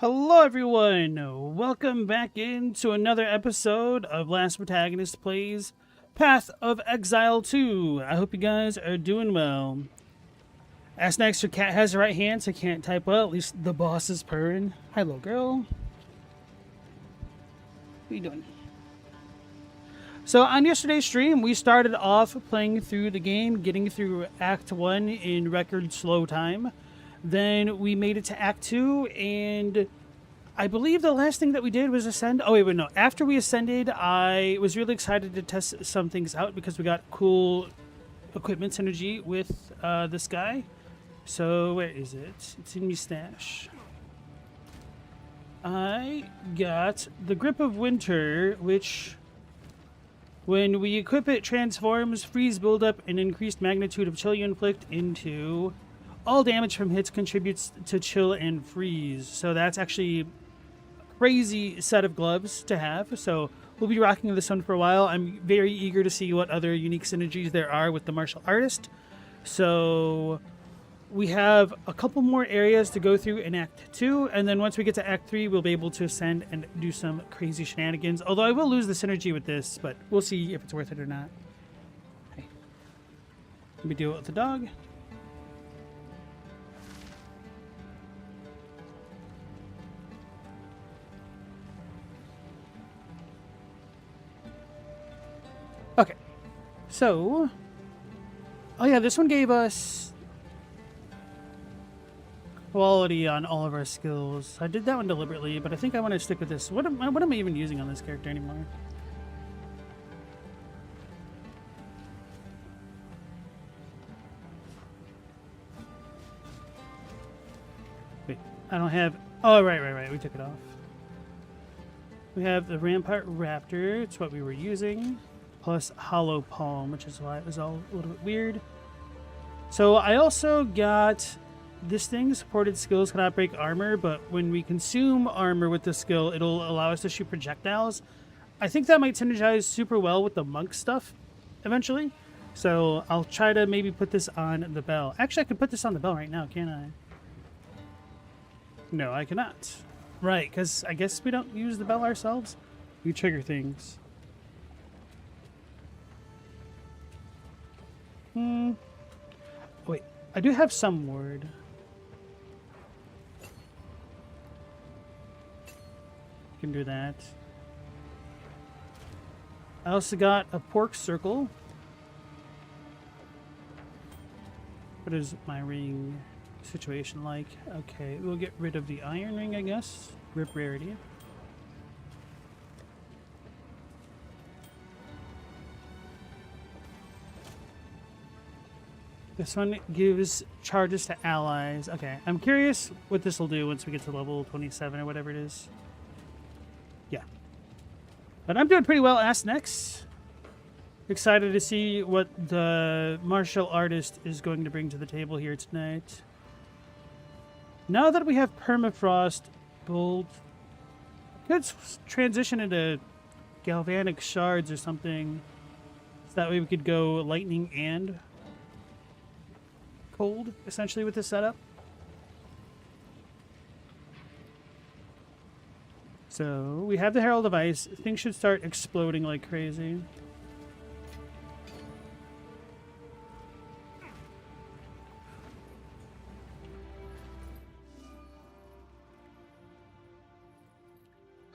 Hello everyone! Welcome back into another episode of Last Protagonist Plays Path of Exile 2. I hope you guys are doing well. As next, your cat has the right hand, so can't type well. At least the boss is purring. Hi, little girl. What are you doing? So on yesterday's stream, we started off playing through the game, getting through Act 1 in record slow time. Then we made it to Act 2, and I believe the last thing that we did was ascend. Oh, wait, no. After we ascended, I was really excited to test some things out because we got cool equipment synergy with this guy. So, where is it? It's in my stash. I got the Grip of Winter, which, when we equip it, transforms freeze buildup and increased magnitude of chill you inflict into all damage from hits contributes to chill and freeze. So that's actually a crazy set of gloves to have. So we'll be rocking this one for a while. I'm very eager to see what other unique synergies there are with the martial artist. So we have a couple more areas to go through in Act 2, and then once we get to Act 3, we'll be able to ascend and do some crazy shenanigans. Although I will lose the synergy with this, but we'll see if it's worth it or not. Okay. Let me deal with the dog. Okay, so, oh yeah, this one gave us quality on all of our skills. I did that one deliberately, but I think I want to stick with this. What am I even using on this character anymore? Wait, I don't have, oh, right, we took it off. We have the Rampart Raptor, it's what we were using. Plus Hollow Palm, which is why it was all a little bit weird. So I also got this thing, supported skills cannot break armor, but when we consume armor with this skill, it'll allow us to shoot projectiles. I think that might synergize super well with the monk stuff eventually. So I'll try to maybe put this on the bell. Actually, I could put this on the bell right now, can't I? No, I cannot. Right, because I guess we don't use the bell ourselves. We trigger things. Wait, I do have some word. Can do that. I also got a pork circle. What is my ring situation like? Okay, we'll get rid of the iron ring, I guess. Rip rarity. This one gives charges to allies. Okay, I'm curious what this will do once we get to level 27 or whatever it is. Yeah. But I'm doing pretty well. Ask next. Excited to see what the martial artist is going to bring to the table here tonight. Now that we have Permafrost Bolt, could transition into Galvanic Shards or something. So that way we could go lightning and cold, essentially, with this setup. So, we have the Herald of Ice. Things should start exploding like crazy.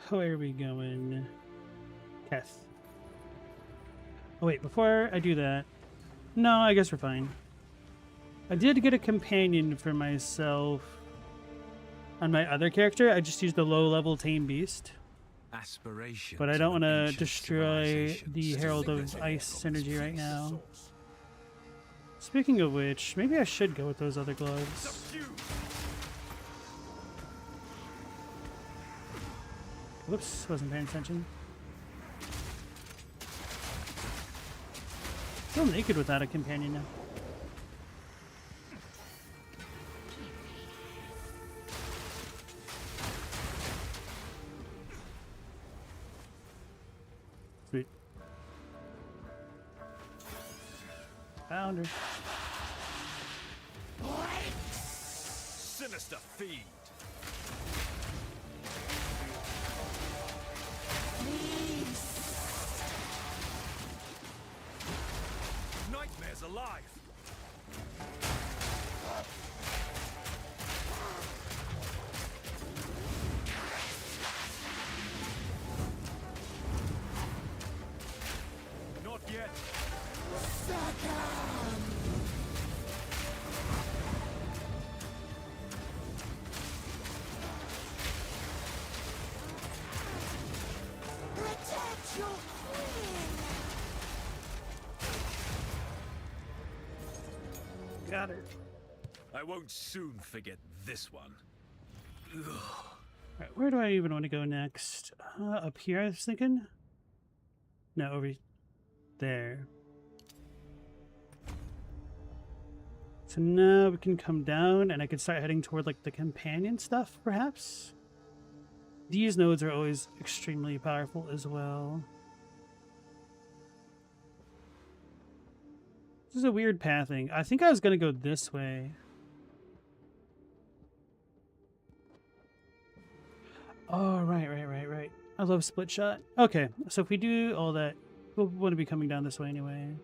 Where are we going? Keth. Oh wait, before I do that... No, I guess we're fine. I did get a companion for myself on my other character. I just used a low-level Tame Beast. But I don't want to destroy the Herald of Ice synergy right now. Speaking of which, maybe I should go with those other gloves. Whoops, wasn't paying attention. Still naked without a companion now. Sweet. Found her. Sinister fiend. as alive. Not yet. Protect your queen! Got it. I won't soon forget this one. Alright, where do I even want to go next? Up here, I was thinking? No, over there. So now we can come down and I could start heading toward like the companion stuff, perhaps? These nodes are always extremely powerful as well. This is a weird pathing. I think I was going to go this way. Oh, right. I love split shot. Okay, so if we do all that, we'll want to be coming down this way anyway.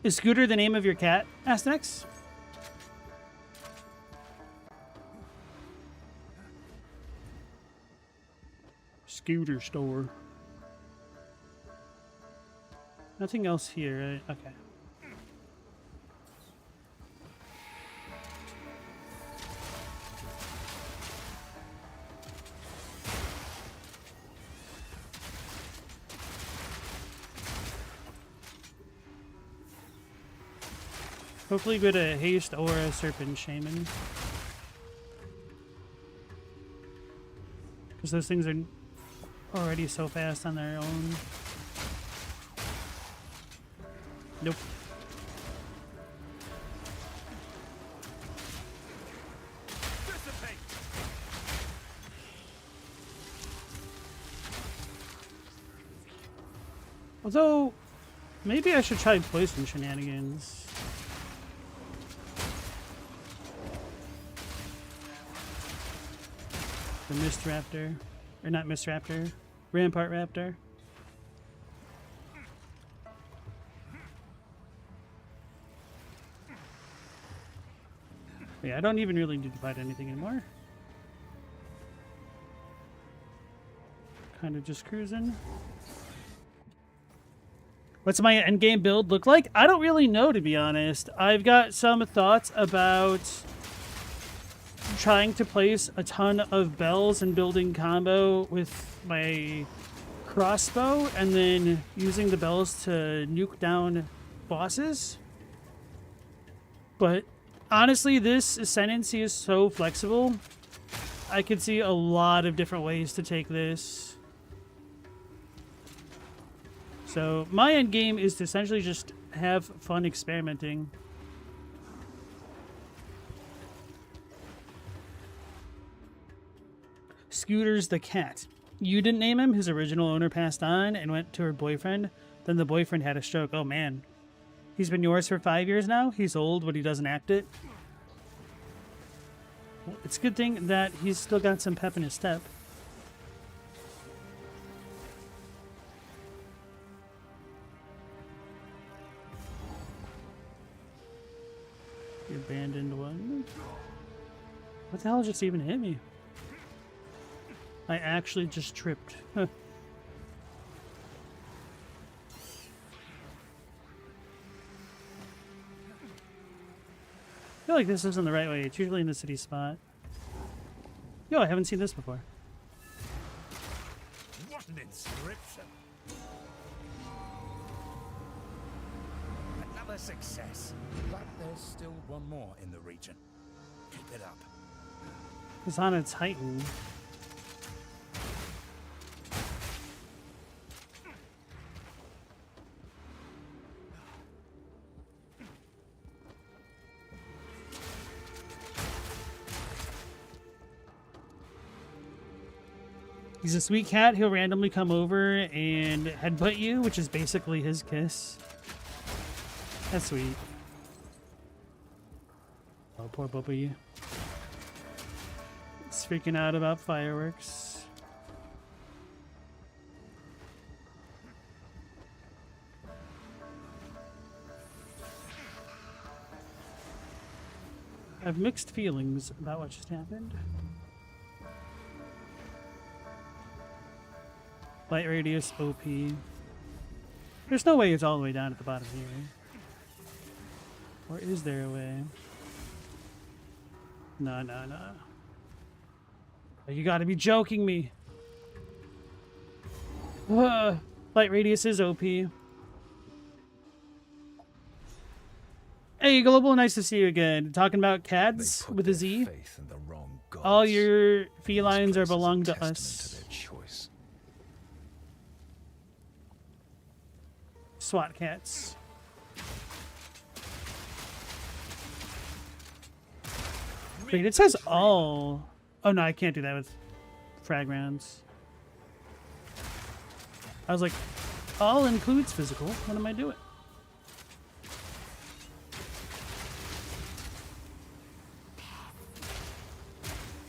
Is Scooter the name of your cat, Astenex? Scooter store. Nothing else here, right? Okay. Hopefully get a haste or a serpent shaman. Because those things are already so fast on their own. Nope. Dissipate. Although, maybe I should try poison shenanigans. The Mist Raptor. Or not Mist Raptor. Rampart Raptor. Yeah, I don't even really need to fight anything anymore. Kind of just cruising. What's my endgame build look like? I don't really know, to be honest. I've got some thoughts about trying to place a ton of bells and building combo with my crossbow and then using the bells to nuke down bosses. But honestly, this ascendancy is so flexible. I could see a lot of different ways to take this. So my end game is to essentially just have fun experimenting. Scooter's the cat. You didn't name him. His original owner passed on and went to her boyfriend. Then the boyfriend had a stroke. Oh man. He's been yours for 5 years now. He's old, but he doesn't act it. Well, it's a good thing that he's still got some pep in his step. The abandoned one. What the hell just even hit me? I actually just tripped. Huh. I feel like this isn't the right way. It's usually in the city spot. Yo, I haven't seen this before. What an inscription! Another success. But there's still one more in the region. Keep it up. It's on a Titan. He's a sweet cat. He'll randomly come over and headbutt you, which is basically his kiss. That's sweet. Oh, poor Bubba. It's freaking out about fireworks. I have mixed feelings about what just happened. Light radius OP. There's no way it's all the way down at the bottom here. Or is there a way? No, no, no. You gotta be joking me. Light radius is OP. Hey, Global, nice to see you again. Talking about CADs with a Z. Faith in the wrong gods. All your felines This are place is a belong to testament us. to their choice. SWAT cats. Wait, it says all. Oh no, I can't do that with frag rounds. I was like, all includes physical. What am I doing?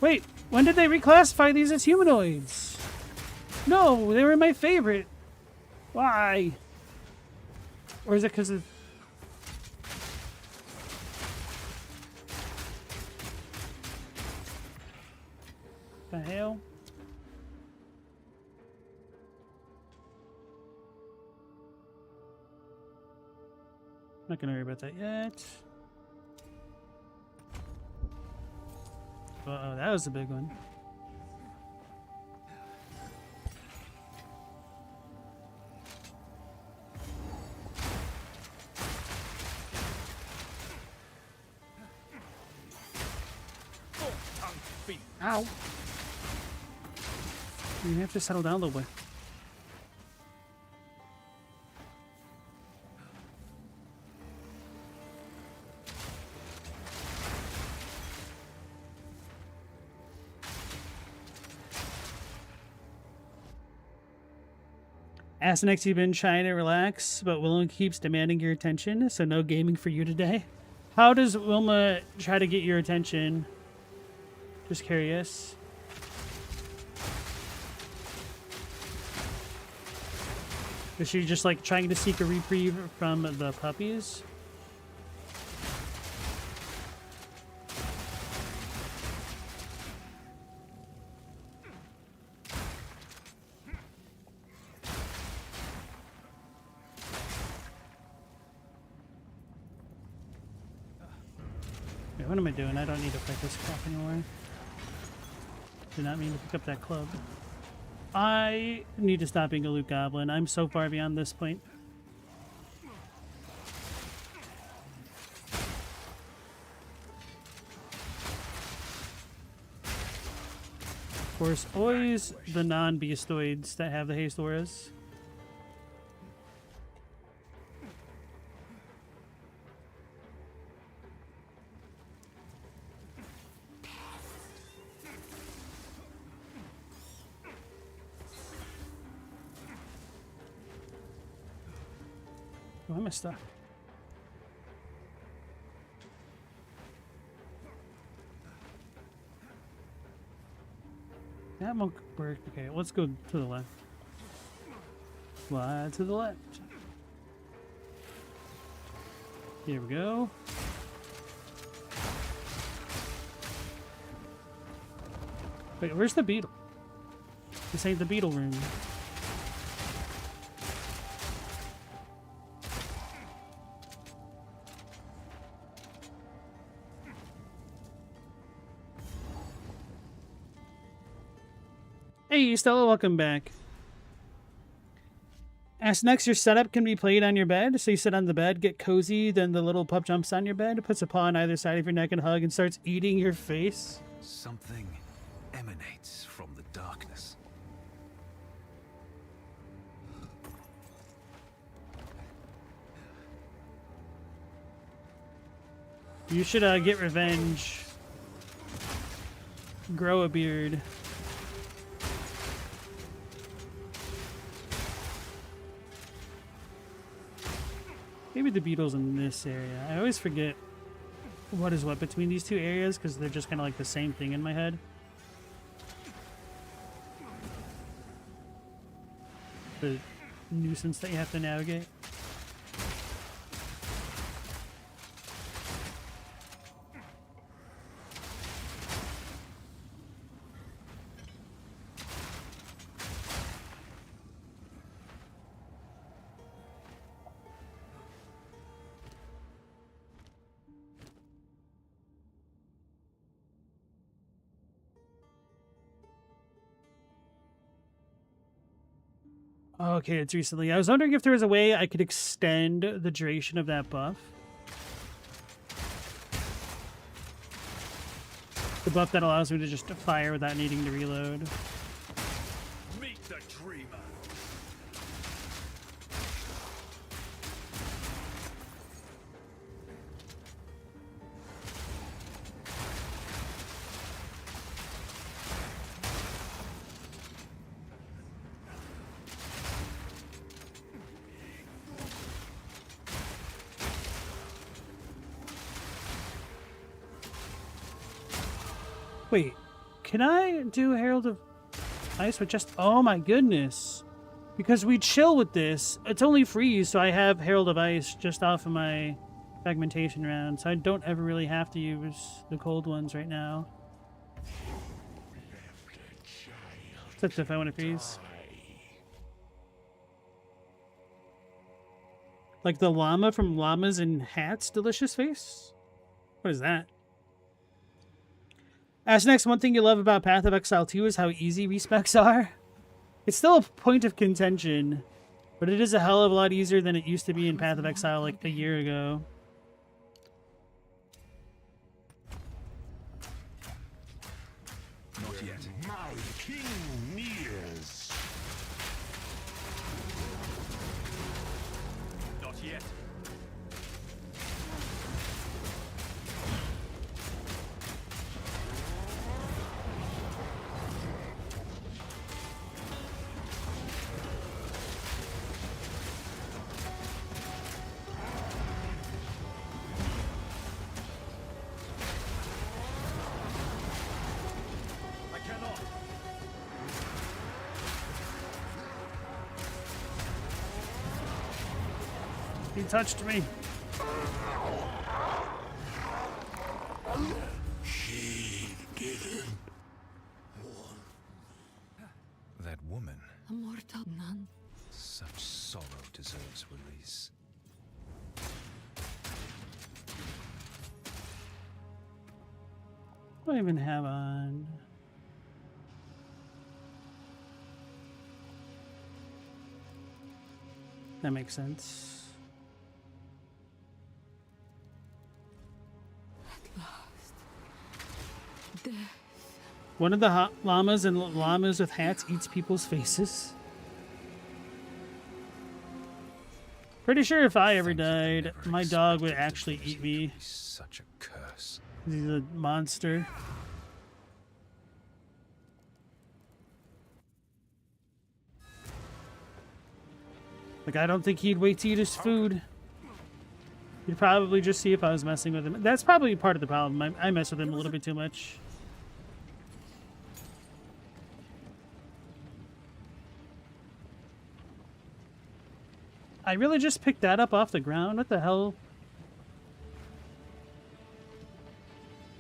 Wait, when did they reclassify these as humanoids? No, they were my favorite. Why? Or is it because of... the hell? Not gonna worry about that yet. Uh-oh, that was a big one. Ow! You have to settle down a little bit. Asenex, you've been trying to relax, but Wilma keeps demanding your attention, so no gaming for you today. How does Wilma try to get your attention? Just curious. Is she just like trying to seek a reprieve from the puppies? Wait, what am I doing? I don't need to fight this crap anymore. Did not mean to pick up that club. I need to stop being a loot goblin. I'm so far beyond this point. Of course, always the non-beastoids that have the haste auras. Why am I stuck? That won't work. Okay, let's go to the left. Fly to the left. Here we go. Wait, where's the beetle? This ain't the beetle room. Hey, Stella, welcome back. As next, your setup can be played on your bed. So you sit on the bed, get cozy, then the little pup jumps on your bed, puts a paw on either side of your neck and hug, and starts eating your face. Something emanates from the darkness. You should get revenge. Grow a beard. Maybe the beetle's in this area. I always forget what is what between these two areas because they're just kind of like the same thing in my head. The nuisance that you have to navigate. Okay, it's recently. I was wondering if there was a way I could extend the duration of that buff. The buff that allows me to just fire without needing to reload. Meet the dreamer. Wait, can I do Herald of Ice with just... Oh my goodness. Because we chill with this. It's only freeze, so I have Herald of Ice just off of my fragmentation round, so I don't ever really have to use the cold ones right now. Except if I want to freeze. Like the llama from Llamas and Hats Delicious Face? What is that? As next, one thing you love about Path of Exile 2 is how easy respecs are. It's still a point of contention, but it is a hell of a lot easier than it used to be in Path of Exile like a year ago. Not yet. My king nears. Not yet. I cannot. He touched me. She didn't. That woman, A mortal nun. such sorrow deserves release. What do I even have on? That makes sense. Death. One of the llamas and llamas with hats eats people's faces. Pretty sure if I ever died, my dog would actually eat me. He's such a curse. He's a monster. Like, I don't think he'd wait to eat his food. He'd probably just see if I was messing with him. That's probably part of the problem. I mess with him a little bit too much. I really just picked that up off the ground? What the hell?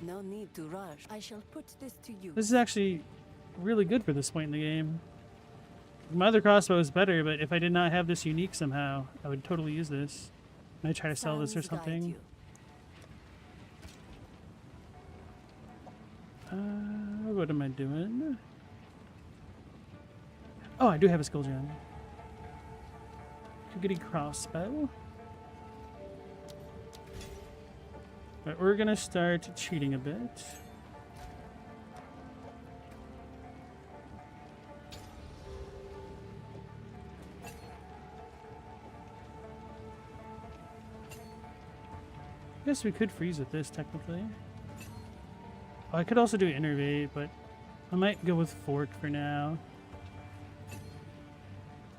No need to rush. I shall put this to you. This is actually really good for this point in the game. My other crossbow is better, but if I did not have this unique somehow, I would totally use this. Might try to sell this or Sounds guide something. you. What am I doing? Oh, I do have a skill gem. Goody crossbow. But we're gonna start cheating a bit. Guess we could freeze with this technically. Oh, I could also do innervate, but I might go with fork for now.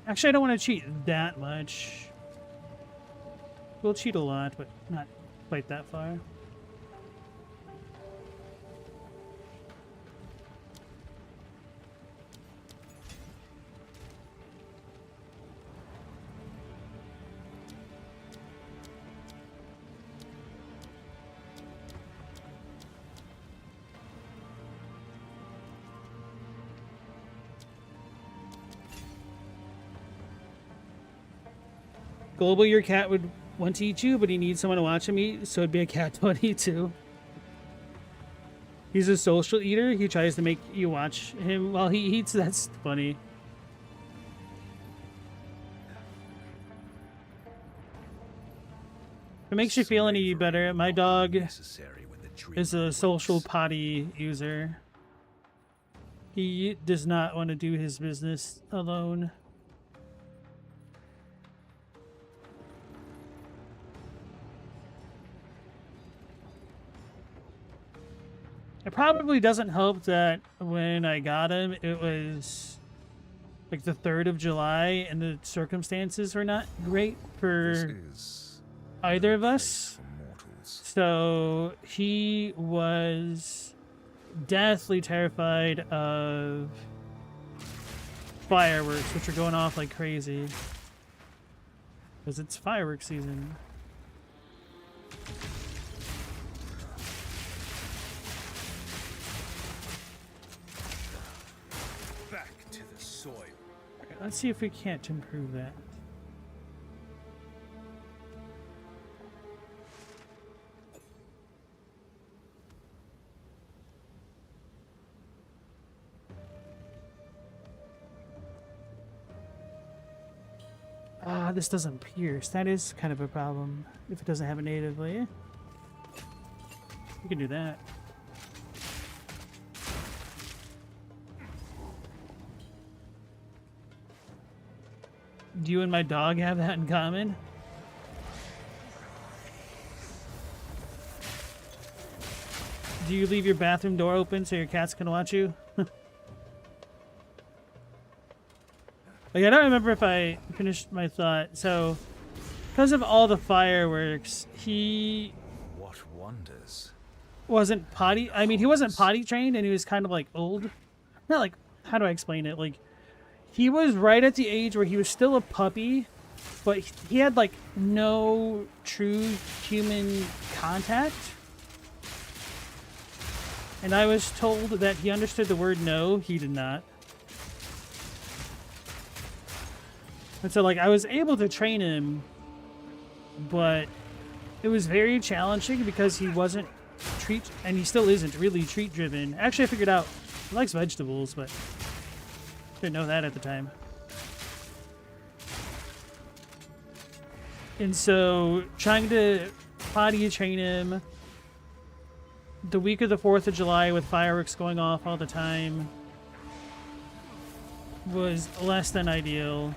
Actually, I don't want to cheat that much. We'll cheat a lot, but not quite that far. Global, your cat would want to eat you, but he needs someone to watch him eat, so it'd be a cat 22. He's a social eater. He tries to make you watch him while he eats. That's funny. If it makes you feel any better, my dog is a social potty user. He does not want to do his business alone. It probably doesn't help that when I got him, it was like the 3rd of July and the circumstances were not great for either of us. So he was deathly terrified of fireworks, which are going off like crazy. Because it's fireworks season. Let's see if we can't improve that. Ah, this doesn't pierce. That is kind of a problem if it doesn't have it natively. We can do that. Do you and my dog have that in common? Do you leave your bathroom door open so your cats can watch you? Like, I don't remember if I finished my thought. So, because of all the fireworks, he What wonders? wasn't potty. I mean, he wasn't potty trained, and he was kind of like old. Not like, how do I explain it? Like, he was right at the age where he was still a puppy, but he had like no true human contact. And I was told that he understood the word no. He did not. And so, like, I was able to train him, but it was very challenging because he wasn't treat, and he still isn't really treat driven. Actually, I figured out he likes vegetables, but didn't know that at the time. And so, trying to potty train him the week of the 4th of July with fireworks going off all the time was less than ideal.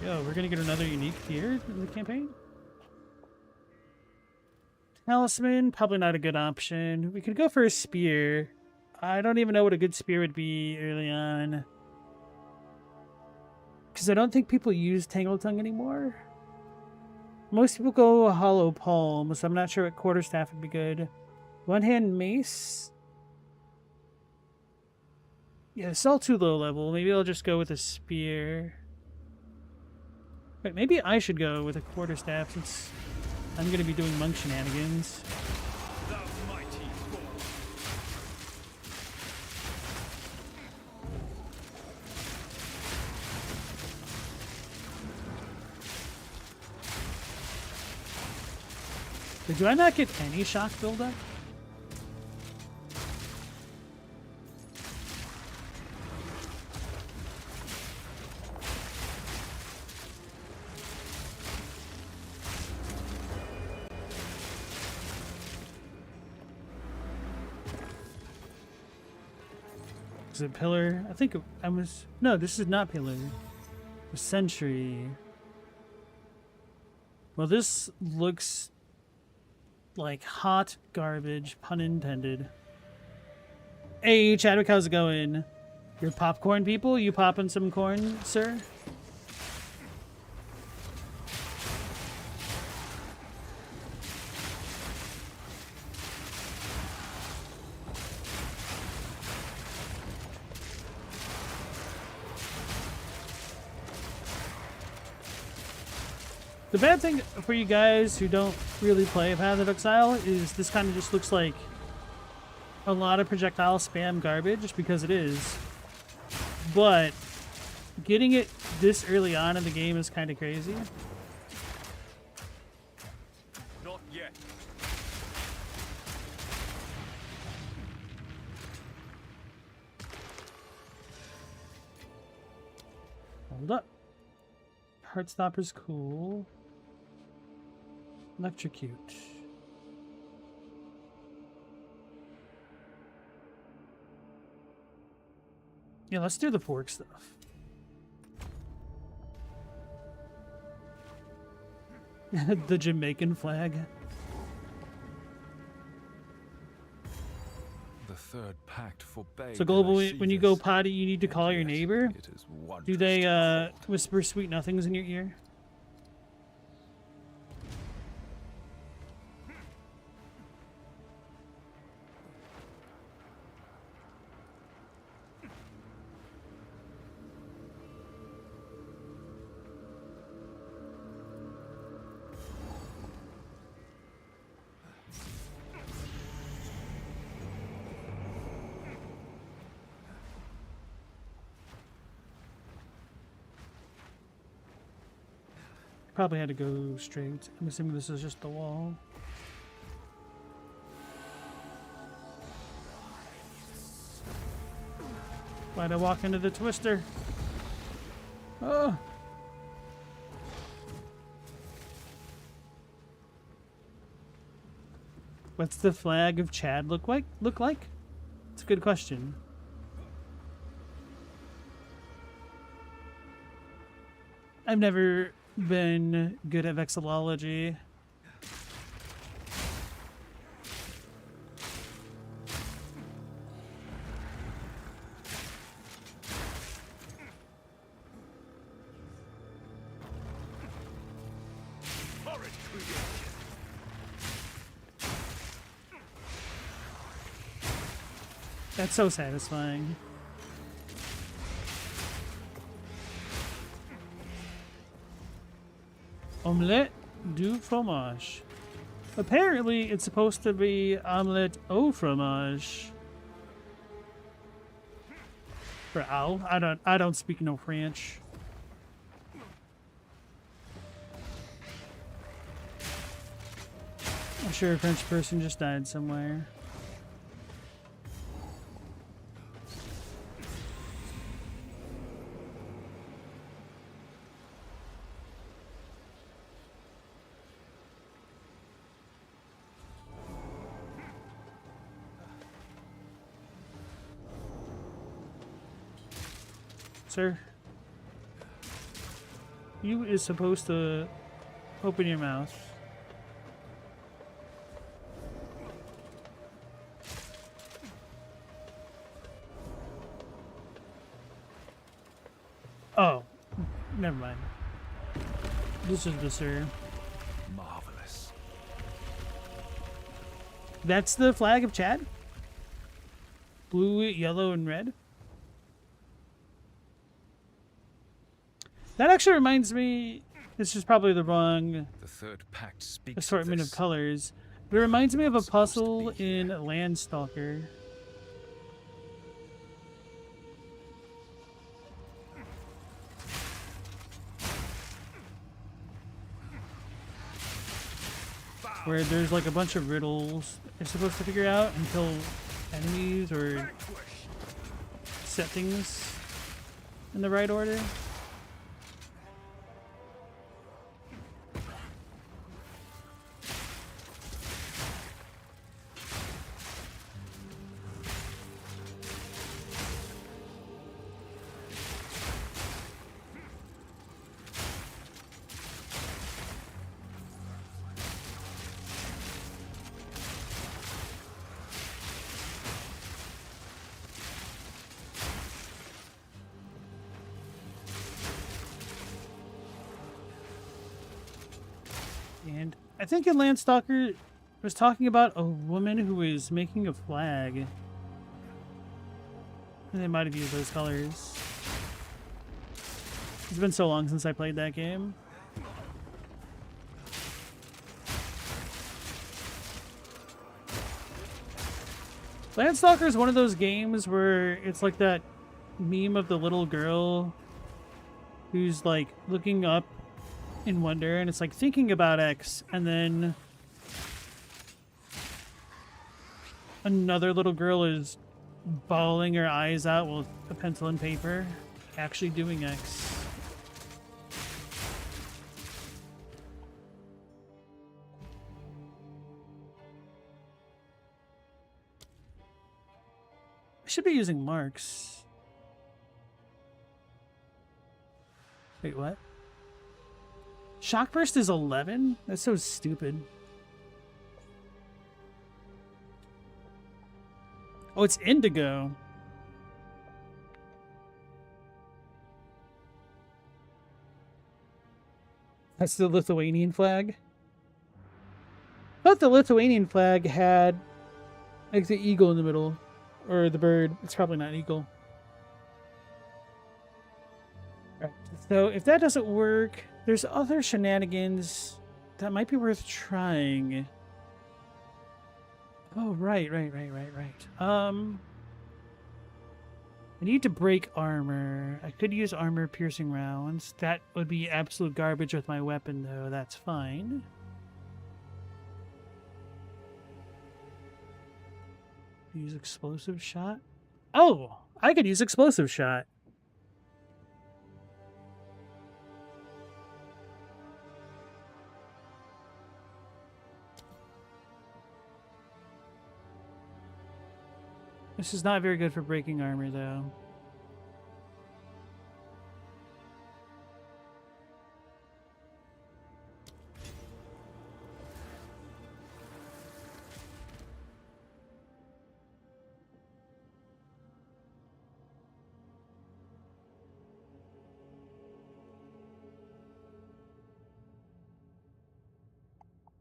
Yo, we're gonna get another unique here in the campaign. Talisman, probably not a good option. We could go for a spear. I don't even know what a good spear would be early on. Because I don't think people use Tangle Tongue anymore. Most people go Hollow Palm, so I'm not sure what Quarterstaff would be good. One-hand mace? Yeah, it's all too low level. Maybe I'll just go with a spear. Wait, maybe I should go with a Quarterstaff since I'm going to be doing monk shenanigans. Do I not get any shock buildup? Is it pillar? I think I was... No, this is not pillar. A sentry. Well, this looks like hot garbage, pun intended. Hey, Chadwick, how's it going? You're popcorn people? You popping some corn, sir? The bad thing for you guys who don't really play Path of Exile is this kind of just looks like a lot of projectile spam garbage, because it is. But getting it this early on in the game is kind of crazy. Not yet. Hold up. Heartstopper's cool. Electrocute. Yeah, let's do the pork stuff. The Jamaican flag. The third pact forbade. So Global, that I when you see go this, potty, you need to call your yet neighbor. it is Do wondrous they to behold. whisper sweet nothings in your ear? Probably had to go straight. I'm assuming this is just the wall. Why'd I walk into the twister? Oh! What's the flag of Chad look like? It's a good question. I've never been good at vexillology. That's so satisfying. Omelette du fromage. Apparently, it's supposed to be omelette au fromage. For ow, I don't speak no French. I'm sure a French person just died somewhere. Sir, you is supposed to open your mouth. Oh, never mind. This is the sir. Marvelous. That's the flag of Chad? Blue, yellow, and red? That actually reminds me, this is probably the wrong The third pact speaks assortment of this. colors, but it reminds me of a Not supposed to puzzle be in here. Landstalker. Where there's like a bunch of riddles you're supposed to figure out and kill enemies or set things in the right order. And I think in Landstalker was talking about a woman who was making a flag. And they might have used those colors. It's been so long since I played that game. Landstalker is one of those games where it's like that meme of the little girl who's like looking up in wonder, and it's like thinking about X, and then another little girl is bawling her eyes out with a pencil and paper, actually doing X. I should be using marks. Wait, what? Shock Burst is 11? That's so stupid. Oh, it's indigo. That's the Lithuanian flag? I thought the Lithuanian flag had like the eagle in the middle. Or the bird. It's probably not an eagle. Alright, so if that doesn't work, there's other shenanigans that might be worth trying. Oh, right. I need to break armor. I could use armor-piercing rounds. That would be absolute garbage with my weapon, though. That's fine. Use explosive shot? Oh! I could use explosive shot. This is not very good for breaking armor, though.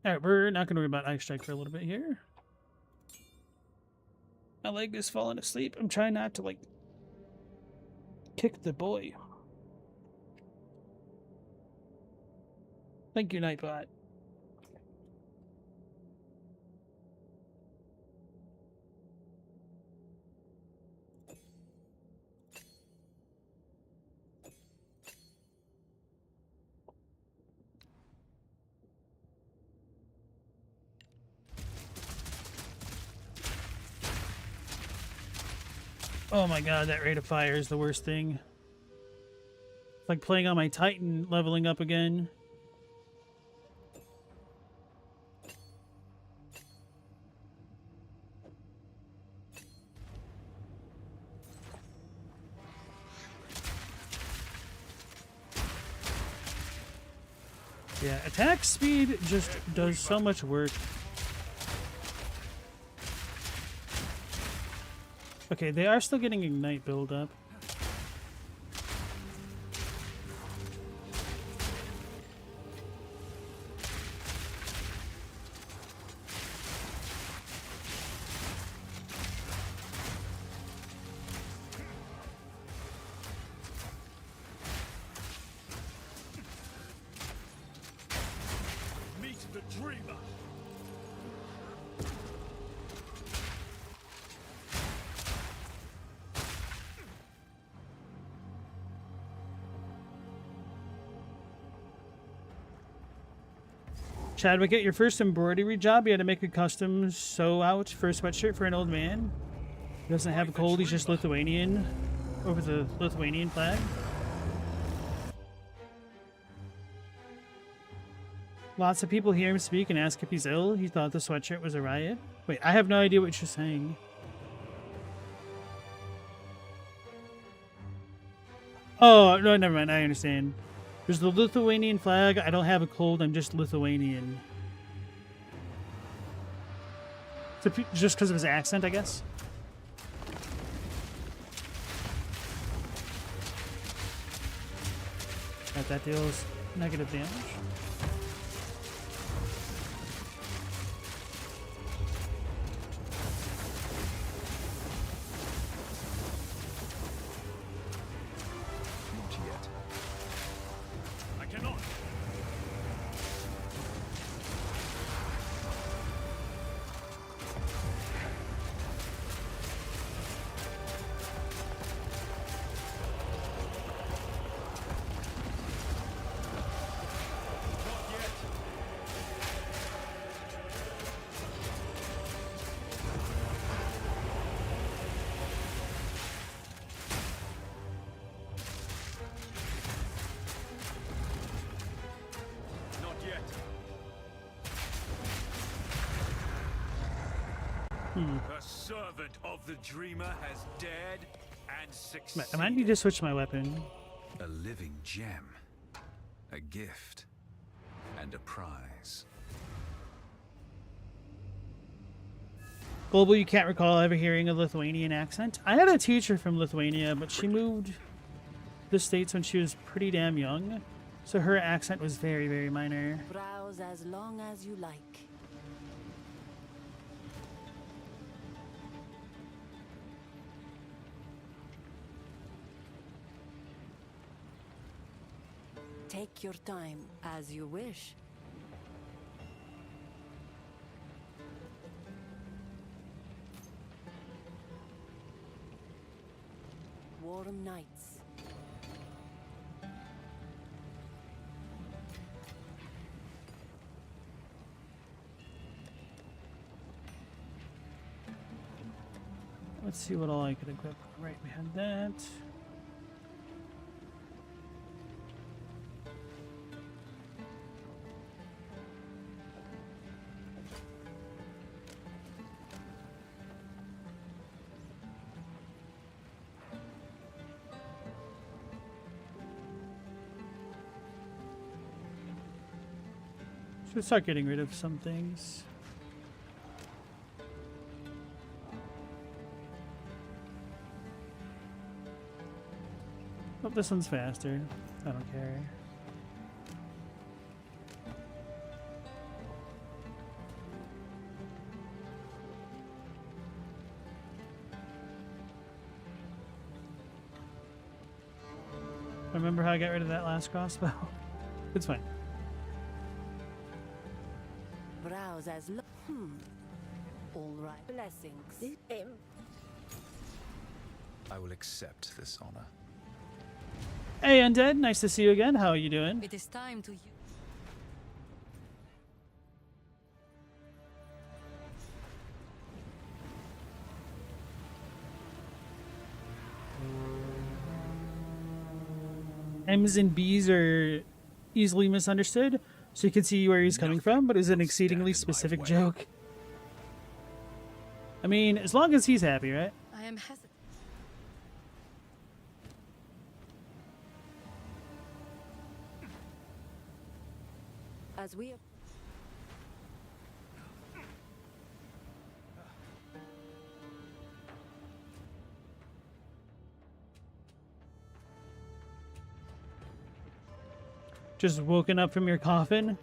Alright, we're not going to worry about Ice Strike for a little bit here. My leg is falling asleep. I'm trying not to, like, kick the boy. Thank you, Nightbot. Oh my god, that rate of fire is the worst thing. It's like playing on my Titan, leveling up again. Yeah, attack speed just does so much work. Okay, they are still getting Ignite build-up. Meet the dreamer. Chadwick, at your first embroidery job, you had to make a custom sew out for a sweatshirt for an old man. He doesn't have a cold, he's just Lithuanian. Over the Lithuanian flag. Lots of people hear him speak and ask if he's ill. He thought the sweatshirt was a riot. Wait, I have no idea what you're saying. Oh, no, never mind. I understand. There's the Lithuanian flag. I don't have a cold. I'm just Lithuanian. So just because of his accent, I guess. Right, that deals negative damage. Not yet. I cannot. A servant of the dreamer has dared and succeeded. I might need to switch my weapon. A living gem. A gift. And a prize. Global, you can't recall ever hearing a Lithuanian accent? I had a teacher from Lithuania, but she moved to the States when she was pretty damn young. So her accent was very, very minor. Browse as long as you like. Take your time, as you wish. Warm nights. Let's see what all I could equip. Right, we had that. Should start getting rid of some things. Oh, this one's faster. I don't care. Remember how I got rid of that last crossbow? It's fine. Browse as all right. Blessings. I will accept this honor. Hey, Undead. Nice to see you again. How are you doing? It is time to use. M's and B's are easily misunderstood, so you can see where he's coming from, but it's an exceedingly specific joke. I mean, as long as he's happy, right? I am hesitant. As we Just woken up from your coffin?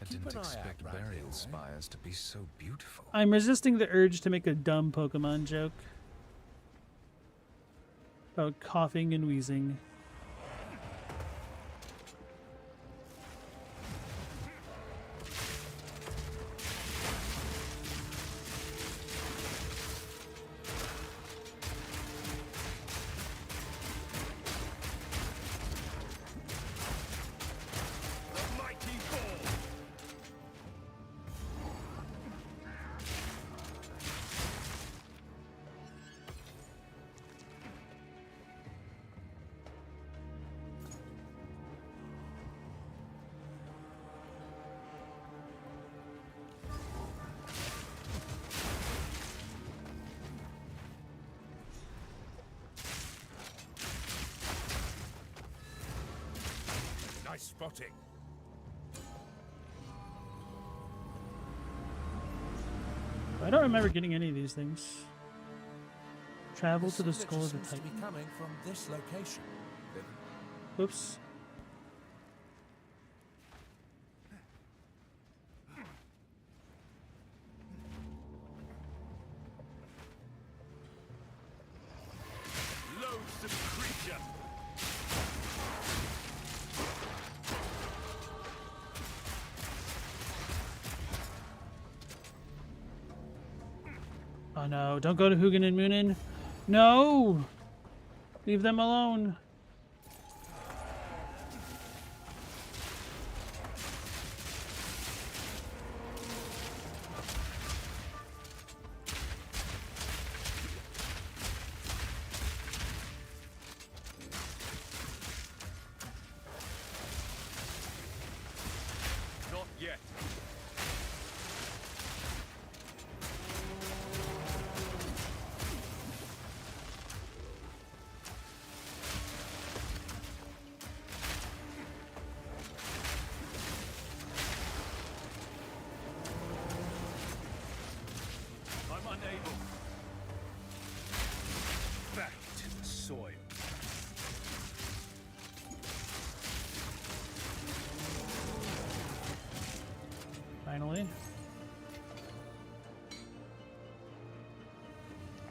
I didn't an eye out expect round burial here, eh? spires to be so beautiful. I'm resisting the urge to make a dumb Pokemon joke about coughing and wheezing. The mighty ball. Nice spotting. I don't remember getting any of these things. Travel to the signature skull of the seems to be Titan. coming from this location. Oops. Loathsome creature. Oh no, don't go to Hugin and Moonin. No! Leave them alone.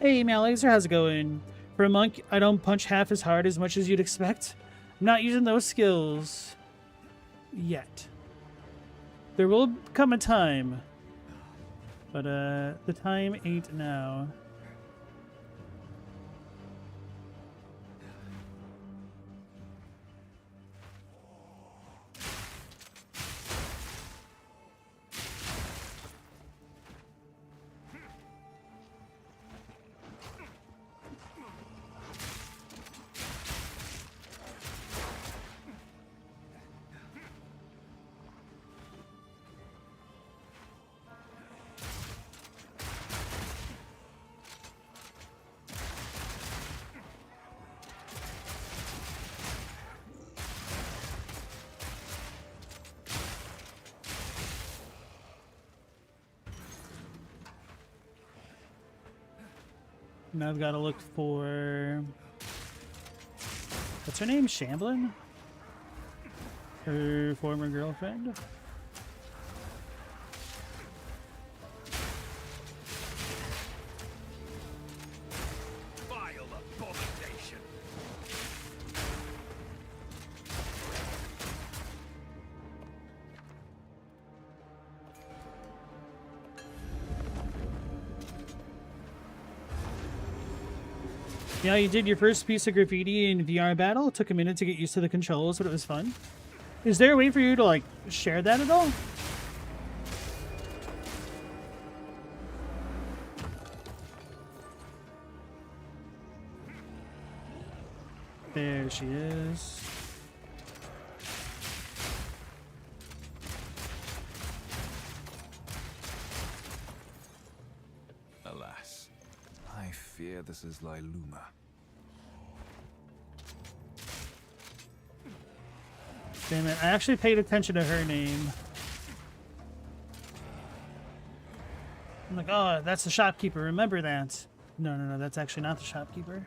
Hey, Malaser, how's it going? For a monk, I don't punch half as hard as much as you'd expect. I'm not using those skills yet. There will come a time, but the time ain't now. Now I've got to look for... What's her name? Shamblin? Her former girlfriend? Vile abomination. Yeah, you did your first piece of graffiti in VR battle. It took a minute to get used to the controls, but it was fun. Is there a way for you to, like, share that at all? There she is. Alas, I fear this is Liluma. Damn it, I actually paid attention to her name. I'm like, oh, that's the shopkeeper, remember that. No, that's actually not the shopkeeper.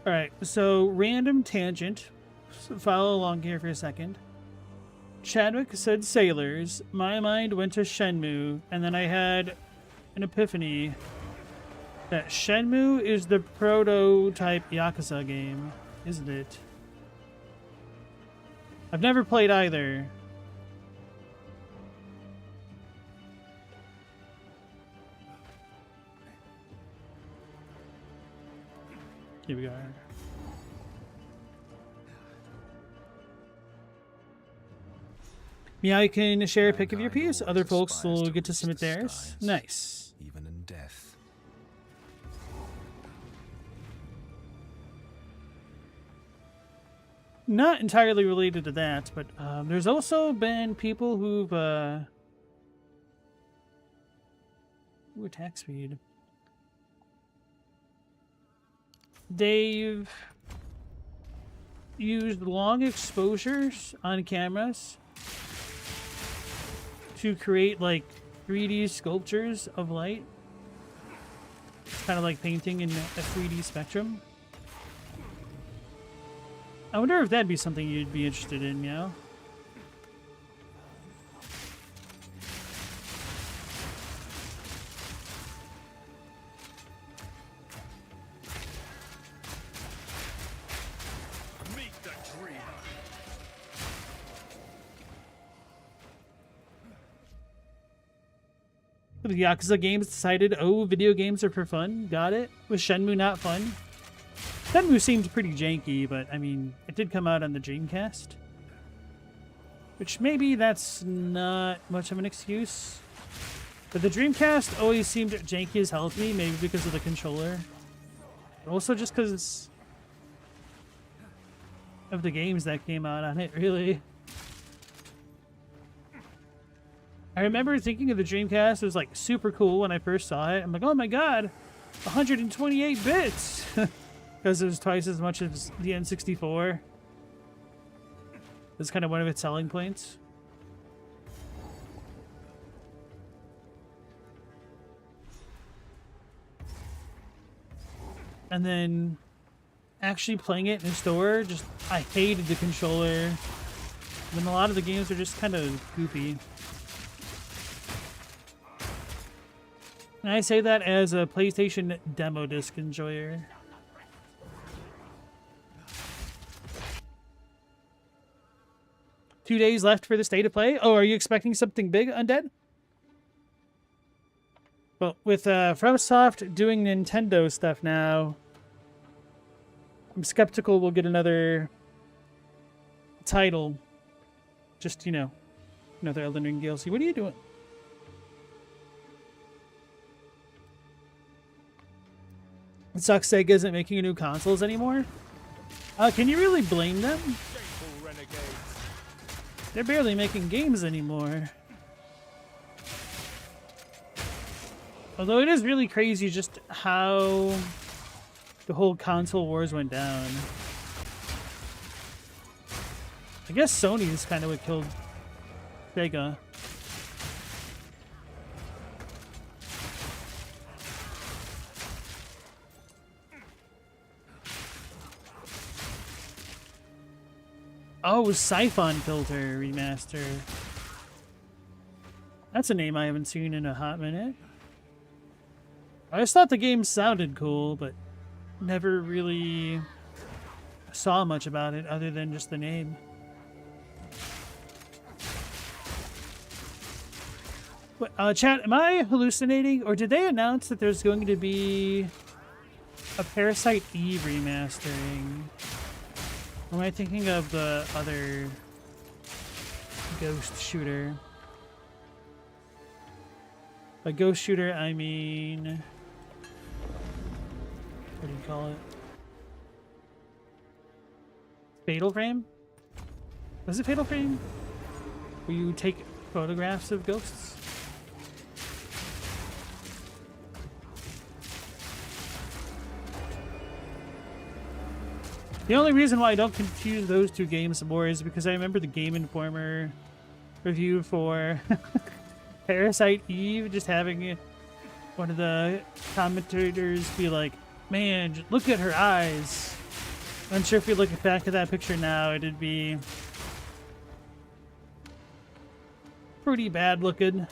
Alright, so random tangent. So follow along here for a second. Chadwick said sailors. My mind went to Shenmue, and then I had an epiphany that Shenmue is the prototype Yakuza game, isn't it? I've never played either. Here we go. Yeah, you can share a pic of your piece. Other folks will get to submit theirs. Nice. Even in death. Not entirely related to that, but there's also been people who've ooh, attack speed. They've used long exposures on cameras to create like 3D sculptures of light. It's kind of like painting in a 3D spectrum. I wonder if that'd be something you'd be interested in, Meow. Meet the dreamer. The Yakuza games decided, oh, video games are for fun. Got it. Was Shenmue not fun? Shenmue seemed pretty janky, but I mean, it did come out on the Dreamcast. Which maybe that's not much of an excuse. But the Dreamcast always seemed janky as hell to me, maybe because of the controller. Also just because of the games that came out on it, really. I remember thinking of the Dreamcast was like super cool when I first saw it. I'm like, oh my god, 128 bits! Because it was twice as much as the N64. That's kind of one of its selling points. And then actually playing it in a store, just I hated the controller. When a lot of the games are just kind of goofy. And I say that as a PlayStation demo disc enjoyer. Two days left for the state of play. Oh, are you expecting something big, Undead? Well, with FromSoft doing Nintendo stuff now, I'm skeptical we'll get another title. Just, you know, another Elden Ring DLC. What are you doing? It sucks Sega isn't making new consoles anymore. Can you really blame them? They're barely making games anymore. Although it is really crazy just how the whole console wars went down. I guess Sony is kind of what killed Sega. Oh, it was Siphon Filter Remaster. That's a name I haven't seen in a hot minute. I just thought the game sounded cool, but never really saw much about it other than just the name. Chat, am I hallucinating, or did they announce that there's going to be a Parasite Eve remastering? Or am I thinking of the other Ghost shooter? By Ghost shooter, I mean... what do you call it? Fatal Frame? Was it Fatal Frame? Where you take photographs of ghosts? The only reason why I don't confuse those two games more is because I remember the Game Informer review for Parasite Eve, just having one of the commentators be like, man, look at her eyes. I'm sure if we look back at that picture now, it'd be pretty bad looking.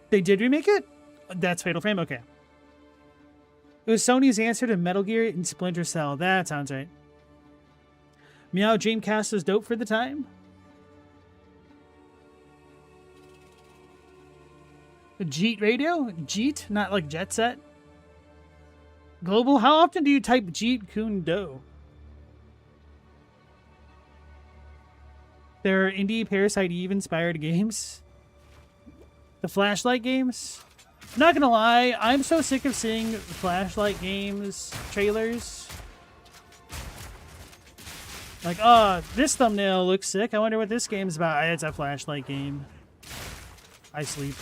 They did remake it? That's Fatal Frame? Okay. It was Sony's answer to Metal Gear and Splinter Cell. That sounds right. Meow Dreamcast was dope for the time. Jeet Radio? Jeet? Not like Jet Set? Global? How often do you type Jeet Kune Do? There are indie Parasite Eve inspired games. The Flashlight games? I'm not gonna lie, I'm so sick of seeing Flashlight games trailers. Like, oh, this thumbnail looks sick. I wonder what this game's about. It's a Flashlight game. I sleep.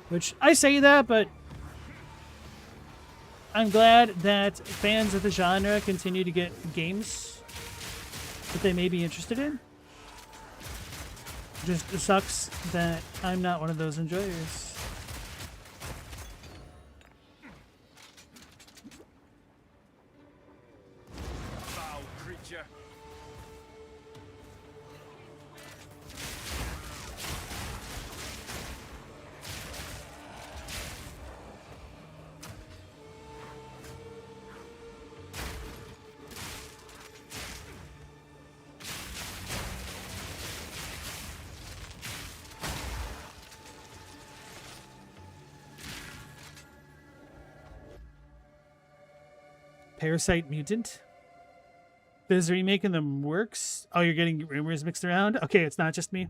Which, I say that, but I'm glad that fans of the genre continue to get games that they may be interested in. Just it sucks that I'm not one of those enjoyers. Foul creature. Parasite Mutant? There's a remake in the works. Oh, you're getting rumors mixed around? Okay, it's not just me.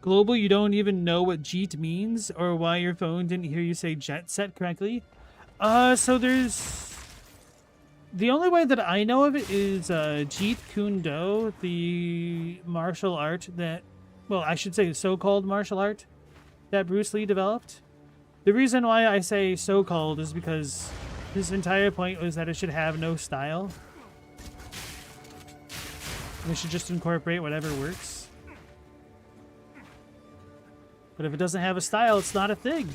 Global, you don't even know what Jeet means or why your phone didn't hear you say jet set correctly? So there's... The only way that I know of it is Jeet Kune Do, the martial art that... Well, I should say so-called martial art that Bruce Lee developed. The reason why I say so-called is because his entire point was that it should have no style. It should just incorporate whatever works. But if it doesn't have a style, it's not a thing.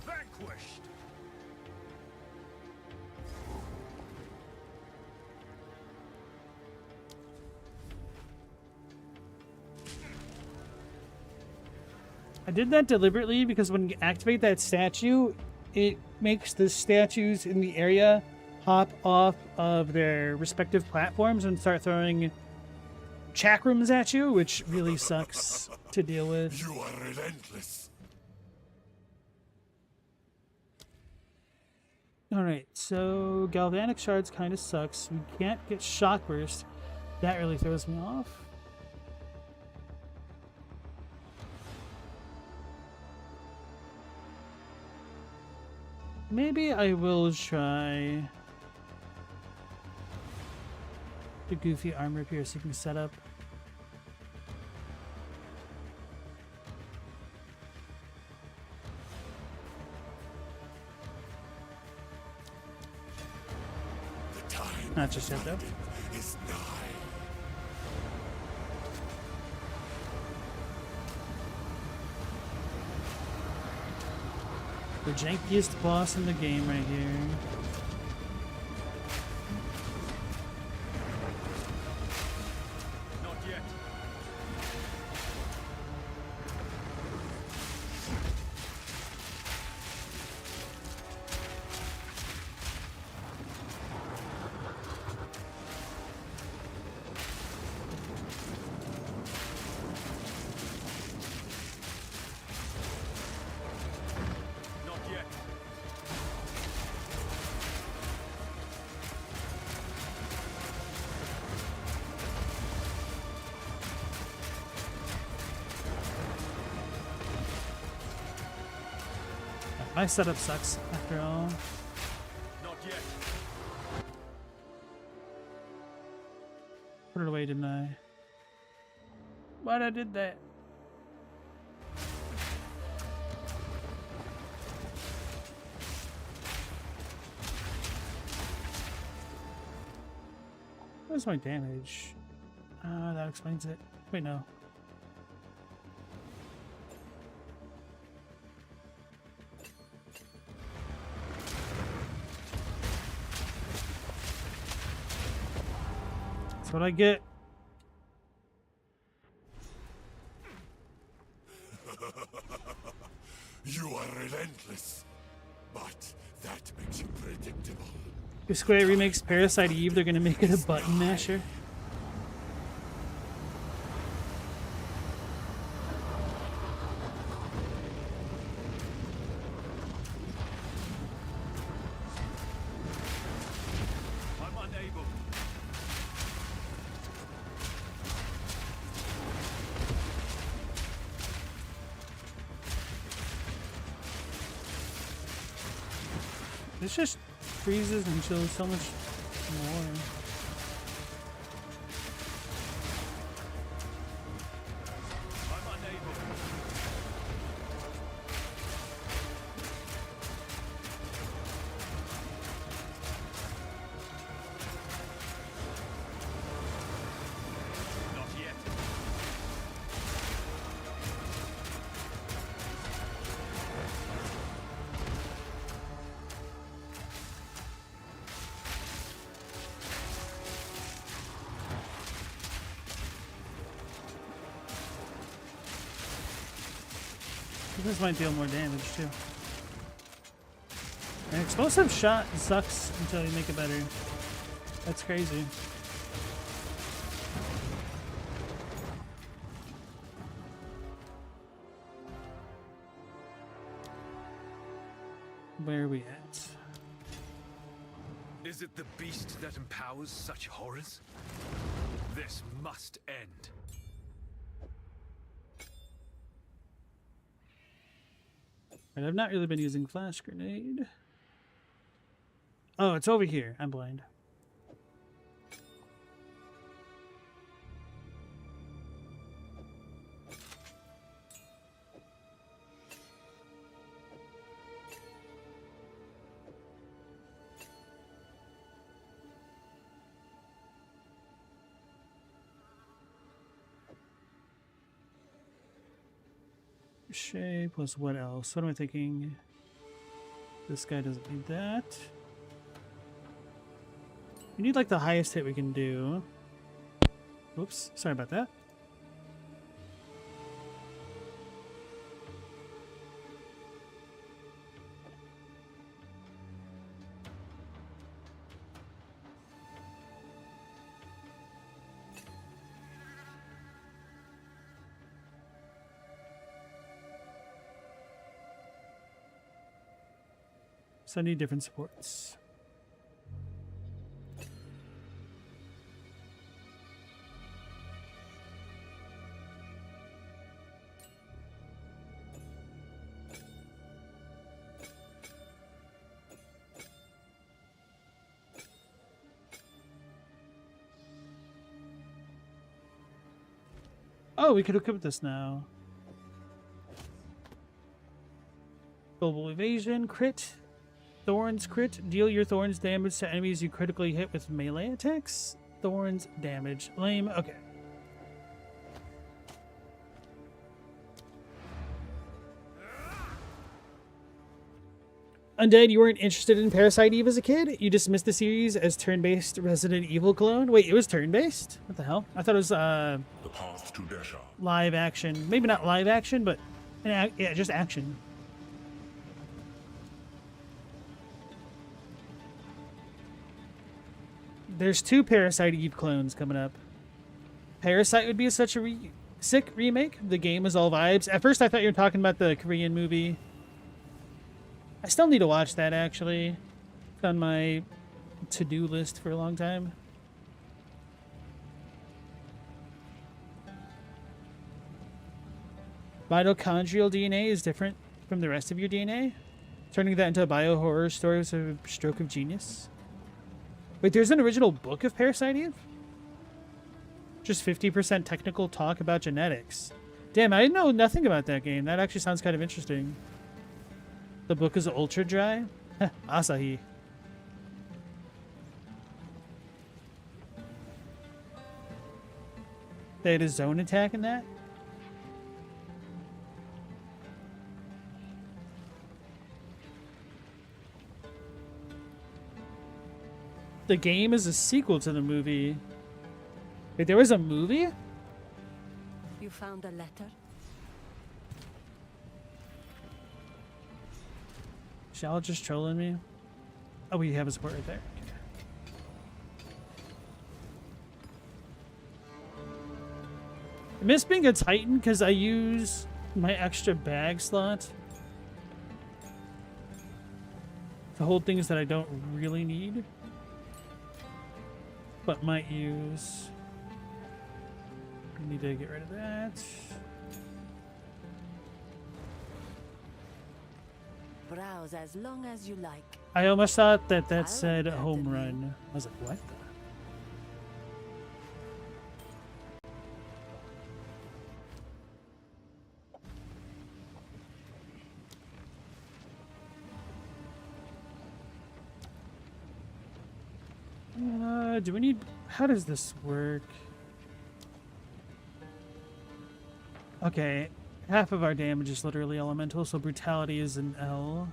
Vanquished. I did that deliberately because when you activate that statue, it makes the statues in the area hop off of their respective platforms and start throwing chakrams at you, which really sucks to deal with. You are relentless. Alright, so Galvanic Shards kind of sucks. We can't get Shock Burst. That really throws me off. Maybe I will try the Goofy Armor Piercing setup. The time Not just yet, though. is nigh. The jankiest boss in the game right here. Not yet. Not yet. My setup sucks, after all. Not yet. Put it away, didn't I? Why'd I did that? Where's my damage? That explains it. Wait, no. That's what I get. You are relentless, but that makes you predictable. If Square remakes Parasite Eve, they're gonna make it a button masher. I'm unable. This just freezes and chills so much more. I'm unable. Not yet. This might deal more damage too. An explosive shot sucks until you make it better. That's crazy. Where are we at? Is it the beast that empowers such horrors? This must end. And I've not really been using flash grenade. Oh, it's over here. I'm blind. Shape plus what else? What am I thinking? This guy doesn't need that. We need like the highest hit we can do. Oops, sorry about that. So I need different supports. Oh, we could equip this now. Global evasion, crit. Thorns crit. Deal your thorns damage to enemies you critically hit with melee attacks. Thorns damage. Lame. Okay. Undead, you weren't interested in Parasite Eve as a kid? You dismissed the series as turn-based Resident Evil clone? Wait, it was turn-based? What the hell? I thought it was The path to Desha. live action. Maybe not live action, but yeah, just action. There's 2 Parasite Eve clones coming up. Parasite would be such a sick remake. The game is all vibes. At first I thought you were talking about the Korean movie. I still need to watch that, actually. It's on my to-do list for a long time. Mitochondrial DNA is different from the rest of your DNA. Turning that into a bio-horror story was a stroke of genius. Wait, there's an original book of Parasite Eve? Just 50% technical talk about genetics. Damn, I know nothing about that game. That actually sounds kind of interesting. The book is ultra dry? Asahi. They had a zone attack in that? The game is a sequel to the movie. Wait, there was a movie? You found a letter? Shall just trolling me? Oh, we have a support right there. Okay. I miss being a Titan because I use my extra bag slot to hold things that I don't really need, but might use. I need to get rid of that. Browse as long as you like. I almost thought that I said like that home to me. run. I was like, what the? Do we need... How does this work? Okay. Half of our damage is literally elemental, so brutality is an L.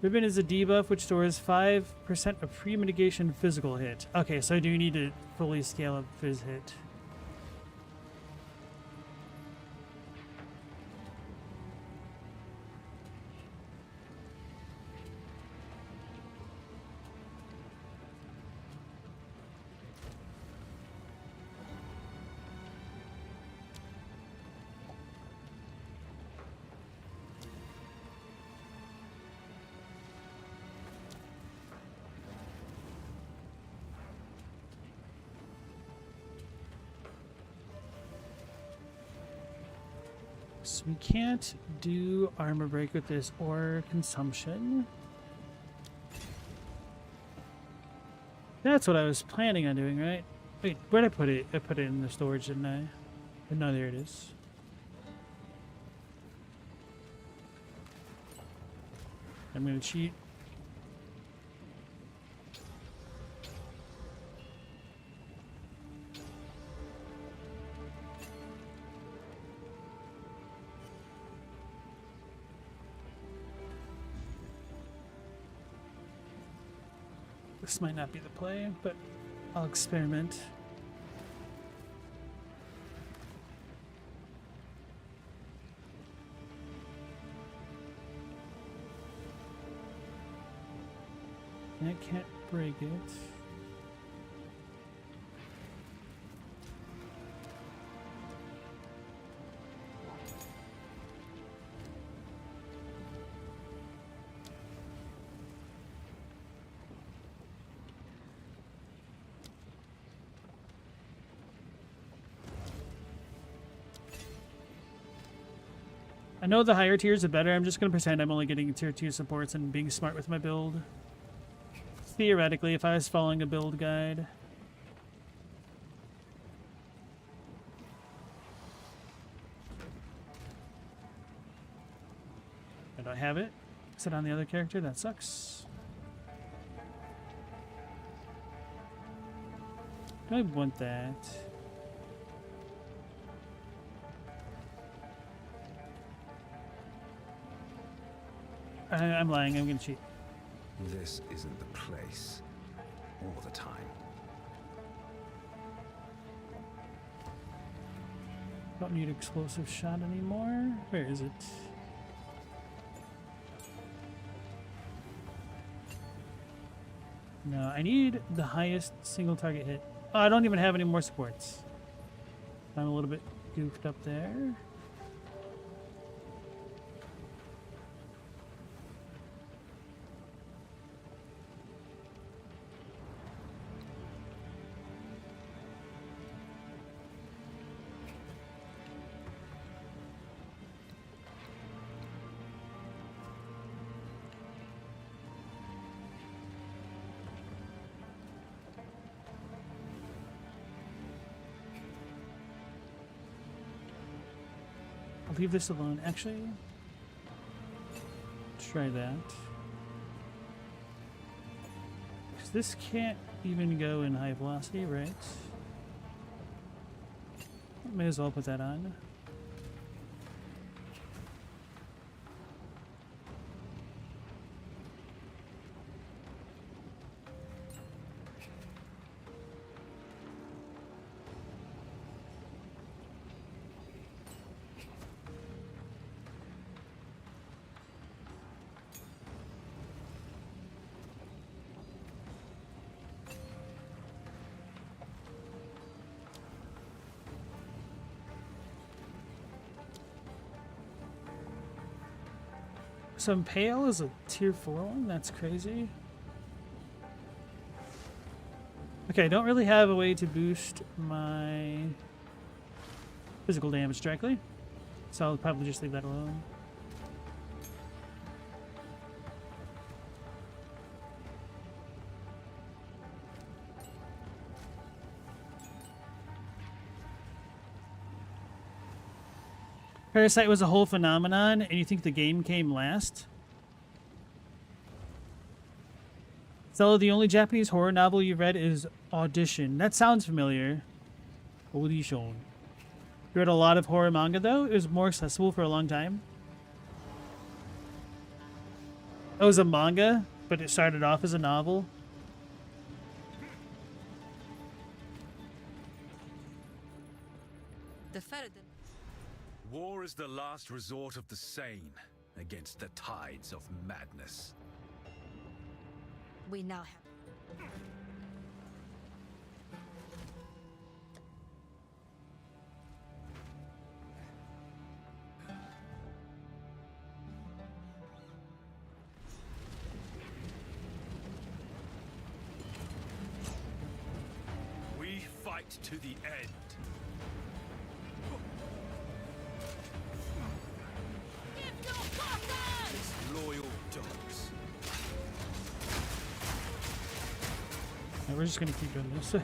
Ribbon is a debuff which stores 5% of pre-mitigation physical hit. Okay, so I do need to fully scale up phys hit. So we can't do armor break with this or consumption. That's what I was planning on doing, right? Wait, where'd I put it? I put it in the storage, didn't I? But no, there it is. I'm gonna cheat. This might not be the play, but I'll experiment. I can't break it. I know the higher tiers are better. I'm just going to pretend I'm only getting tier 2 supports and being smart with my build. Theoretically, if I was following a build guide. I don't have it. Is it on the other character? That sucks. Do I want that? I'm lying. I'm going to cheat. This isn't the place. All the time. Don't need explosive shot anymore. Where is it? No, I need the highest single target hit. Oh, I don't even have any more supports. I'm a little bit goofed up there. I'll leave this alone. Actually, try that. Because this can't even go in high velocity, right? May as well put that on. So Impale is a tier 4 one? That's crazy. Okay, I don't really have a way to boost my physical damage directly, so I'll probably just leave that alone. Parasite was a whole phenomenon, and you think the game came last? So the only Japanese horror novel you read is Audition. That sounds familiar. Audition. You read a lot of horror manga, though? It was more accessible for a long time. It was a manga, but it started off as a novel. The Ferdinand. War is the last resort of the sane against the tides of madness. We now have. We fight to the end. Yeah, we're just gonna keep doing this.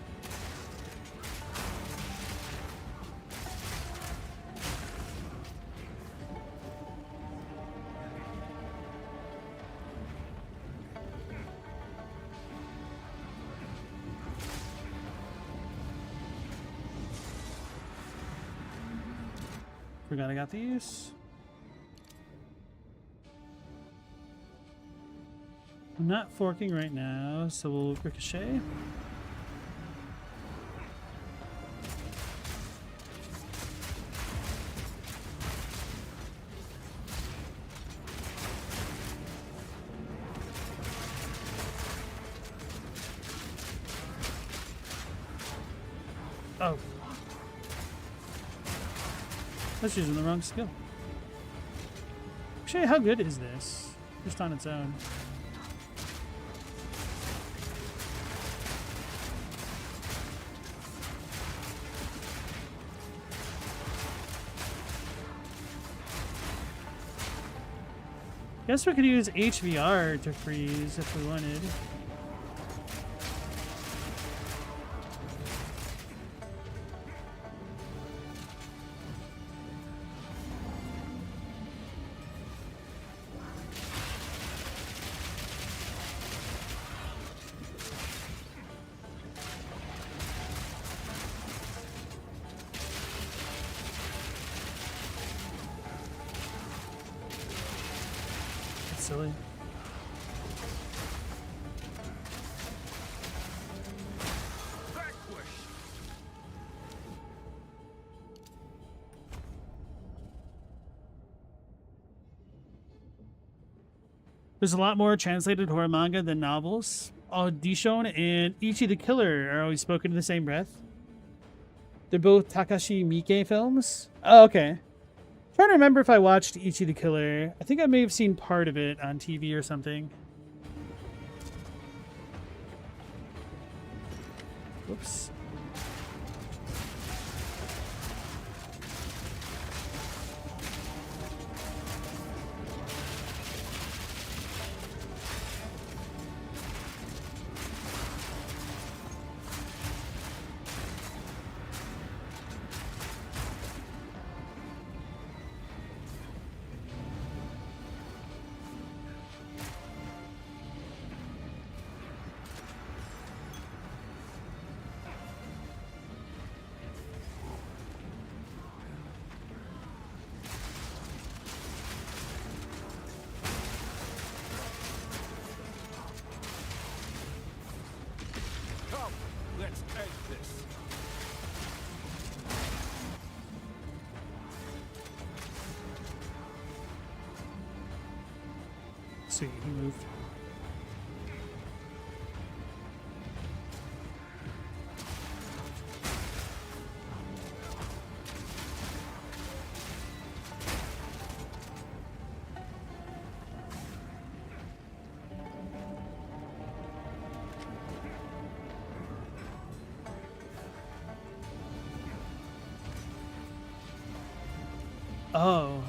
Forgot I got these. I'm not forking right now, so we'll ricochet. Oh. That's using the wrong skill. Actually, how good is this? Just on its own. Guess we could use HVR to freeze if we wanted. Silly. There's a lot more translated horror manga than novels. Dishon and Ichi the Killer are always spoken in the same breath. They're both Takashi Miike films. Oh, okay. Trying to remember if I watched Ichi the Killer. I think I may have seen part of it on TV or something. Whoops. Come, let's end this. Sweet, he moved. Oh.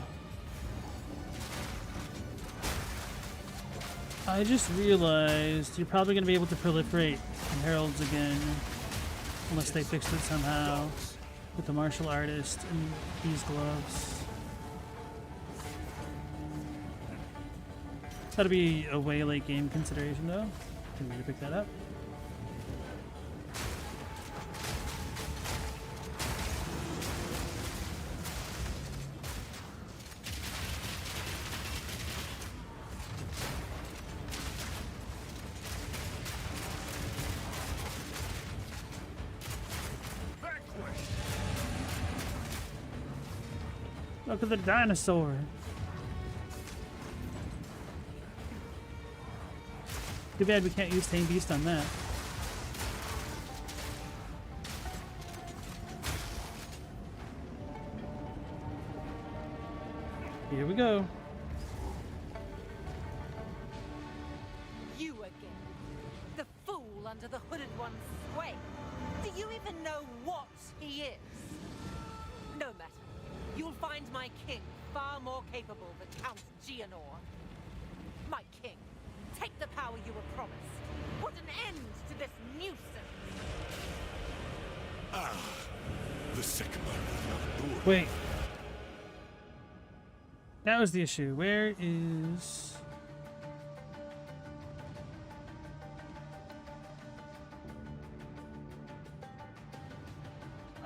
I just realized you're probably going to be able to proliferate heralds again. Unless they fixed it somehow. With the martial artist and these gloves. That'll be a way late game consideration though. Can we pick that up? Look at the dinosaur. Too bad we can't use Tame Beast on that. Here we go. You again. The fool under the hooded one's sway. Do you even know what he is? No matter. You'll find my king far more capable than Count Gianor. My king, take the power you were promised. Put an end to this nuisance. Wait. That was the issue. Where is...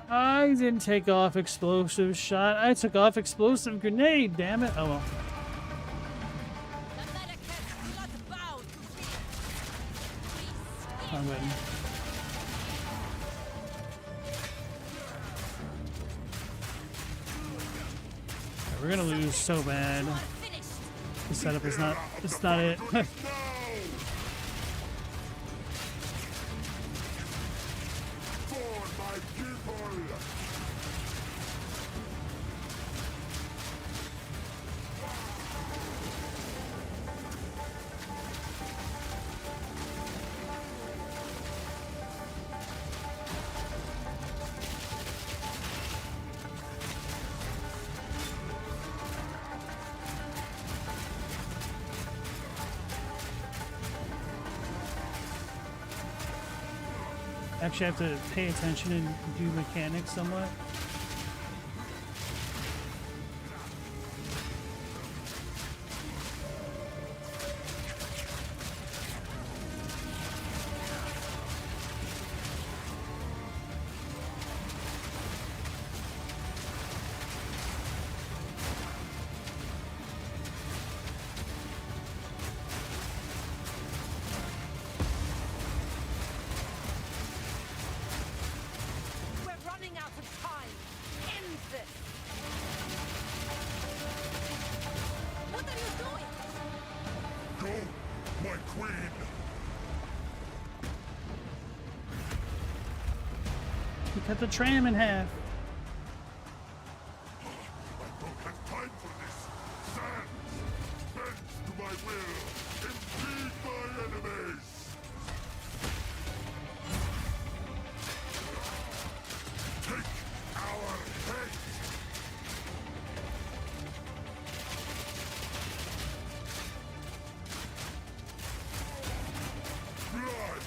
I didn't take off explosive shot. I took off explosive grenade, damn it. Oh well. I'm waiting. We're gonna lose so bad. The setup is not, it's not it. Actually, I have to pay attention and do mechanics somewhat. You cut the tram in half. I don't have time for this. Stand! Bend to my will. Impede my enemies. Take our hate. Blood.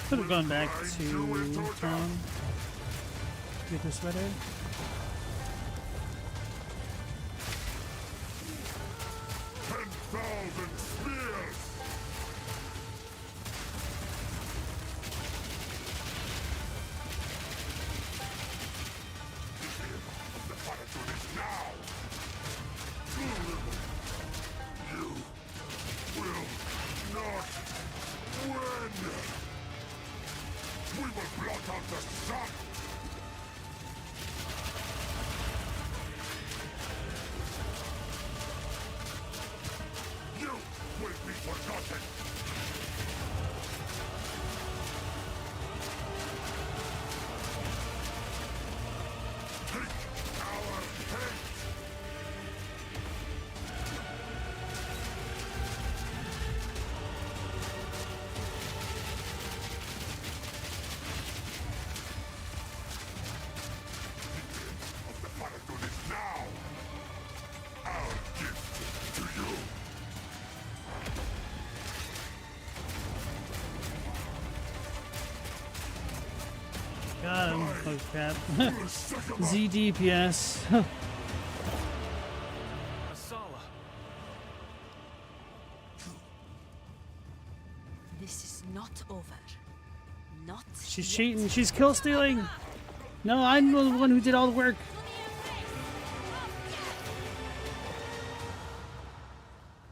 Could have gone back to town. Get this ready. 10,000 spears! The battlefield is now! You will not win! We will blot out the sun! You will be forgotten! Take our hate! Of the battlefield is now! Our gift to you! Got him. Oh crap. Z DPS. Asala. This is not over. Not She's yet. cheating. She's kill stealing. No, I'm the one who did all the work.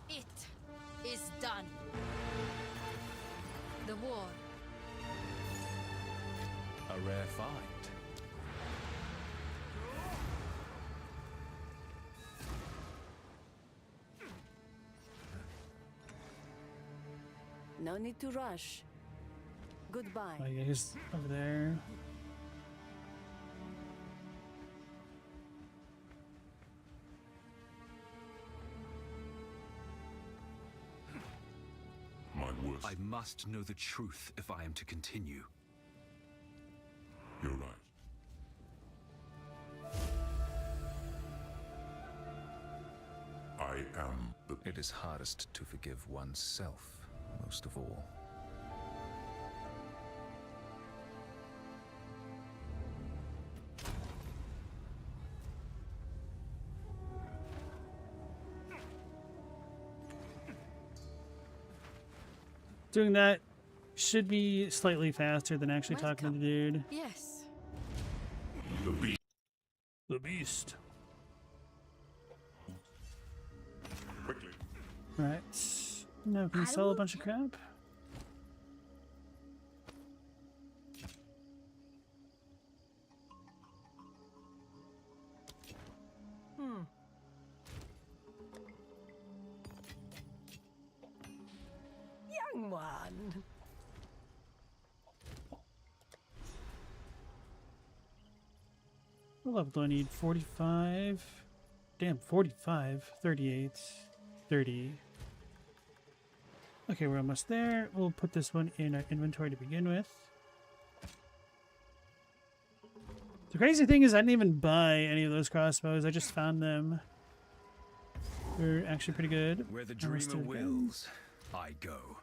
It is done. No need to rush. Goodbye. Oh, yeah, he's over there. My worst. I must know the truth if I am to continue. You're right. I am the... It is hardest to forgive oneself, most of all. Doing that should be slightly faster than actually talking to the dude. Yes. The beast. The beast. Quickly. Right. Now we can sell a bunch of crap. Young one. What level do I need? 45. Damn, 45. 38. 30. Okay, we're almost there. We'll put this one in our inventory to begin with. The crazy thing is I didn't even buy any of those crossbows. I just found them. They're actually pretty good. Where the Almost dreamer did again. wills, I go.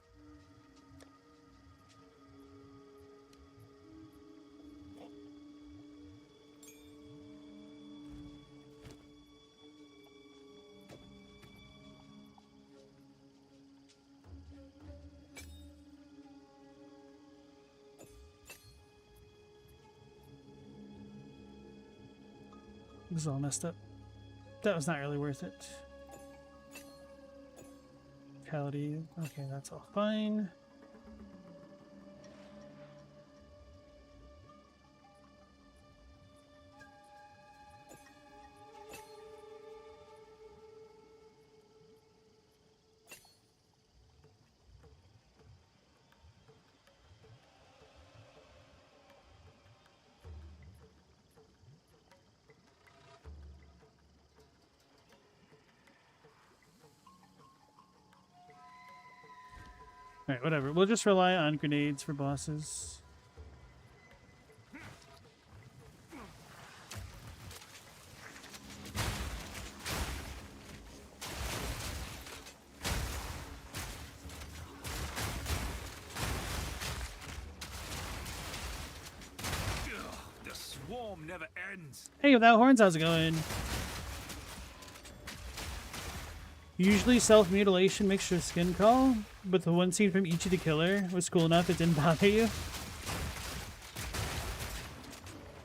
This is all messed up. That was not really worth it. Locality. Okay, that's all fine. Alright, whatever. We'll just rely on grenades for bosses. The swarm never ends. Hey, without horns, how's it going? Usually self-mutilation makes your skin crawl, but the one scene from Ichi the Killer was cool enough it didn't bother you.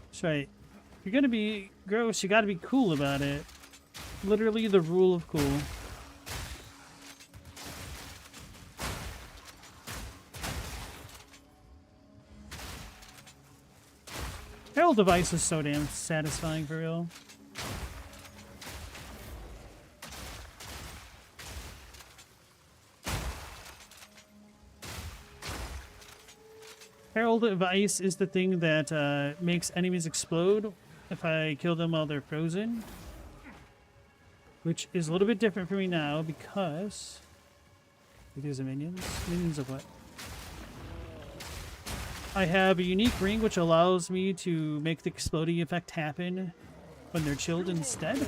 That's right. If you're gonna be gross, you gotta be cool about it. Literally the rule of cool. Herald device is so damn satisfying for real. Herald of Ice is the thing that makes enemies explode if I kill them while they're frozen. Which is a little bit different for me now because... These are minions? Minions of what? I have a unique ring which allows me to make the exploding effect happen when they're chilled instead.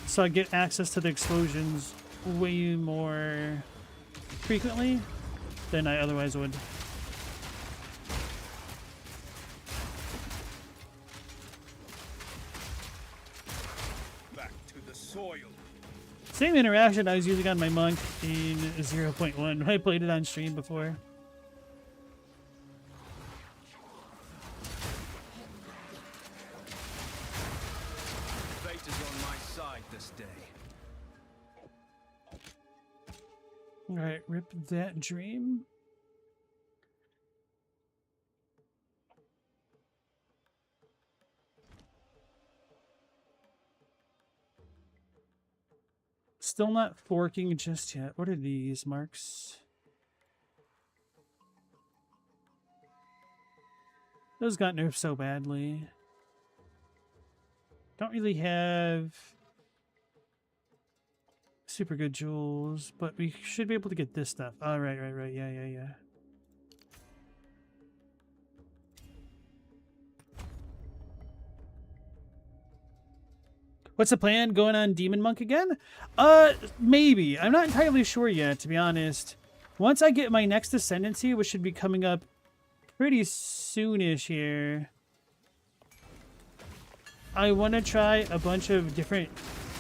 So I get access to the explosions way more frequently than I otherwise would. Back to the soil. Same interaction I was using on my monk in 0.1 when I played it on stream before. Fate is on my side this day. Alright, rip that dream. Still not forking just yet. What are these marks? Those got nerfed so badly. Don't really have super good jewels, but we should be able to get this stuff. Oh, right. Yeah. What's the plan? Going on Demon Monk again? Maybe. I'm not entirely sure yet, to be honest. Once I get my next Ascendancy, which should be coming up pretty soonish here, I want to try a bunch of different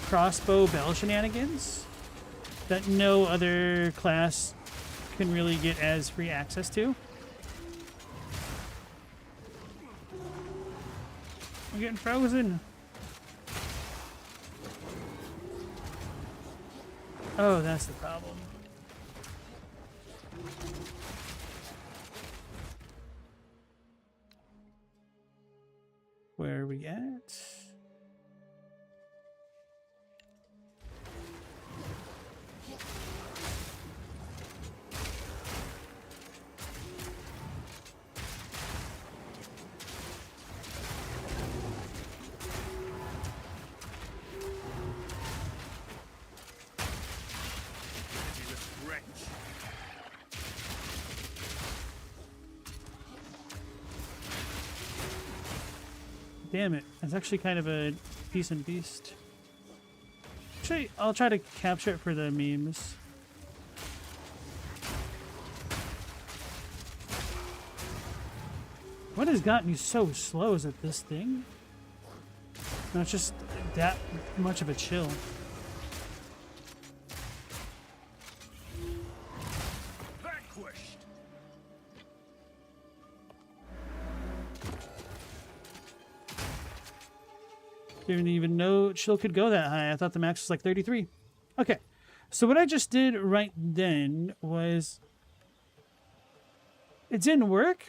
crossbow bell shenanigans that no other class can really get as free access to. I'm getting frozen. Oh, that's the problem. Where are we at? Damn it. That's actually kind of a decent beast. Actually, I'll try to capture it for the memes. What has got me so slow? Is it this thing? No, it's just that much of a chill. Didn't even know chill could go that high. I thought the max was like 33. Okay. So what I just did right then was... It didn't work?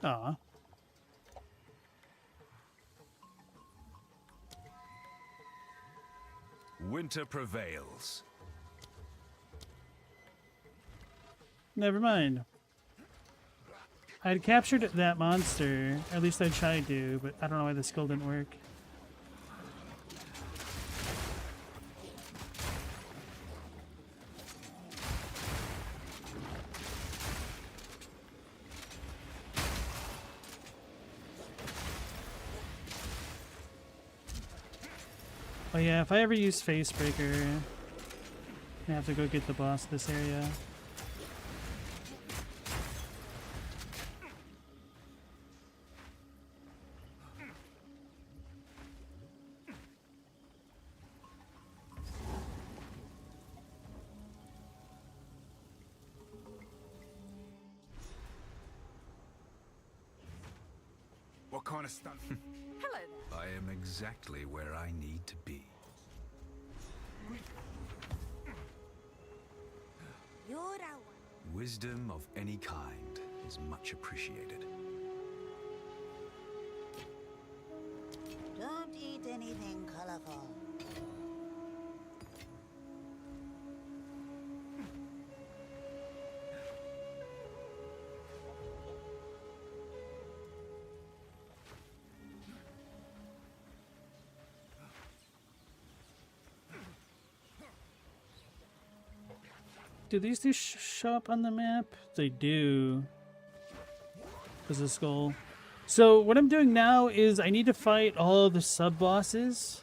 Aw. Winter prevails. Never mind. I had captured that monster. At least I tried to, but I don't know why the skill didn't work. Oh yeah, if I ever use Facebreaker, I have to go get the boss of this area. What kind of stunt? Hello there. I am exactly where I need to be. Wisdom of any kind is much appreciated. Don't eat anything colorful. Do these two show up on the map? They do. There's a skull. So what I'm doing now is I need to fight all of the sub-bosses,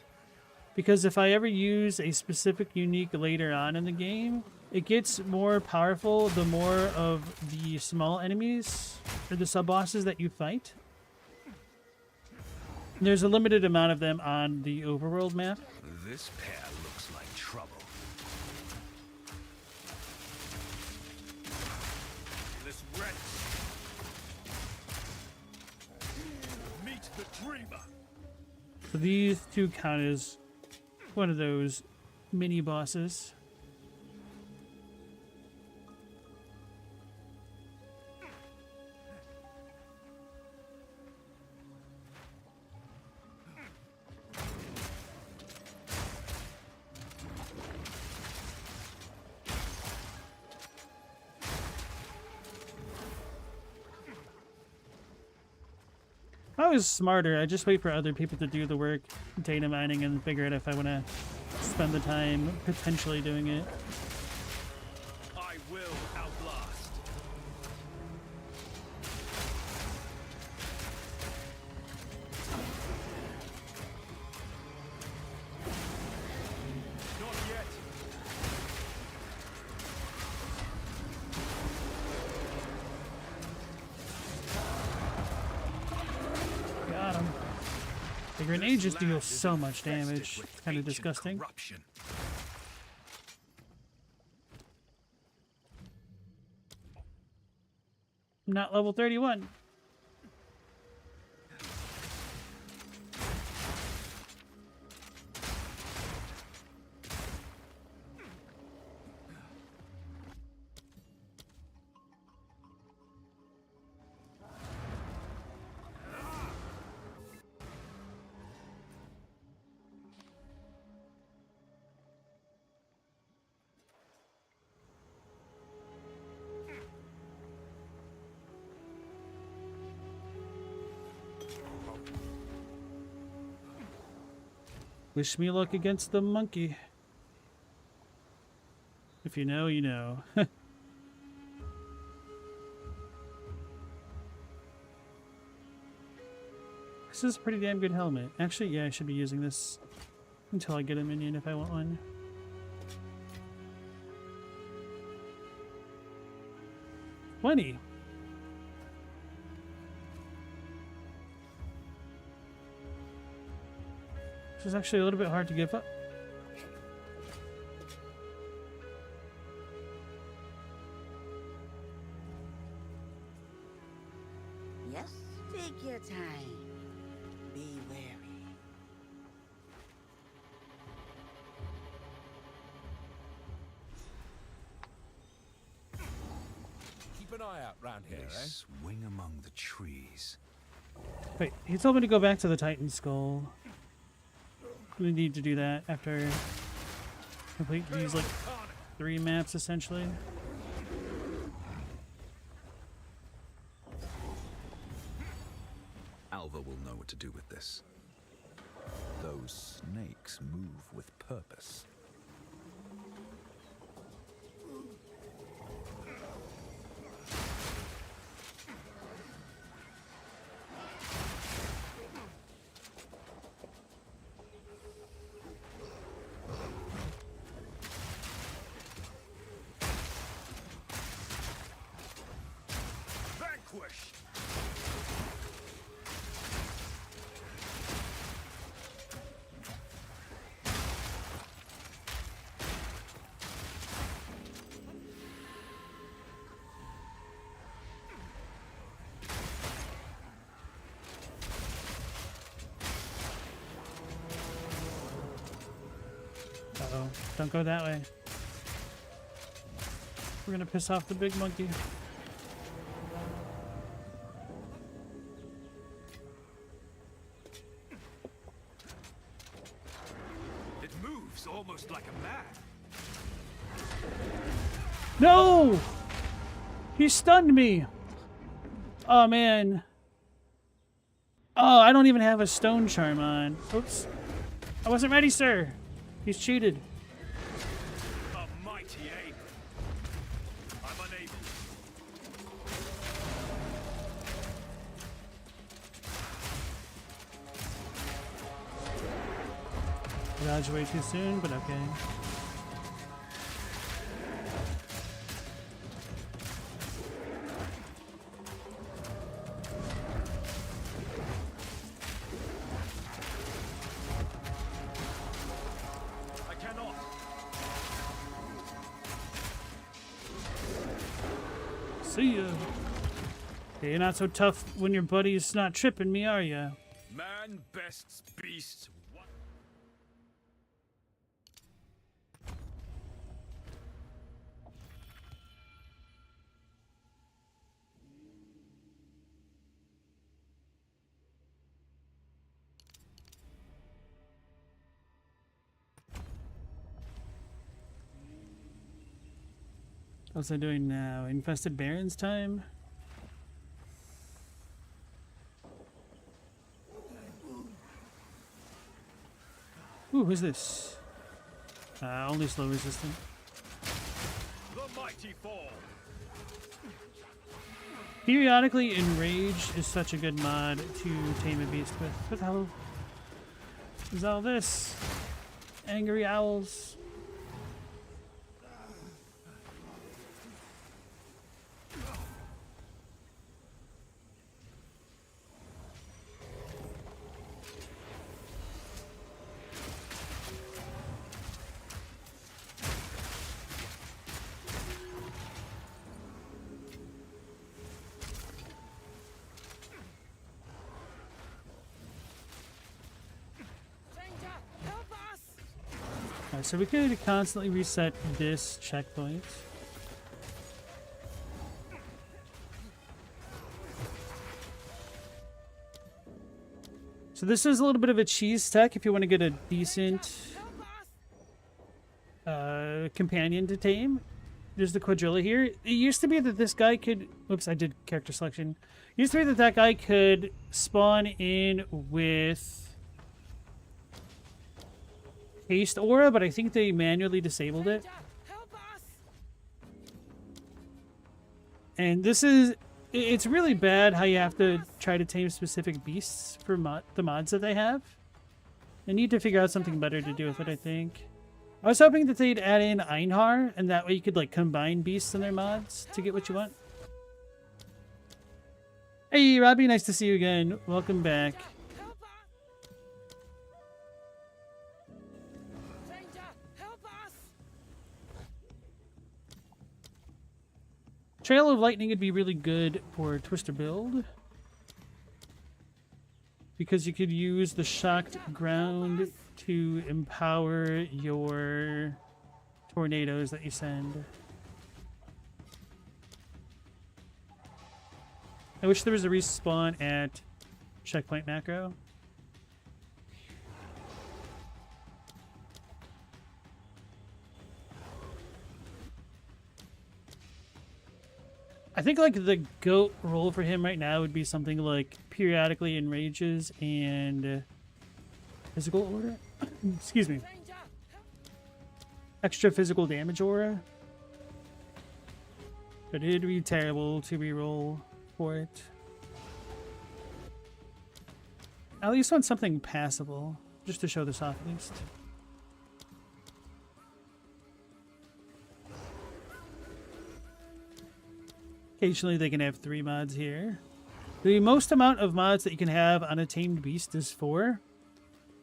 because if I ever use a specific unique later on in the game, it gets more powerful the more of the small enemies or the sub-bosses that you fight. There's a limited amount of them on the overworld map. This pair looks like trouble. This wretch. Meet the dreamer. So these two count as one of those mini bosses. I was smarter. I just wait for other people to do the work, data mining, and figure out if I want to spend the time potentially doing it. I will outlast. Not yet. Got him. The grenade just deals so much damage. Kind of disgusting. Corruption. I'm not level 31. Wish me luck against the monkey. If you know, you know. This is a pretty damn good helmet. Actually, yeah, I should be using this until I get a minion if I want one. $20. Which is actually a little bit hard to give up. Yes, take your time. Be wary. Keep an eye out round here, They eh? swing among the trees. Wait, he told me to go back to the Titan Skull. I'm gonna need to do that after complete these like 3 maps essentially. Alva will know what to do with this. Those snakes move with purpose. Vanquish! Uh-oh. Don't go that way. We're gonna piss off the big monkey. It moves almost like a man. No! He stunned me! Oh man. Oh, I don't even have a stone charm on. Oops. I wasn't ready, sir. He's cheated. A mighty aim. I'm unable. Dodge way too soon, but okay. I cannot. See ya. Hey, you're not so tough when your buddy's not tripping me, are ya? Man bests beasts. What's I doing now? Infested Barrens time? who's this? Only slow resistant. The mighty fall. Periodically Enraged is such a good mod to tame a beast with. What the hell is all this? Angry owls. Alright, so we could constantly reset this checkpoint. So this is a little bit of a cheese tech if you want to get a decent companion to tame. There's the Quadrilla here. It used to be that this guy could... Oops, I did character selection. It used to be that that guy could spawn in with Haste Aura, but I think they manually disabled it. And this is... It's really bad how you have to try to tame specific beasts for the mods that they have. They need to figure out something better to do with it, I think. I was hoping that they'd add in Einhar, and that way you could like combine beasts in their mods to get what you want. Hey, Robbie, nice to see you again. Welcome back. Trail of Lightning would be really good for Twister build, because you could use the Shocked Ground to empower your tornadoes that you send. I wish there was a respawn at Checkpoint Macro. I think like the GOAT role for him right now would be something like periodically enrages and physical order. Excuse me. Extra physical damage aura. But it'd be terrible to reroll for it. I at least want something passable, just to show this off at least. Occasionally they can have 3 mods here. The most amount of mods that you can have on a tamed beast is 4.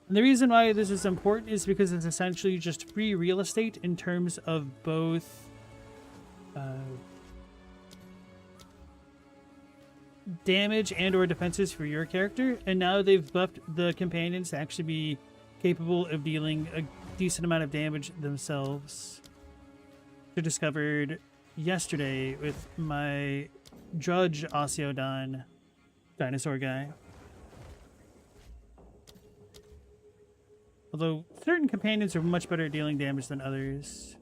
And the reason why this is important is because it's essentially just free real estate in terms of both damage and or defenses for your character. And now they've buffed the companions to actually be capable of dealing a decent amount of damage themselves. I discovered yesterday with my Judge Osiodon dinosaur guy. Although certain companions are much better at dealing damage than others.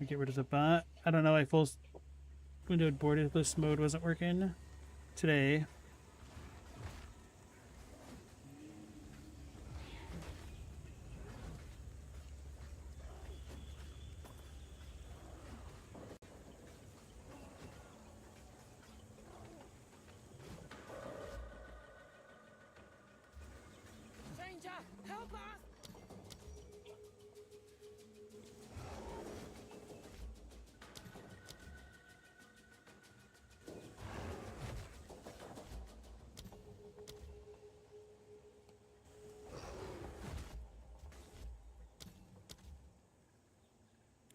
Get rid of the bot. I don't know, I full windowed borderless mode wasn't working today.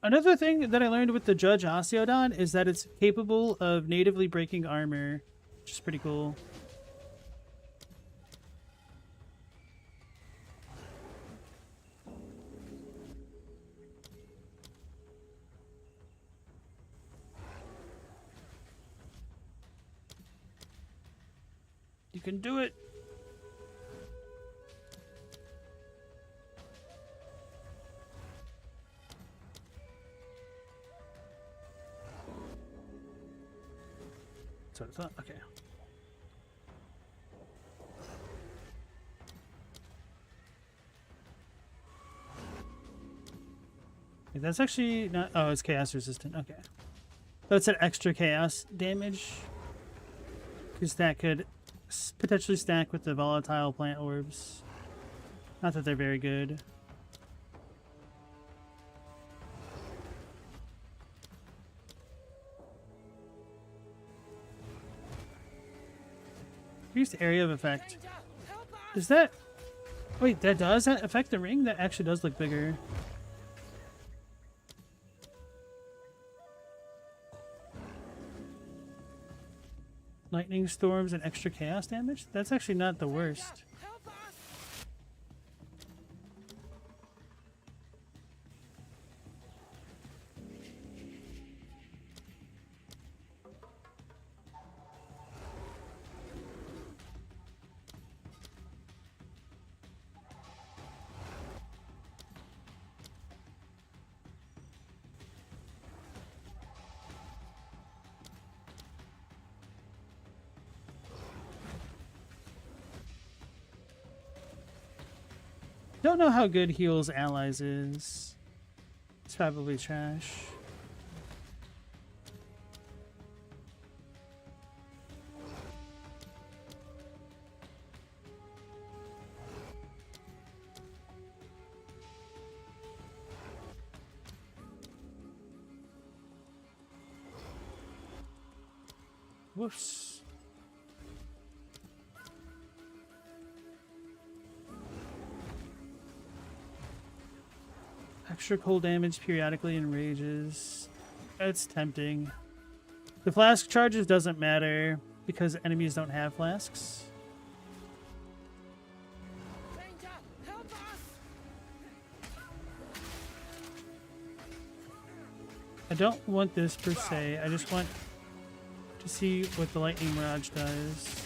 Another thing that I learned with the Judge Osiodon is that it's capable of natively breaking armor, which is pretty cool. You can do it! That's what I thought. Okay. Okay, that's actually not. Oh, it's chaos resistant. Okay. That's an extra chaos damage. Because that could potentially stack with the volatile plant orbs. Not that they're very good. Increased area of effect. Is that... Wait, does that affect the ring? That actually does look bigger. Lightning storms and extra chaos damage? That's actually not the worst. Don't know how good heals allies is. It's probably trash. Whoops. Extra cold damage periodically in rages. That's tempting. The flask charges doesn't matter because enemies don't have flasks. I don't want this per se. I just want to see what the lightning mirage does.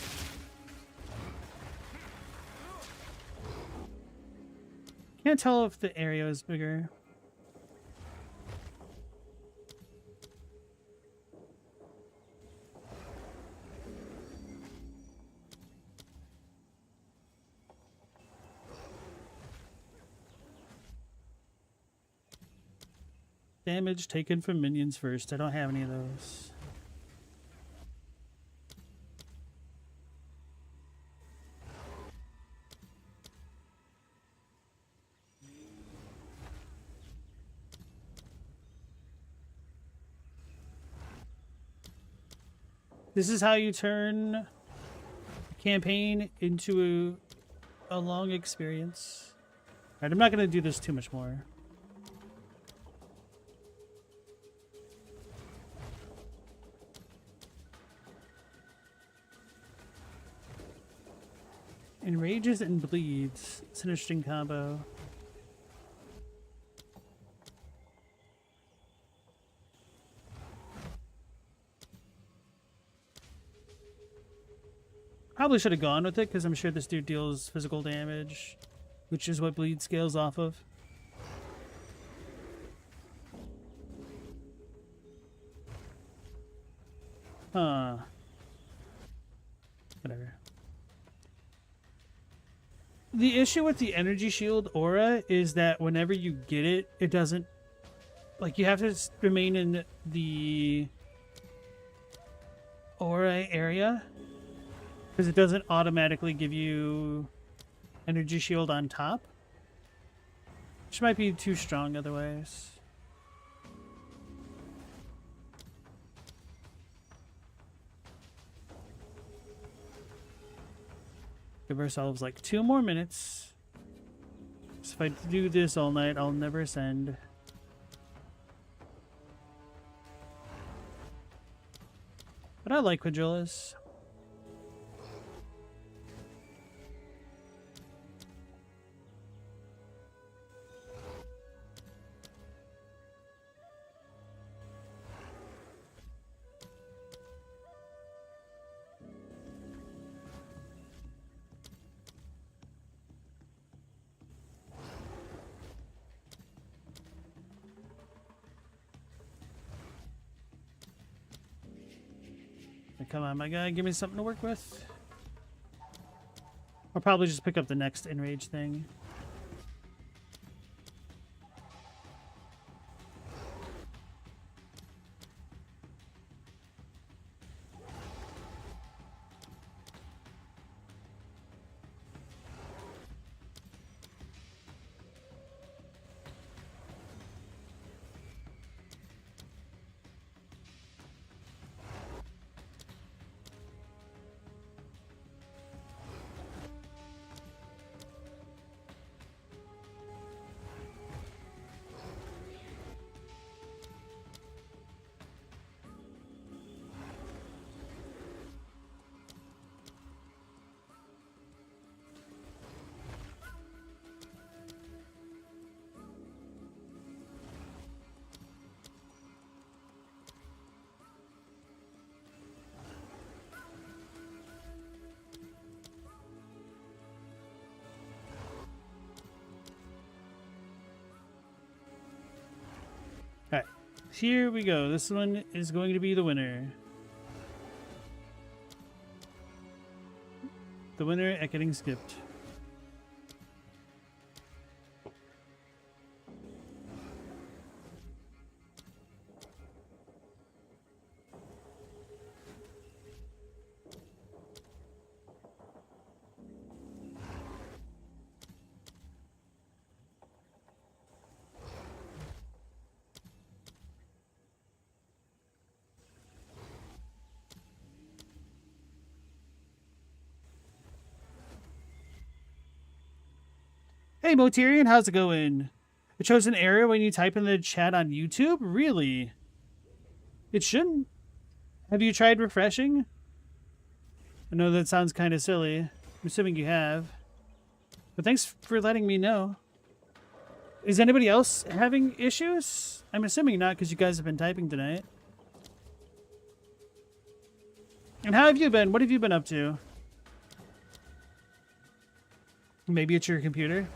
Can't tell if the area is bigger. Damage taken from minions first. I don't have any of those. This is how you turn a campaign into a long experience. Alright, I'm not going to do this too much more. Enrages and bleeds. It's an interesting combo. Probably should have gone with it because I'm sure this dude deals physical damage, which is what bleed scales off of. Huh. Whatever. The issue with the energy shield aura is that whenever you get it, it doesn't... Like, you have to remain in the aura area. Because it doesn't automatically give you energy shield on top. Which might be too strong otherwise. Give ourselves like 2 more minutes. So if I do this all night, I'll never ascend. But I like Quadrillas. come on, my guy. Give me something to work with. I'll probably just pick up the next enrage thing. Alright, here we go. This one is going to be the winner. The winner at getting skipped. Hey Moterian, how's it going? It shows an error when you type in the chat on YouTube? Really? It shouldn't. Have you tried refreshing? I know that sounds kind of silly. I'm assuming you have. But thanks for letting me know. Is anybody else having issues? I'm assuming not, because you guys have been typing tonight. And how have you been? What have you been up to? Maybe it's your computer?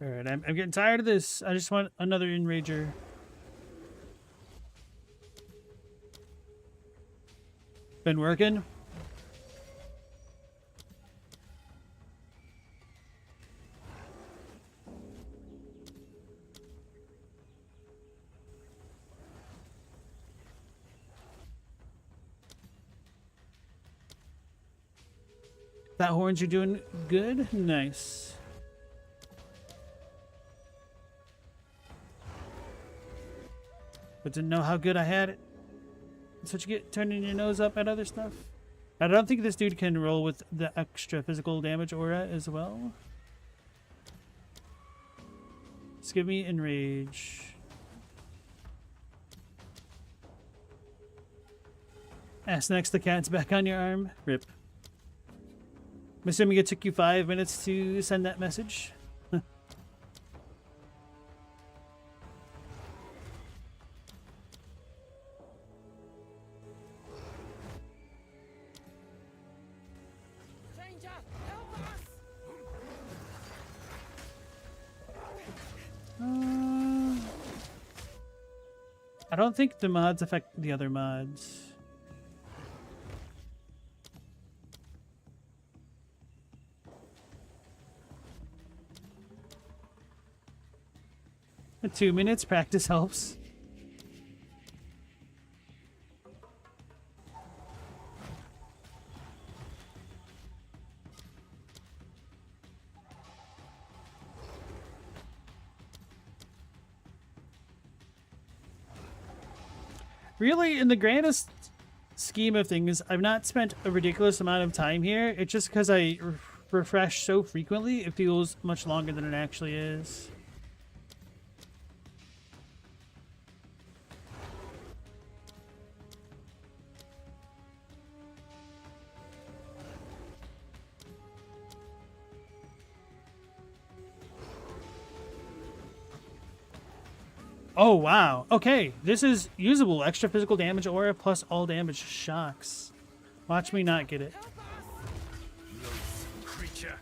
Alright, I'm getting tired of this. I just want another Enrager. Been working? That horns, you're doing good? Nice. But didn't know how good I had it. That's what you get turning your nose up at other stuff. I don't think this dude can roll with the extra physical damage aura as well. Just give me Enrage. Ass next, the cat's back on your arm. Rip. I'm assuming it took you 5 minutes to send that message. I don't think the mods affect the other mods. At 2 minutes, practice helps. Really, in the grandest scheme of things, I've not spent a ridiculous amount of time here. It's just because I refresh so frequently, it feels much longer than it actually is. Oh, wow. Okay, this is usable. Extra physical damage aura plus all damage shocks. Watch me not get it. Loathsome creature.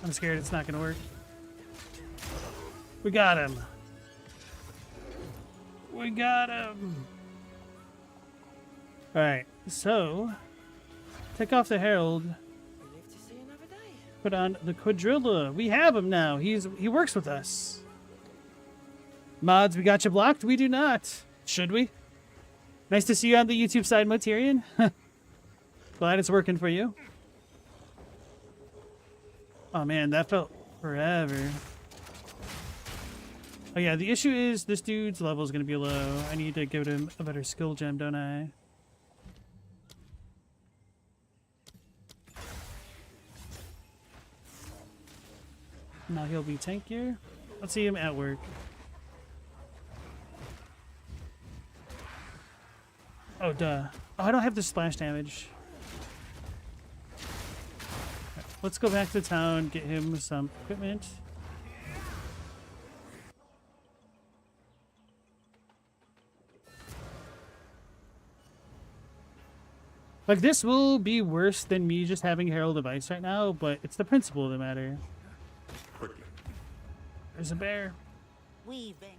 I'm scared it's not gonna work. We got him. We got him. Alright, so take off the Herald. We live to see another day. Put on the Quadrilla. We have him now. He works with us. Mods, we got you blocked? We do not. Should we? Nice to see you on the YouTube side, Moterian. Glad it's working for you. Oh man, that felt forever. Oh yeah, the issue is this dude's level is going to be low. I need to give him a better skill gem, don't I? Now he'll be tankier. Let's see him at work. Oh, duh. Oh, I don't have the splash damage. Let's go back to town, get him some equipment. Like, this will be worse than me just having Herald of Ice right now, but it's the principle of the matter. Quickly. There's a bear. Weaving.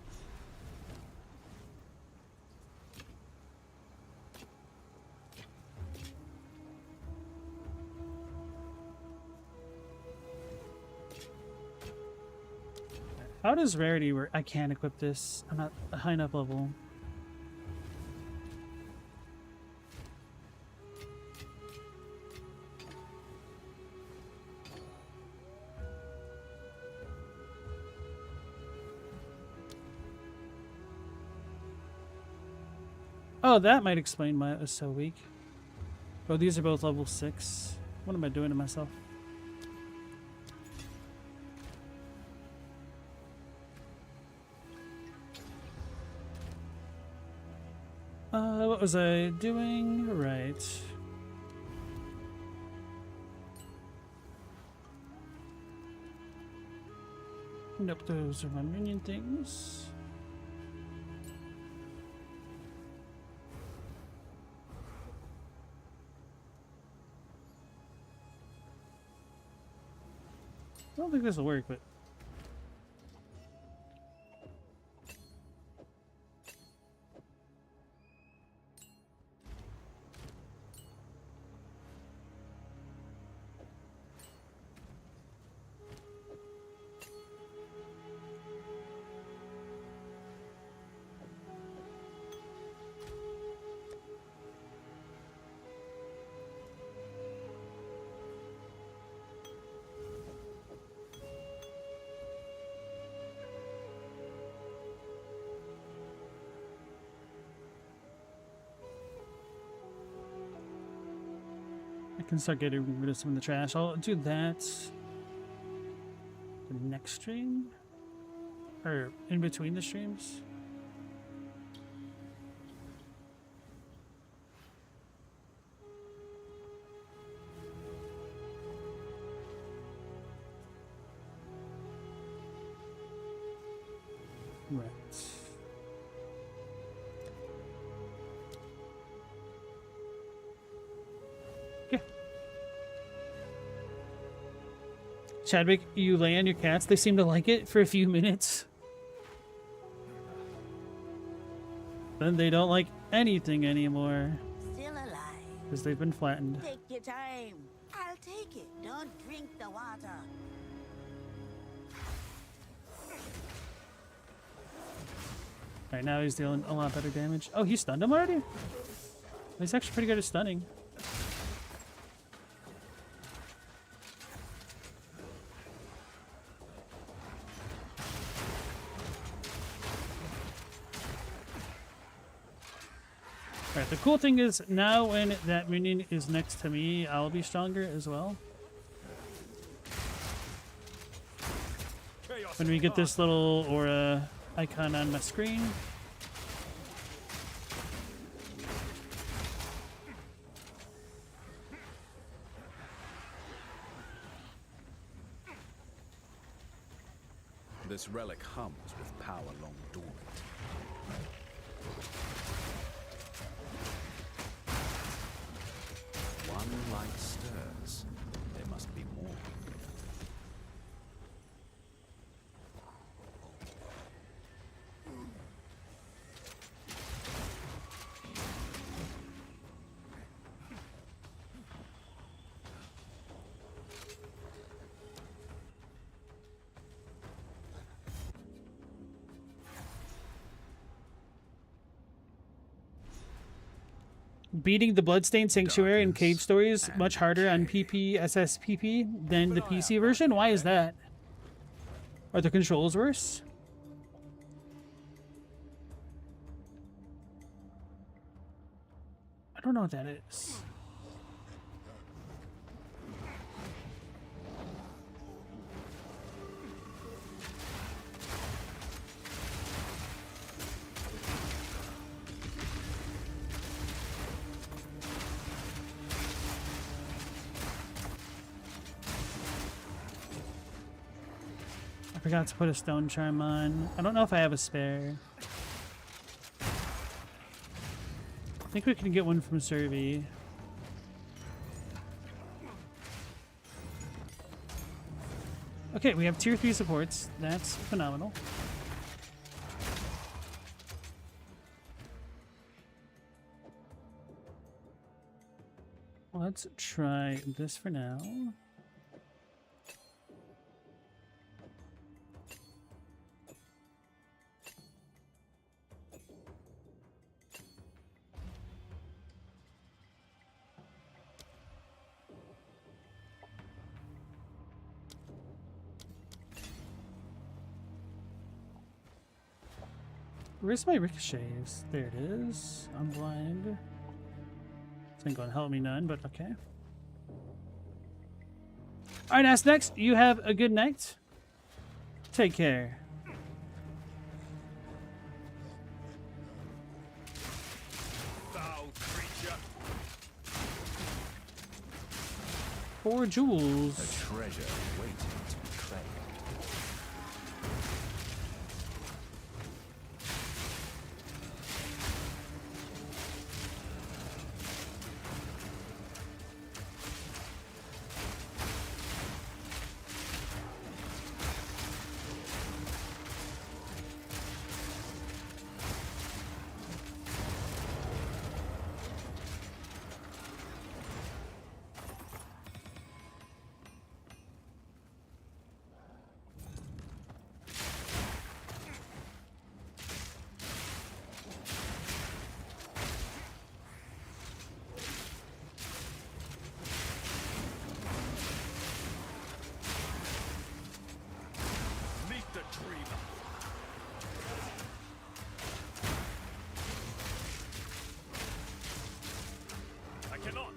How does rarity work? I can't equip this. I'm not a high enough level. Oh, that might explain why it was so weak. Oh, these are both level 6. What am I doing to myself? What was I doing? Right. Nope, those are my minion things. I don't think this will work, but... I can start getting rid of some of the trash. I'll do that the next stream, or in between the streams. Right. Chadwick, you lay on your cats. They seem to like it for a few minutes. Then they don't like anything anymore Still alive. because they've been flattened. Take your time. I'll take it. Don't drink the water. Right now he's dealing a lot better damage. Oh, he stunned him already? He's actually pretty good at stunning. Alright, the cool thing is now when that minion is next to me, I'll be stronger as well. When we get this little aura icon on my screen. This relic hums with power long dormant. One light stirs. There must be more. beating the Bloodstained Sanctuary and Cave Darkness Stories and much harder on decay. PPSSPP than the PC version? Why is that? Are the controls worse? I don't know what that is. I forgot to put a stone charm on. I don't know if I have a spare. I think we can get one from Servi. Okay, we have tier 3 supports. That's phenomenal. Let's try this for now. Where's my ricochets? There it is. I'm blind. This ain't gonna help me none, but okay. Alright, Ask Next, you have a good night. Take care. Foul creature. 4 jewels. A treasure waiting to be claimed. Meet the dreamer. I cannot.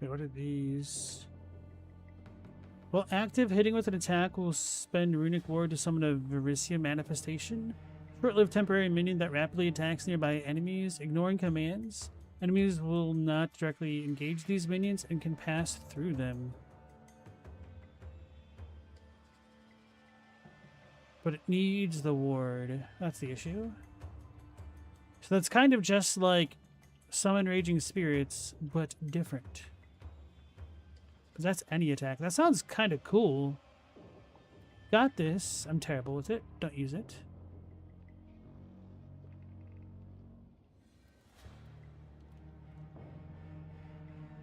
Wait, what are these? Well, active hitting with an attack will spend Runic Ward to summon a Varisia manifestation. Short-lived temporary minion that rapidly attacks nearby enemies, ignoring commands. Enemies will not directly engage these minions and can pass through them. But it needs the ward. That's the issue. So that's kind of just like Summon Raging Spirits, but different. Because that's any attack. That sounds kind of cool. Got this. I'm terrible with it. Don't use it.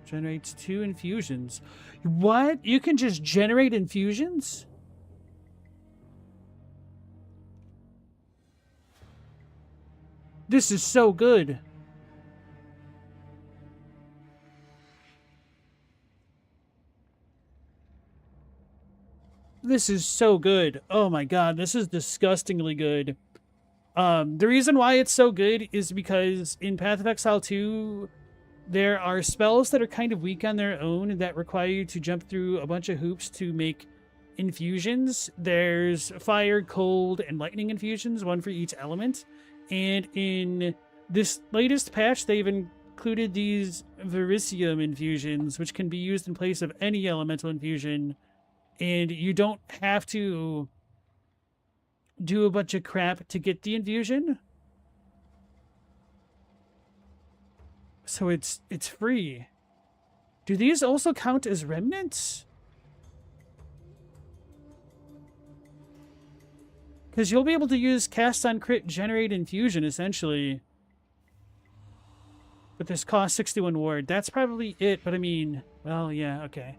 Generates 2 infusions. What? You can just generate infusions? This is so good. This is so good. Oh my god, this is disgustingly good. The reason why it's so good is because in Path of Exile 2, there are spells that are kind of weak on their own that require you to jump through a bunch of hoops to make infusions. There's fire, cold, and lightning infusions, one for each element. And in this latest patch, they've included these Verisium infusions, which can be used in place of any elemental infusion. And you don't have to do a bunch of crap to get the infusion. So it's free. Do these also count as remnants? Because you'll be able to use cast on crit, generate infusion, essentially. But this costs 61 ward. That's probably it, but I mean, well, yeah, okay.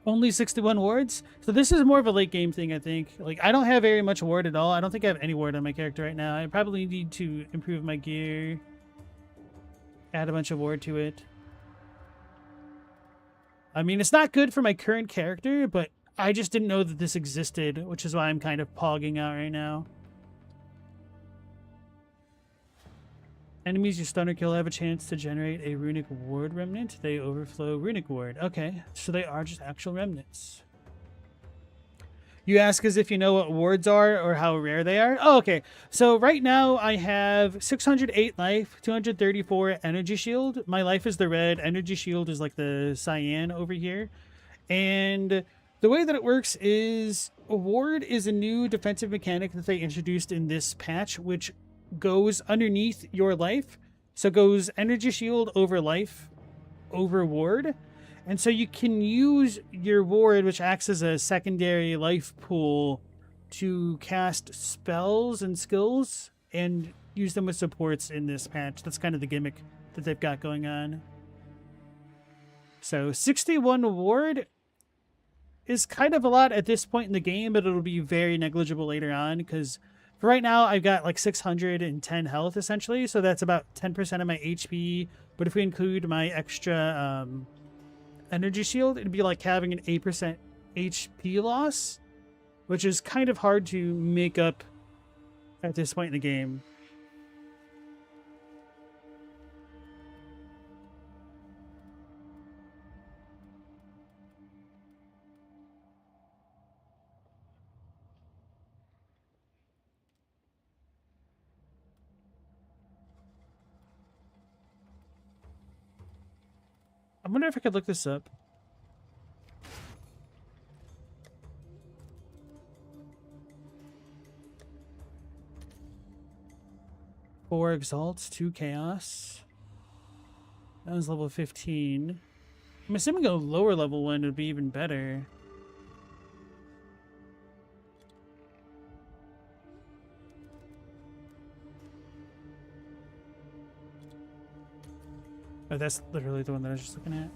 Only 61 wards? So this is more of a late game thing, I think. Like, I don't have very much ward at all. I don't think I have any ward on my character right now. I probably need to improve my gear. Add a bunch of ward to it. I mean, it's not good for my current character, but I just didn't know that this existed, which is why I'm kind of pogging out right now. Enemies you stun or kill have a chance to generate a runic ward remnant. They overflow runic ward. Okay, so they are just actual remnants. You ask as if you know what wards are or how rare they are. Oh, okay. So right now I have 608 life, 234 energy shield. My life is the red. Energy shield is like the cyan over here. And the way that it works is a ward is a new defensive mechanic that they introduced in this patch, which goes underneath your life. So it goes energy shield over life over ward. And so you can use your ward, which acts as a secondary life pool, to cast spells and skills and use them with supports in this patch. That's kind of the gimmick that they've got going on. So 61 ward is kind of a lot at this point in the game, but it'll be very negligible later on, because for right now I've got like 610 health essentially, so that's about 10% of my HP. But if we include my extra energy shield, it'd be like having an 8% HP loss, which is kind of hard to make up at this point in the game. I wonder if I could look this up. Four exalts, 2 chaos. That was level 15. I'm assuming a lower level one would be even better. Oh, that's literally the one that I was just looking at.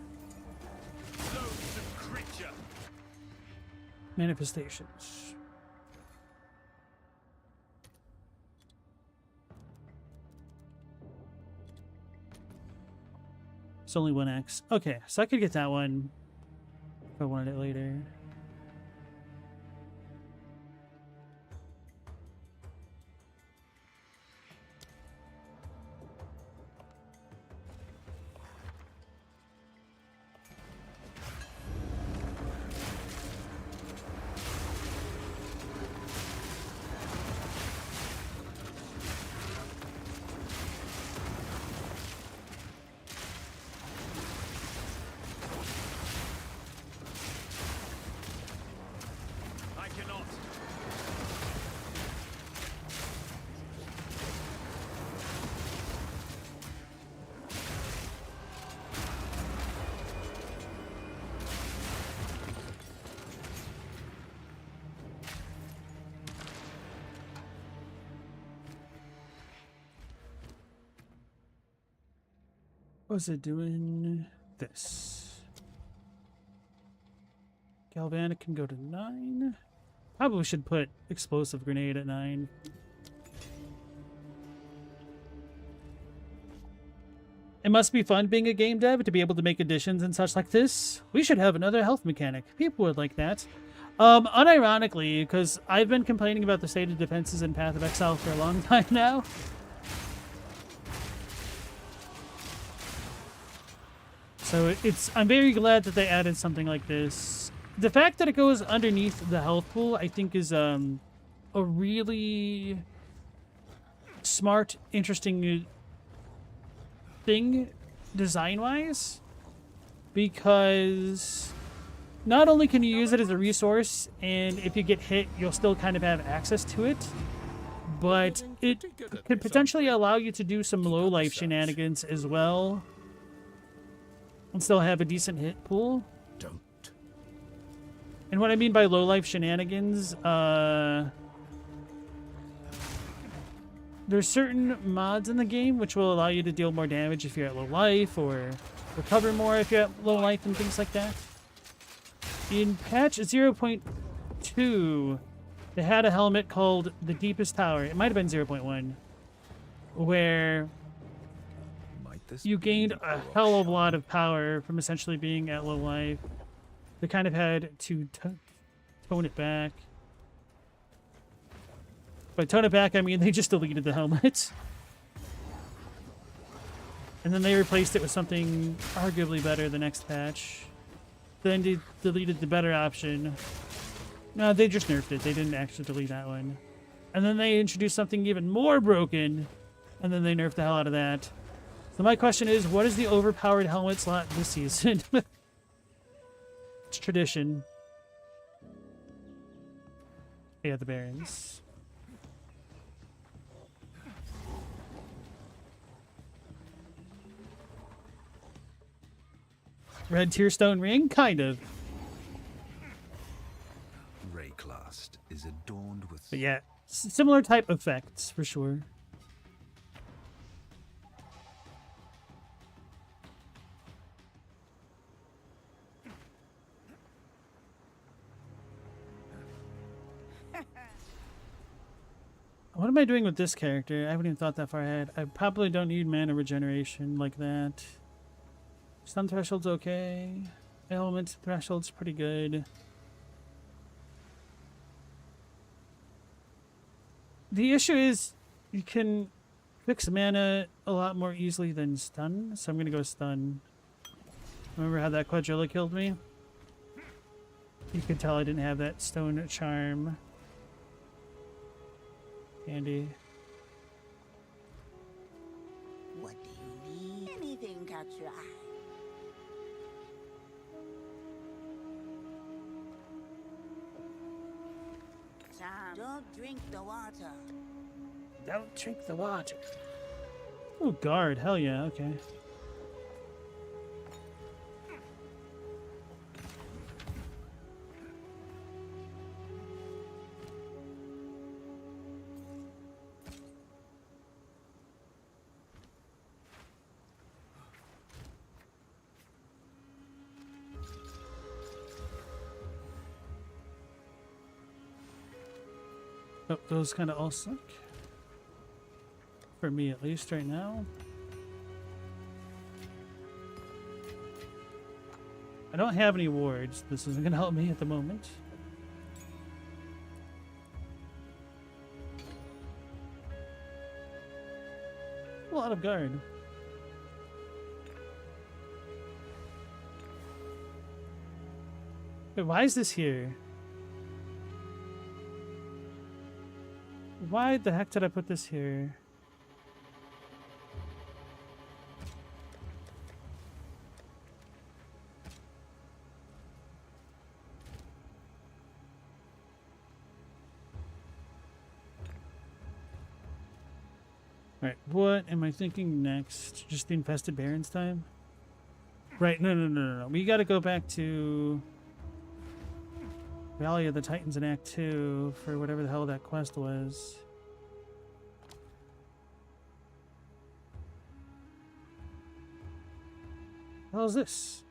Manifestations. It's only 1x. Okay, so I could get that one if I wanted it later. Was it doing this? Galvanic can go to 9. Probably should put explosive grenade at 9. It must be fun being a game dev to be able to make additions and such like this. We should have another health mechanic. People would like that. Unironically, because I've been complaining about the state of defenses in Path of Exile for a long time now. So I'm very glad that they added something like this. The fact that it goes underneath the health pool, I think, is a really smart, interesting thing design-wise, because not only can you use it as a resource, and if you get hit, you'll still kind of have access to it, but it could potentially allow you to do some low-life shenanigans as well, and still have a decent hit pool. Don't And what I mean by low life shenanigans, there's certain mods in the game which will allow you to deal more damage if you're at low life, or recover more if you're at low life and things like that. In patch 0.2, they had a helmet called the Deepest Tower. It might have been 0.1, where Might this you be gained the a Orc hell of a shop? lot of power from essentially being at low life. They kind of had to tone it back. By tone it back, I mean they just deleted the helmet. And then they replaced it with something arguably better the next patch. Then they deleted the better option. No, they just nerfed it. They didn't actually delete that one. And then they introduced something even more broken. And then they nerfed the hell out of that. So my question is, what is the overpowered helmet slot this season? It's tradition. Yeah, the Barons. Red Tearstone ring? Kind of. Rayclast is adorned with But yeah, similar type effects for sure. What am I doing with this character? I haven't even thought that far ahead. I probably don't need mana regeneration like that. Stun threshold's okay. Element threshold's pretty good. The issue is you can fix mana a lot more easily than stun, so I'm gonna go stun. Remember how that Quadrilla killed me? You could tell I didn't have that stone charm. Handy. What do you need? Anything catch your eye? Sam, don't drink the water. Don't drink the water. Oh, guard. Hell yeah. Okay. Oh, those kind of all suck. For me, at least, right now. I don't have any wards. This isn't going to help me at the moment. A lot of guard. Wait, why is this here? Why the heck did I put this here? Alright, what am I thinking next? Just the Infested Barrens time? Right, no. We gotta go back to Valley of the Titans in Act 2 for whatever the hell that quest was. What the hell is this?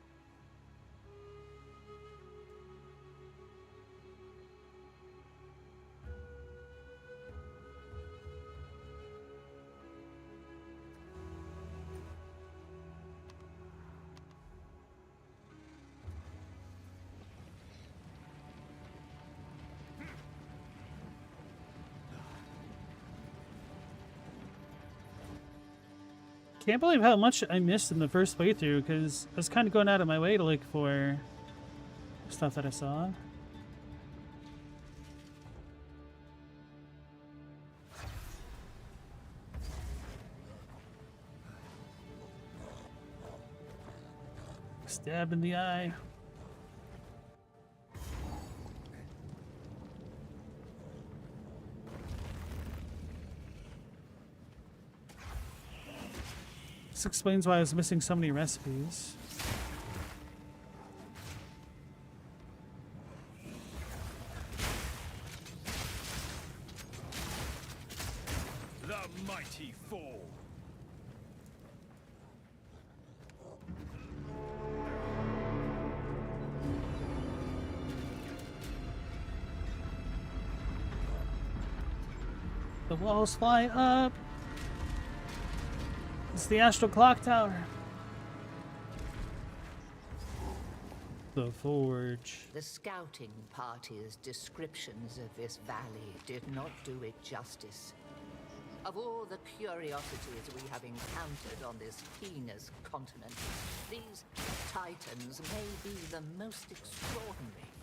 Can't believe how much I missed in the first playthrough, because I was kind of going out of my way to look for stuff that I saw. Stabbed in the eye. This explains why I was missing so many recipes. a mighty fall. The walls fly up. It's the Astral Clock Tower. The Forge. The scouting party's descriptions of this valley did not do it justice. Of all the curiosities we have encountered on this heinous continent, these titans may be the most extraordinary.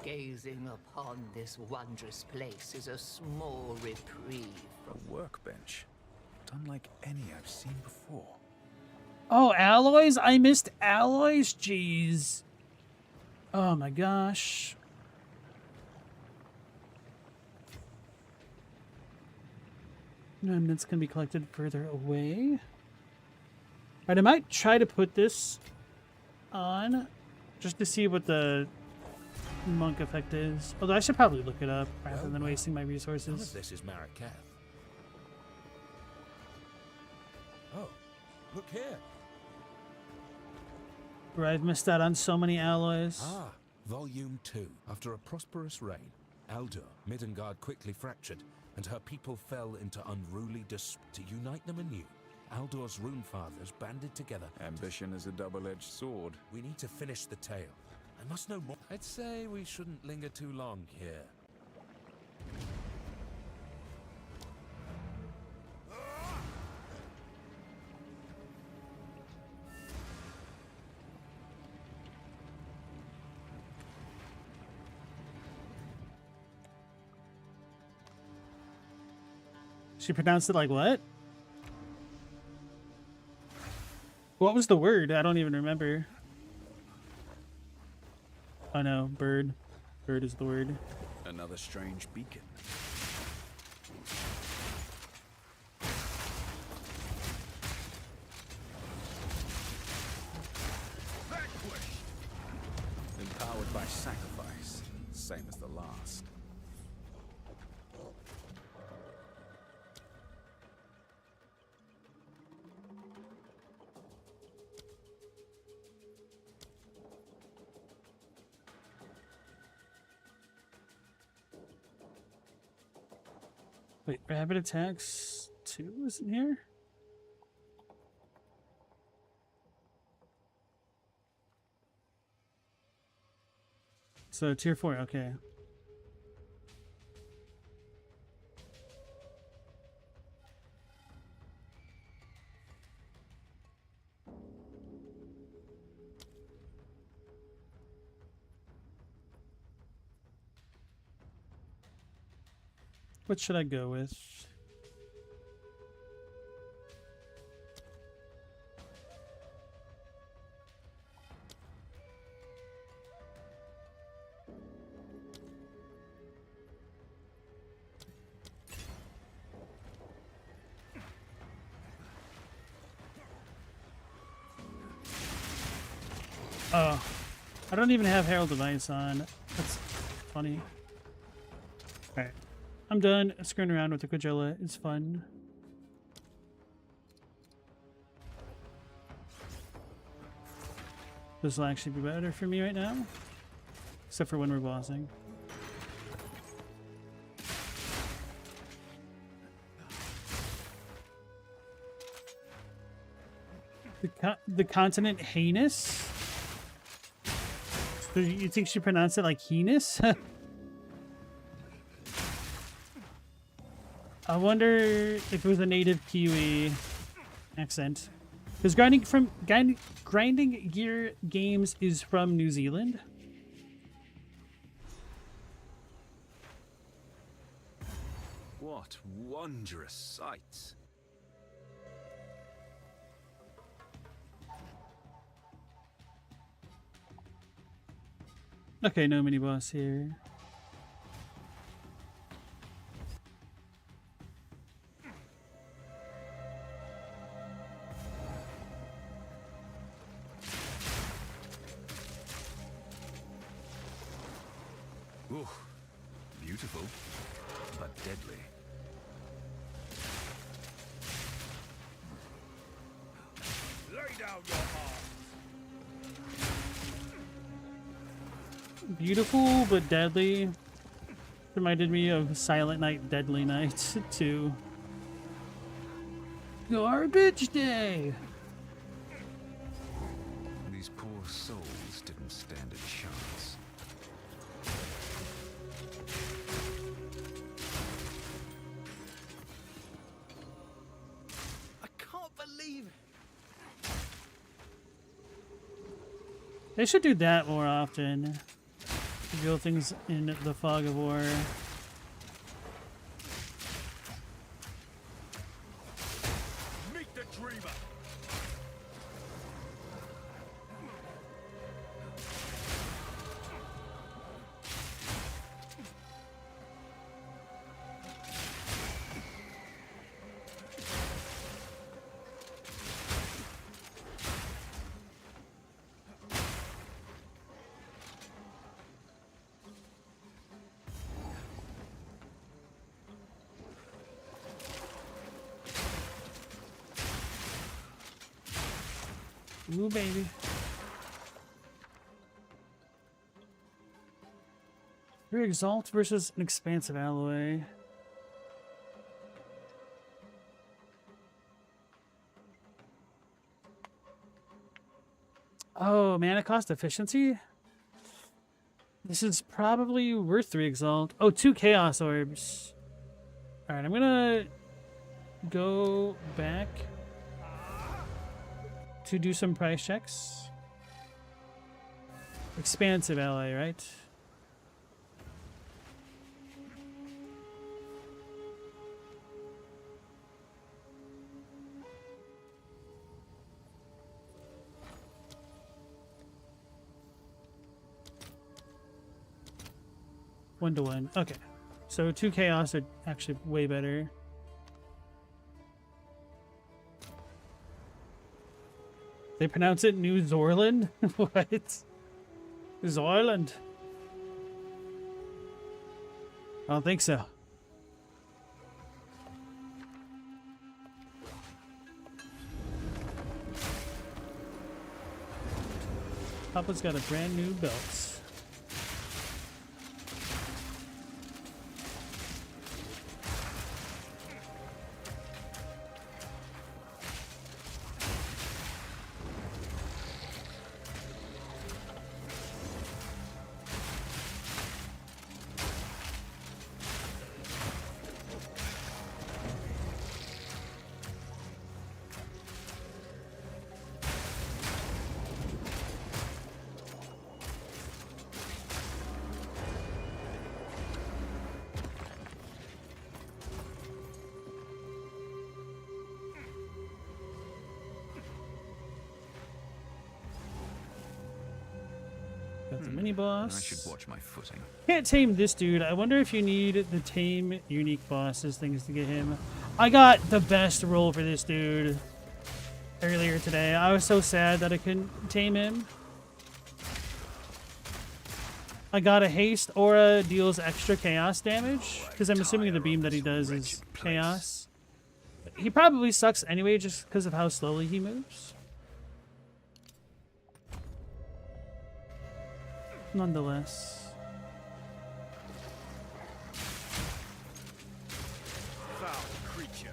Gazing upon this wondrous place is a small reprieve. A workbench, but unlike any I've seen before. Oh, alloys? I missed alloys? Jeez. Oh my gosh. Remnants can be collected further away. Alright, I might try to put this on just to see what the monk effect is. Although I should probably look it up rather than wasting my None of resources. this is Marikath. Oh, look here. Where I've missed out on so many alloys. Ah, Volume 2. After a prosperous reign, Aldur, Midgard quickly fractured, and her people fell into unruly To unite them anew, Aldor's runefathers banded together. Ambition is a double-edged sword. We need to finish the tale. I must know more. I'd say we shouldn't linger too long here. She pronounced it like what? What was the word? I don't even remember. Oh no, bird. Bird is the word. Another strange beacon. Vanquished! Empowered by sacrifice, same as the last. Wait, rabbit attacks 2 isn't here? So tier 4, okay. What should I go with? Oh, I don't even have Herald of Ice on. That's funny. Alright. I'm done screwing around with the Quadrilla. It's fun. This will actually be better for me right now. Except for when we're bossing. The continent heinous? So you think she pronounced it like heinous? I wonder if it was a native Kiwi accent. Because Grinding Gear Games is from New Zealand. What wondrous sights. Okay, no mini boss here. Ooh, beautiful, but deadly. down your arms. Beautiful but deadly. Reminded me of Silent Night, Deadly Night 2. Garbage Day! These poor souls didn't stand a chance. I can't believe it. They should do that more often. Reveal things in the fog of war. Meet the dreamer. Ooh, baby. Your Exalt versus an Expansive Alloy. Oh, mana cost efficiency? This is probably worth 3 Exalt. Oh, 2 Chaos Orbs. Alright, I'm gonna go back to do some price checks. Expansive Ally, right? One to one. Okay. So 2 Chaos are actually way better. They pronounce it New Zorland? What? Zorland? I don't think so. Papa's got a brand new belt. Got the mini boss. I should watch my footing. Can't tame this dude. I wonder if you need the tame unique bosses things to get him. I got the best roll for this dude earlier today. I was so sad that I couldn't tame him. I got a haste aura deals extra chaos damage because I'm assuming the beam that he does is chaos. He probably sucks anyway just because of how slowly he moves. Nonetheless. Foul creature.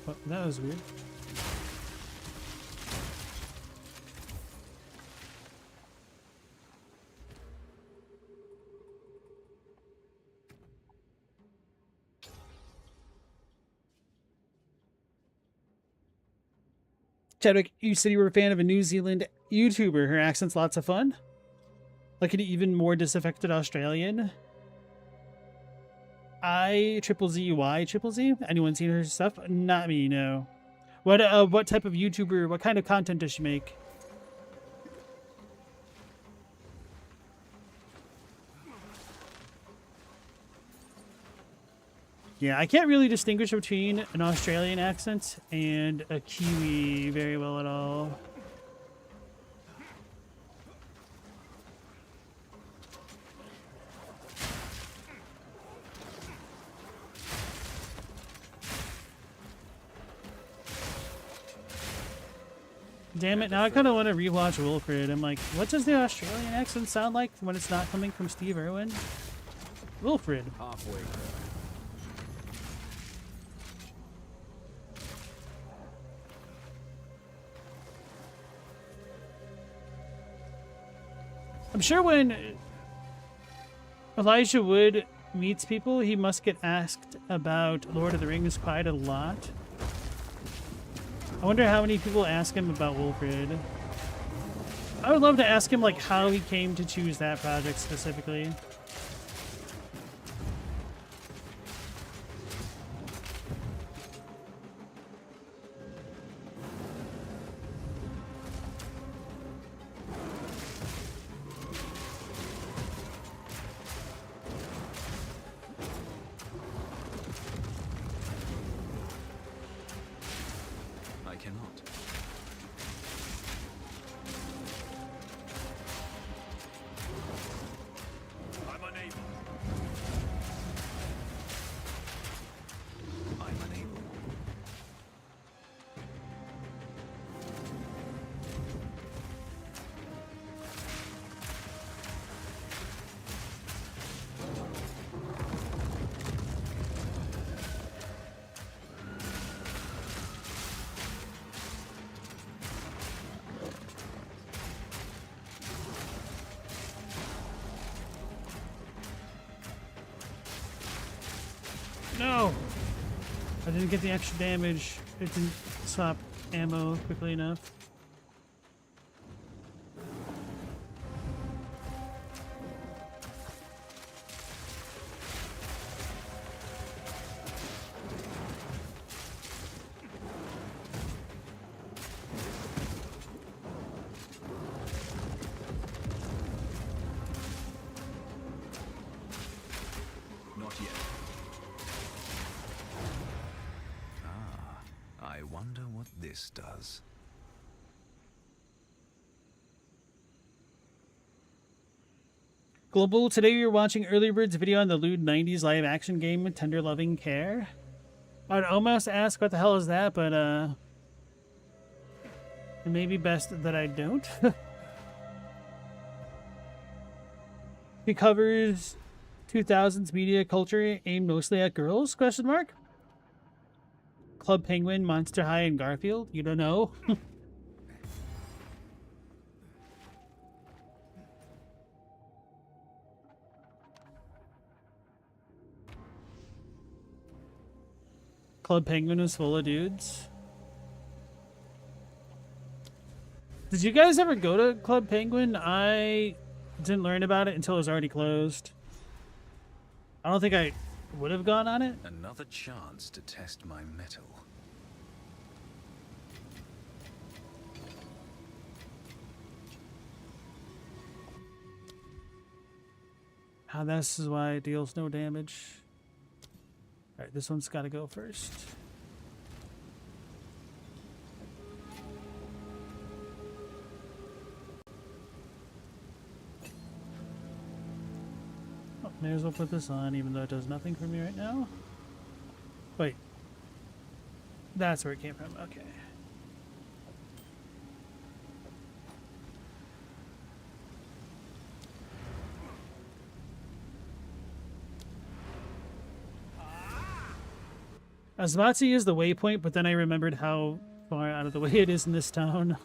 Oh, that was weird. Chadwick, you said you were a fan of a New Zealand YouTuber. Her accent's lots of fun. Like an even more disaffected Australian. I Z. Anyone seen her stuff? Not me, no. What type of YouTuber, what kind of content does she make? Yeah, I can't really distinguish between an Australian accent and a Kiwi very well at all. Damn it, now I kind of want to rewatch Wilfred. I'm like, what does the Australian accent sound like when it's not coming from Steve Irwin? Wilfred. Halfway there. I'm sure when Elijah Wood meets people, he must get asked about Lord of the Rings quite a lot. I wonder how many people ask him about Wilfred. I would love to ask him like how he came to choose that project specifically. I cannot. I'm unable. I'm unable. No! I didn't get the extra damage. It didn't swap ammo quickly enough. Not yet. I wonder what this does. Global, today we were watching Early Bird's video on the lewd 90s live action game Tender Loving Care. I'd almost ask what the hell is that, but it may be best that I don't. He covers 2000s media culture aimed mostly at girls? Question mark. Club Penguin, Monster High, and Garfield? You don't know? Club Penguin was full of dudes. Did you guys ever go to Club Penguin? I didn't learn about it until it was already closed. I don't think I would have gone on it. Another chance to test my mettle. Ah, this is why it deals no damage. Alright, this one's gotta go first. Oh, may as well put this on, even though it does nothing for me right now. Wait. That's where it came from. Okay. I was about to use the waypoint, but then I remembered how far out of the way it is in this town.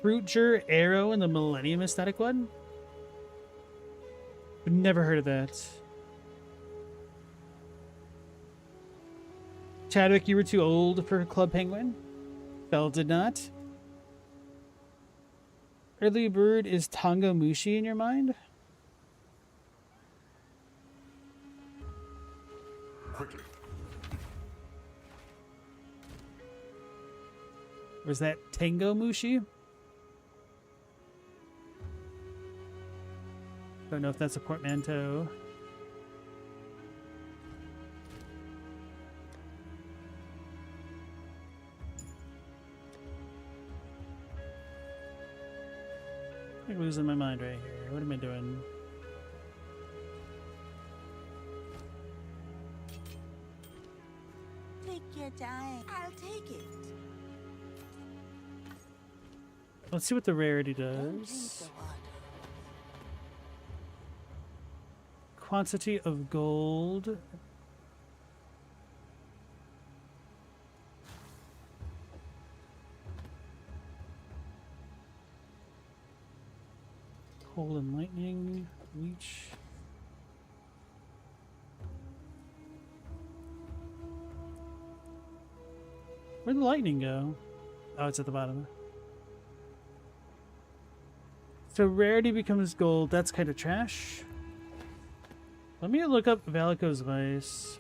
Fruitger Arrow in the Millennium Aesthetic one? I've never heard of that. Chadwick, you were too old for Club Penguin? Bell did not. Early bird is Tonga Mushi in your mind? Quickly. Or is that Tango Mushi? Don't know if that's a portmanteau. I'm losing my mind right here. What am I doing? Take your time. I'll take it. Let's see what the rarity Don't drink does. the water. Quantity of gold. Cold and lightning. Leech. Where'd the lightning go? Oh, it's at the bottom. So rarity becomes gold. That's kind of trash. Let me look up Valiko's Vice.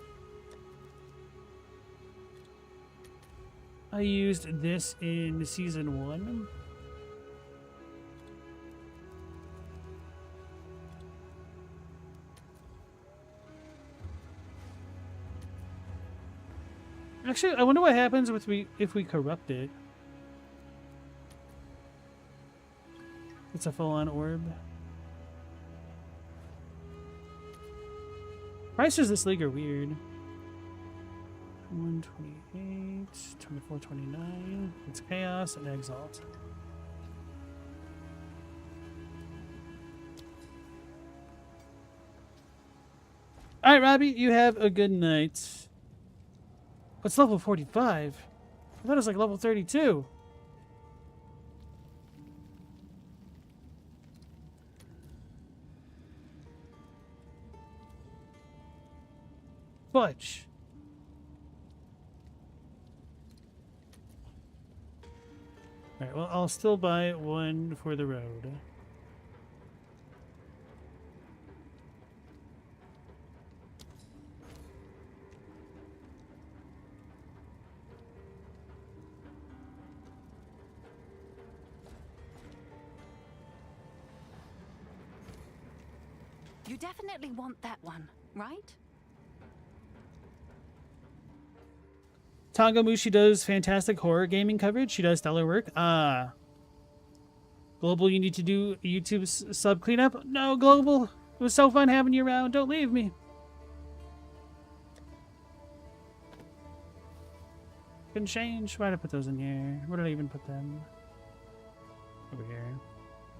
I used this in season 1. Actually, I wonder what happens if we corrupt it. It's a full-on orb. Prices this league are weird. 128, 24.29. It's Chaos and Exalt. All right, Robbie, you have a good night. What's level 45? I thought it was like level 32. Fudge. Alright, well, I'll still buy one for the road. You definitely want that one, right? Tonga Mushi does fantastic horror gaming coverage. She does stellar work. Global, you need to do YouTube's sub cleanup. No, Global. It was so fun having you around. Don't leave me. Can change. Why did I put those in here? Where did I even put them? Over here.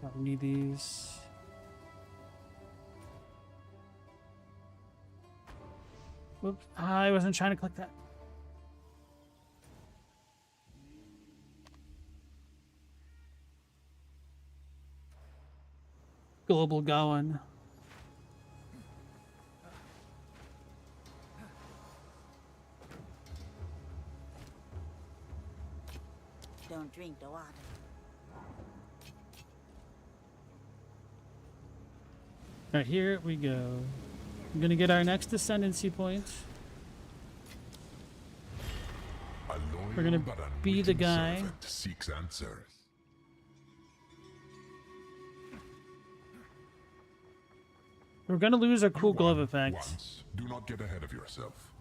Don't need these. Whoops. I wasn't trying to click that. Global going. Don't drink the water. Alright, here we go. I'm gonna get our next ascendancy point. A loyal We're gonna but be the unwitting guy. servant seeks answers. We're gonna lose our cool You glove won effect. once. Do not get ahead of yourself.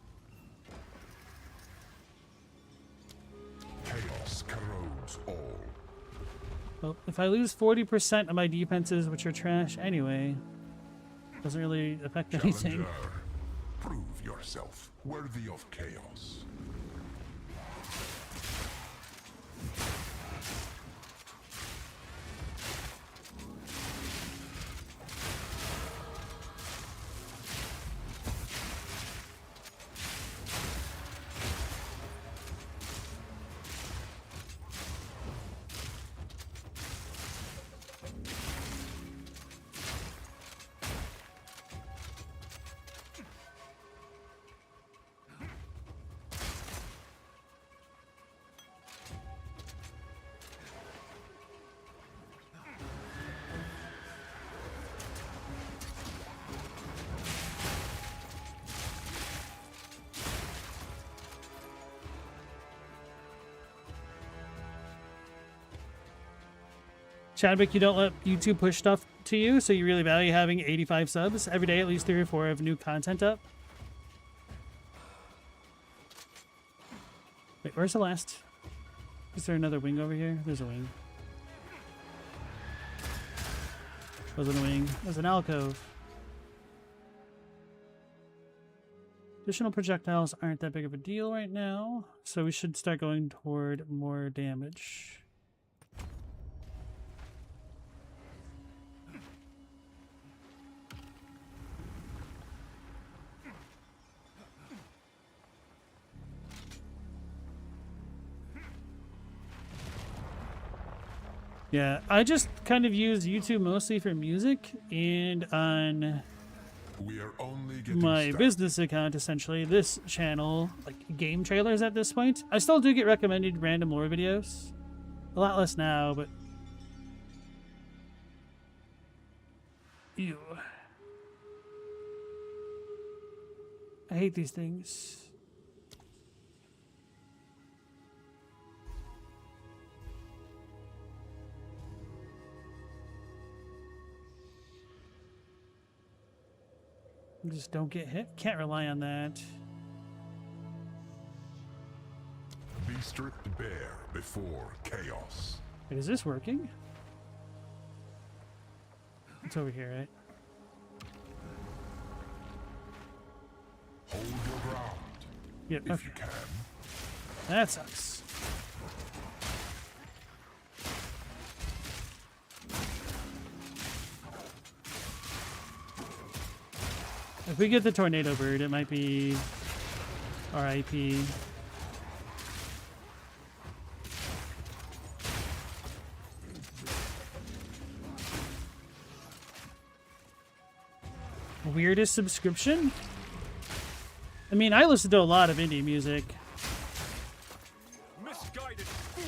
Chaos corrodes all. Well, if I lose 40% of my defenses, which are trash anyway, doesn't really affect anything. Challenger, prove yourself worthy of chaos. Chadwick, you don't let YouTube push stuff to you, so you really value having 85 subs every day, at least 3 or 4 of new content up. Wait, where's the last? Is there another wing over here? There's a wing. Wasn't a wing. It was an alcove. Additional projectiles aren't that big of a deal right now, so we should start going toward more damage. Yeah, I just kind of use YouTube mostly for music, and on We are only getting my started. business account, essentially, this channel, like game trailers at this point. I still do get recommended random lore videos. A lot less now, but... Ew. I hate these things. Just don't get hit. Can't rely on that. Be stripped bare before chaos. Wait, is this working? It's over here, right? Hold your ground Yep. if Okay. you can. That sucks. If we get the tornado bird, it might be RIP. Weirdest subscription? I mean, I listen to a lot of indie music. Misguided fool!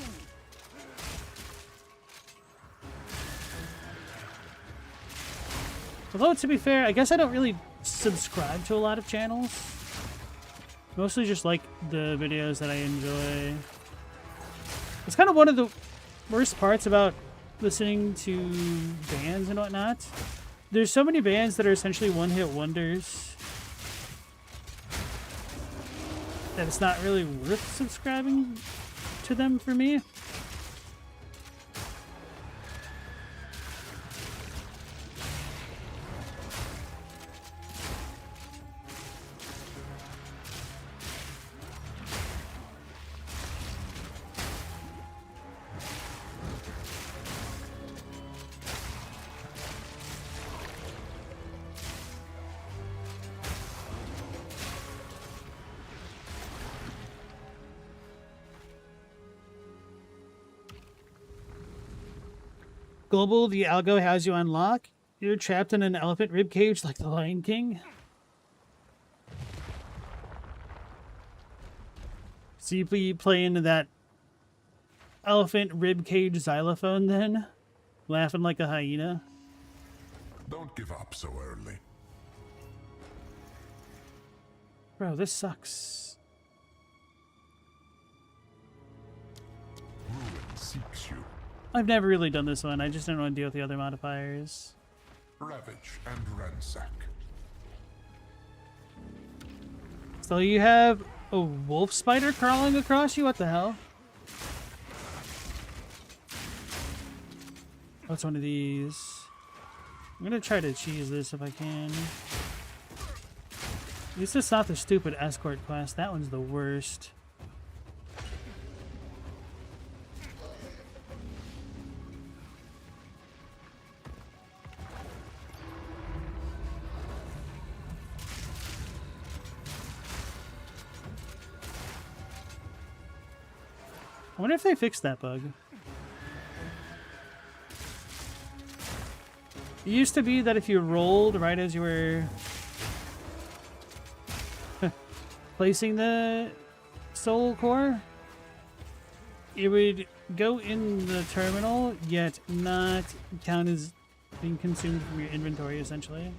Although, to be fair, I guess I don't really subscribe to a lot of channels. Mostly just like the videos that I enjoy. It's kind of one of the worst parts about listening to bands and whatnot. There's so many bands that are essentially one-hit wonders that it's not really worth subscribing to them for me. Global, the algo has you on lock. You're trapped in an elephant ribcage like the Lion King. So you play into that elephant ribcage xylophone then? Laughing like a hyena? Don't give up so early. Bro, this sucks. Ruin seeks you. I've never really done this one. I just didn't want to deal with the other modifiers. Ravage and ransack. So you have a wolf spider crawling across you? What the hell? What's one of these? I'm gonna try to cheese this if I can. At least it's not the stupid escort quest. That one's the worst. I wonder if they fixed that bug. It used to be that if you rolled right as you were placing the soul core, it would go in the terminal, yet not count as being consumed from your inventory, essentially.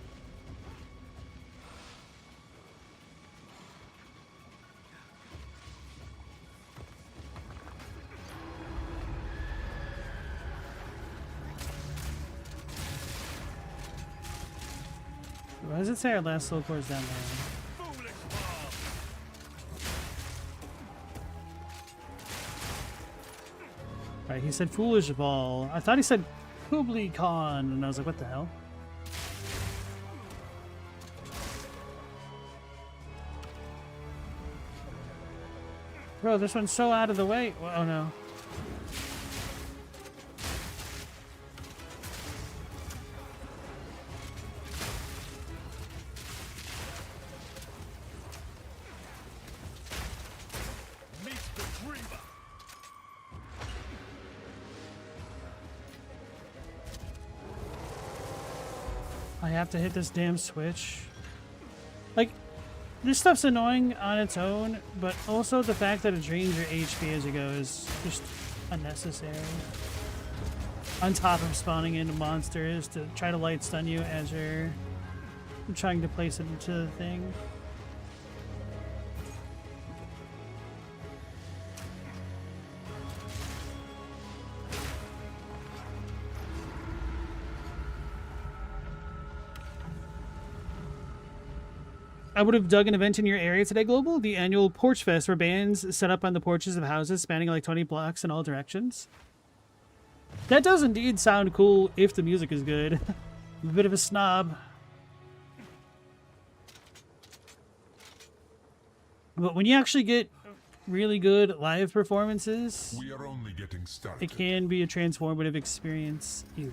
Why does it say our last soul core is down there? Foolish mob! Right, he said foolish ball. I thought he said Kubli Khan, and I was like, what the hell? Bro, this one's so out of the way. Oh no. Meet the dreamer! I have to hit this damn switch. Like, this stuff's annoying on its own, but also the fact that it drains your HP as you go is just unnecessary. On top of spawning into monsters to try to light stun you as you're trying to place it into the thing. I would have dug an event in your area today, Global. The annual Porch Fest, where bands set up on the porches of houses spanning like 20 blocks in all directions. That does indeed sound cool if the music is good. I'm a bit of a snob. But when you actually get really good live performances, We are only getting started. it can be a transformative experience. Ew.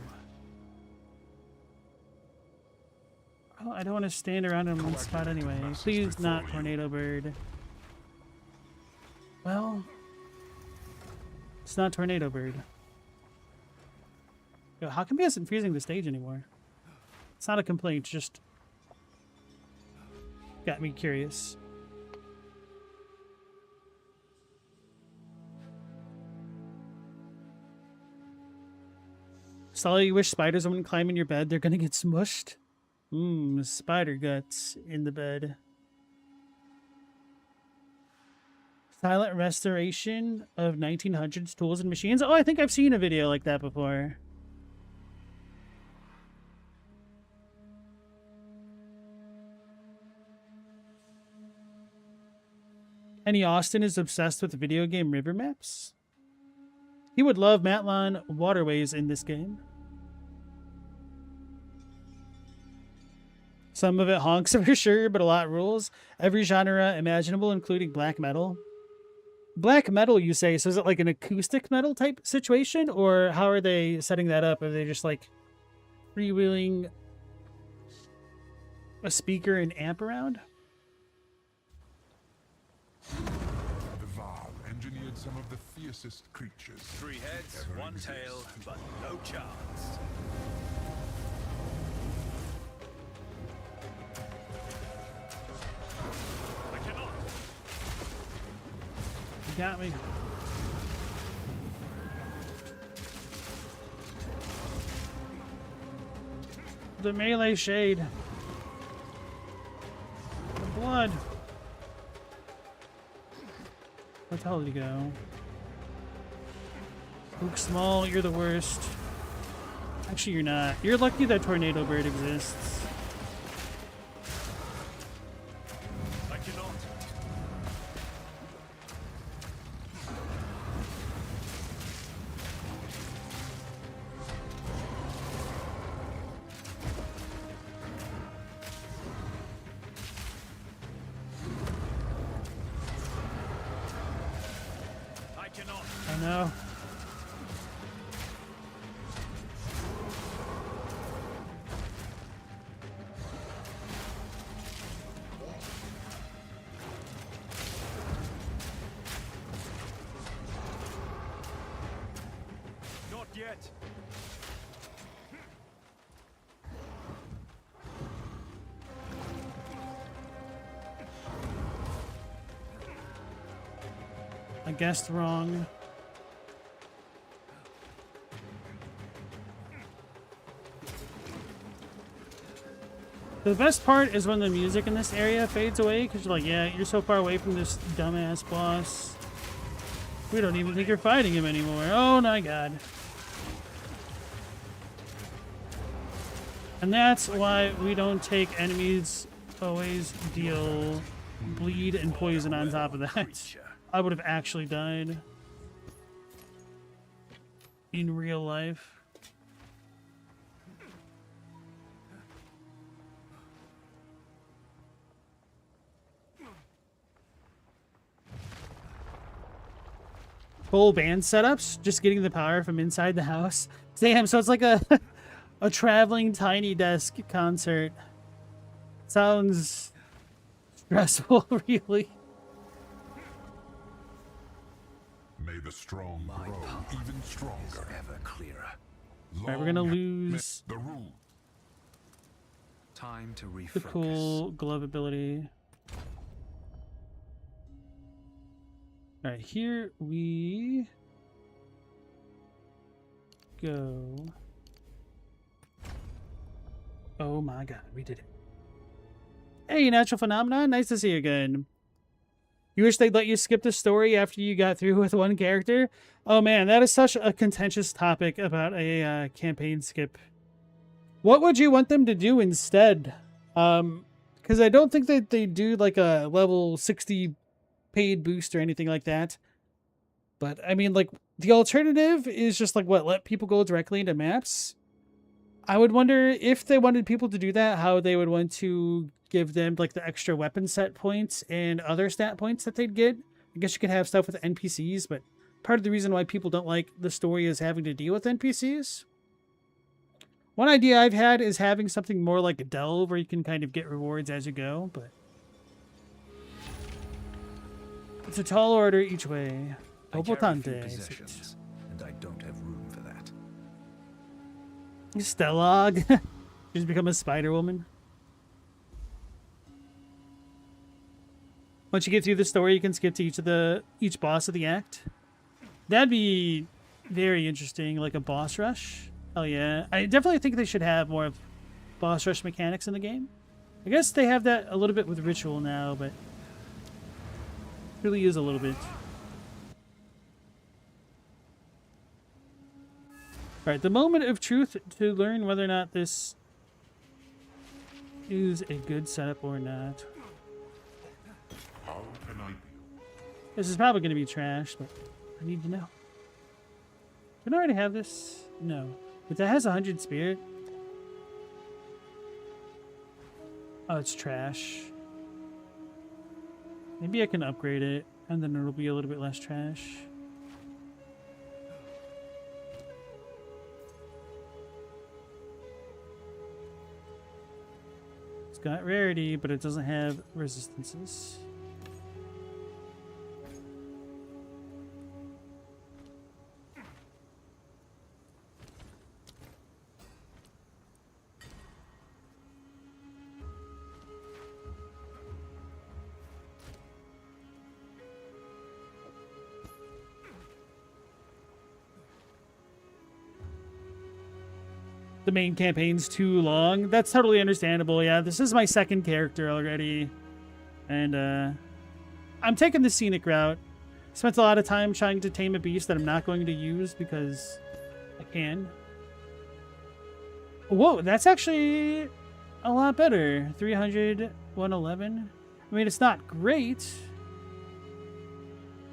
Oh, I don't want to stand around in one spot anyway. Please not Tornado Bird. Well, it's not Tornado Bird. Yo, how come he isn't freezing the stage anymore? It's not a complaint, just got me curious. Sully, you wish spiders wouldn't climb in your bed. They're gonna get smushed. Spider guts in the bed. Silent restoration of 1900s tools and machines. Oh, I think I've seen a video like that before. Kenny Austin is obsessed with video game river maps. He would love Matlan waterways in this game. Some of it honks for sure, but a lot rules. Every genre imaginable, including black metal. Black metal, you say? So is it like an acoustic metal type situation? Or how are they setting that up? Are they just like freewheeling a speaker and amp around? The Val engineered some of the fiercest creatures. 3 heads, ever 1 exist. tail, but no chance. I cannot. You got me. The melee shade. The blood. Where the hell did he go? Luke Small, you're the worst. Actually, you're not. You're lucky that Tornado Bird exists. I cannot. I cannot. I know. Not yet. I guessed wrong. The best part is when the music in this area fades away, because you're like, yeah, you're so far away from this dumbass boss. We don't even think you're fighting him anymore. Oh my god. And that's why we don't take enemies always deal bleed and poison on top of that. I would have actually died in real life. Full band setups, just getting the power from inside the house. Damn, so it's like a a traveling tiny desk concert. Sounds stressful, really. May the strong grow even stronger. Ever clearer. Alright, we're gonna lose The rule. Time to refocus. the cool glove ability. Alright, here we go. Oh my god, we did it. Hey, Natural Phenomenon, nice to see you again. You wish they'd let you skip the story after you got through with one character? Oh man, that is such a contentious topic about a campaign skip. What would you want them to do instead? Because I don't think that they do like a level 60 paid boost or anything like that. But I mean, like, the alternative is just like, what, let people go directly into maps? I would wonder if they wanted people to do that, how they would want to give them like the extra weapon set points and other stat points that they'd get. I guess you could have stuff with NPCs, but part of the reason why people don't like the story is having to deal with NPCs. One idea I've had is having something more like a delve where you can kind of get rewards as you go, but it's a tall order each way. I carry a few Opotante. possessions, and I don't have room for that. Stellog. Just become a Spider Woman. Once you get through the story, you can skip to each boss of the act. That'd be very interesting, like a boss rush. Oh yeah, I definitely think they should have more of boss rush mechanics in the game. I guess they have that a little bit with Ritual now, but really is a little bit. Alright, the moment of truth to learn whether or not this is a good setup or not. How can I be? This is probably going to be trash, but I need to know. Did I already have this? No. But that has 100 spirit. Oh, it's trash. Maybe I can upgrade it, and then it'll be a little bit less trash. It's got rarity, but it doesn't have resistances. The main campaign's too long. That's totally understandable. Yeah, this is my second character already. And I'm taking the scenic route. Spent a lot of time trying to tame a beast that I'm not going to use because I can. Whoa, that's actually a lot better. 300, 111. I mean, it's not great.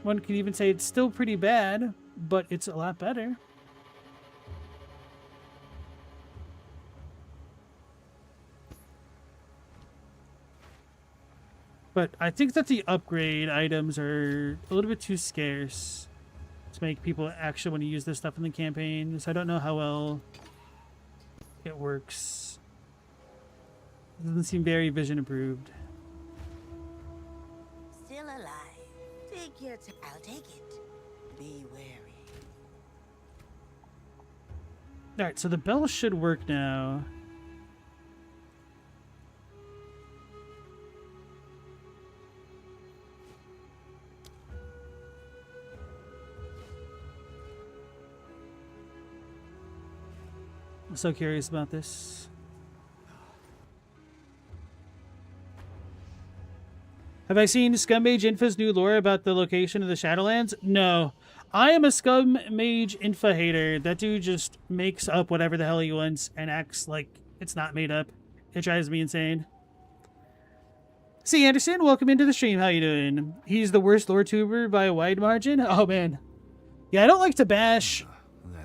One could even say it's still pretty bad, but it's a lot better. But I think that the upgrade items are a little bit too scarce to make people actually want to use this stuff in the campaign. So I don't know how well it works. It doesn't seem very vision improved. Still alive. Take your time. I'll take it. Be wary. Alright, so the bell should work now. I'm so curious about this. Have I seen Scummage Infa's new lore about the location of the Shadowlands? No. I am a Scummage Infa hater. That dude just makes up whatever the hell he wants and acts like it's not made up. It drives me insane. C. Anderson, welcome into the stream. How you doing? He's the worst lore tuber by a wide margin. Oh man, yeah, I don't like to bash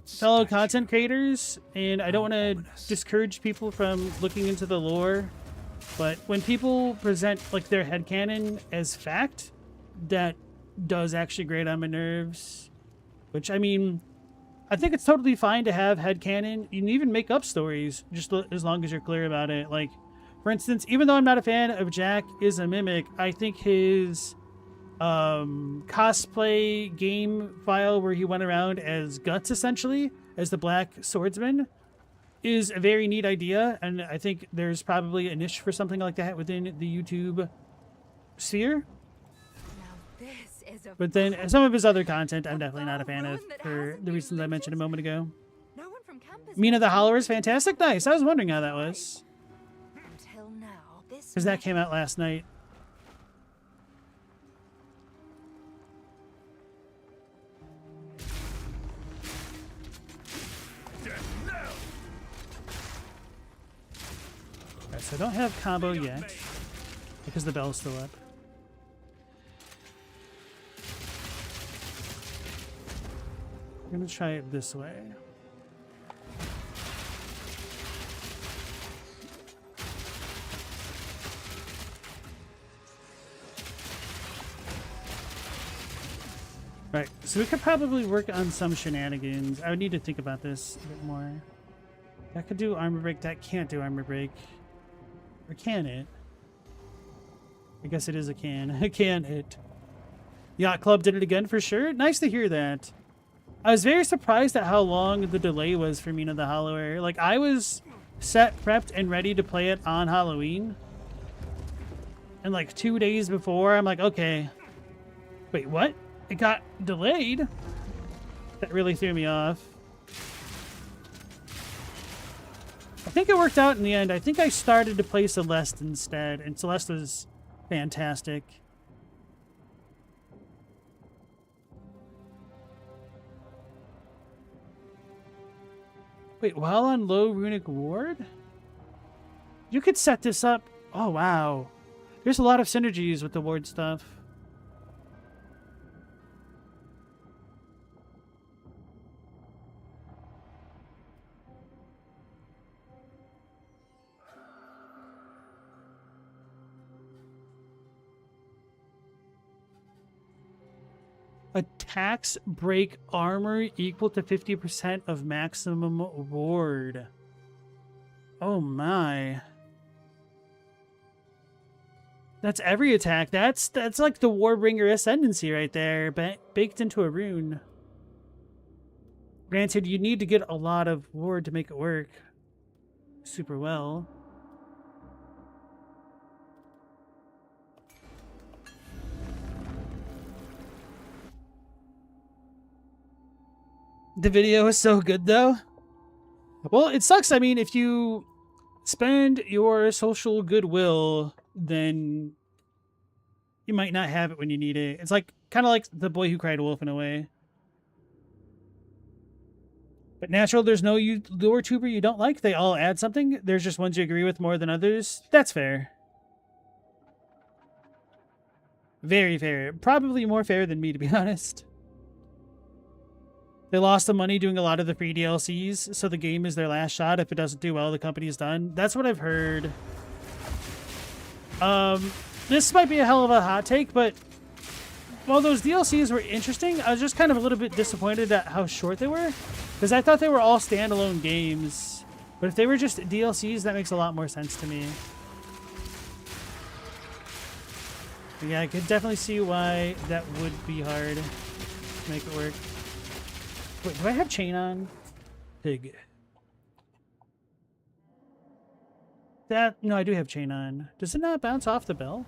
fellow content creators, and I don't want to discourage people from looking into the lore. But when people present like their headcanon as fact, that does actually grate on my nerves. Which, I mean, I think it's totally fine to have headcanon. You can even make up stories, just as long as you're clear about it. Like, for instance, even though I'm not a fan of Jack is a Mimic, I think his cosplay game file where he went around as Guts, essentially, as the Black Swordsman, is a very neat idea. And I think there's probably a niche for something like that within the YouTube sphere. But then some of his other content I'm definitely not a fan of for the reasons I mentioned a moment ago. Mina the Hollower is fantastic. Nice. I was wondering how that was. Because that came out last night. Alright, so I don't have combo yet because the bell's still up. I'm going to try it this way. Right, so we could probably work on some shenanigans. I would need to think about this a bit more. That could do armor break, that can't do armor break. Or can it? I guess it is a can. Can it? Yacht Club did it again for sure. Nice to hear that. I was very surprised at how long the delay was for Mina the Hollower. Like, I was set, prepped, and ready to play it on Halloween. And like 2 days before, I'm like, okay. Wait, what? It got delayed? That really threw me off. I think it worked out in the end. I think I started to play Celeste instead, and Celeste was fantastic. Wait, while on low runic ward? You could set this up. Oh, wow. There's a lot of synergies with the ward stuff. Attacks break armor equal to 50% of maximum ward. Oh my. That's every attack. That's like the Warbringer Ascendancy right there, baked into a rune. Granted, you need to get a lot of ward to make it work super well. The video is so good, though. Well, it sucks. I mean, if you spend your social goodwill, then you might not have it when you need it. It's like kind of like The Boy Who Cried Wolf in a way. But natural, there's no lore tuber you don't like. They all add something. There's just ones you agree with more than others. That's fair. Very fair. Probably more fair than me, to be honest. They lost the money doing a lot of the free DLCs, so the game is their last shot. If it doesn't do well, the company's done. That's what I've heard. This might be a hell of a hot take, but while those DLCs were interesting, I was just kind of a little bit disappointed at how short they were, because I thought they were all standalone games. But if they were just DLCs, that makes a lot more sense to me. But yeah, I could definitely see why that would be hard to make it work. Wait, do I have chain on? Pig. No, I do have chain on. Does it not bounce off the bell?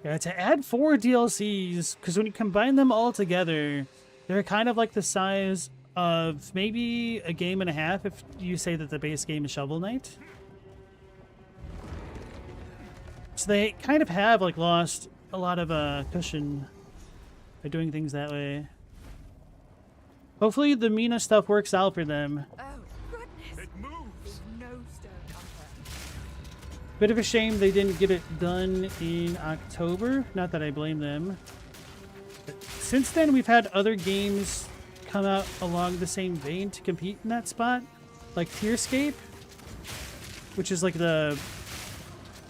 Yeah, to add 4 DLCs, because when you combine them all together, they're kind of like the size of maybe a game and a half if you say that the base game is Shovel Knight. So they kind of have like lost a lot of cushion by doing things that way. Hopefully the Mina stuff works out for them. Oh, goodness. It moves! No stone unturned. Bit of a shame they didn't get it done in October. Not that I blame them. But since then, we've had other games come out along the same vein to compete in that spot. Like Tearscape, which is like the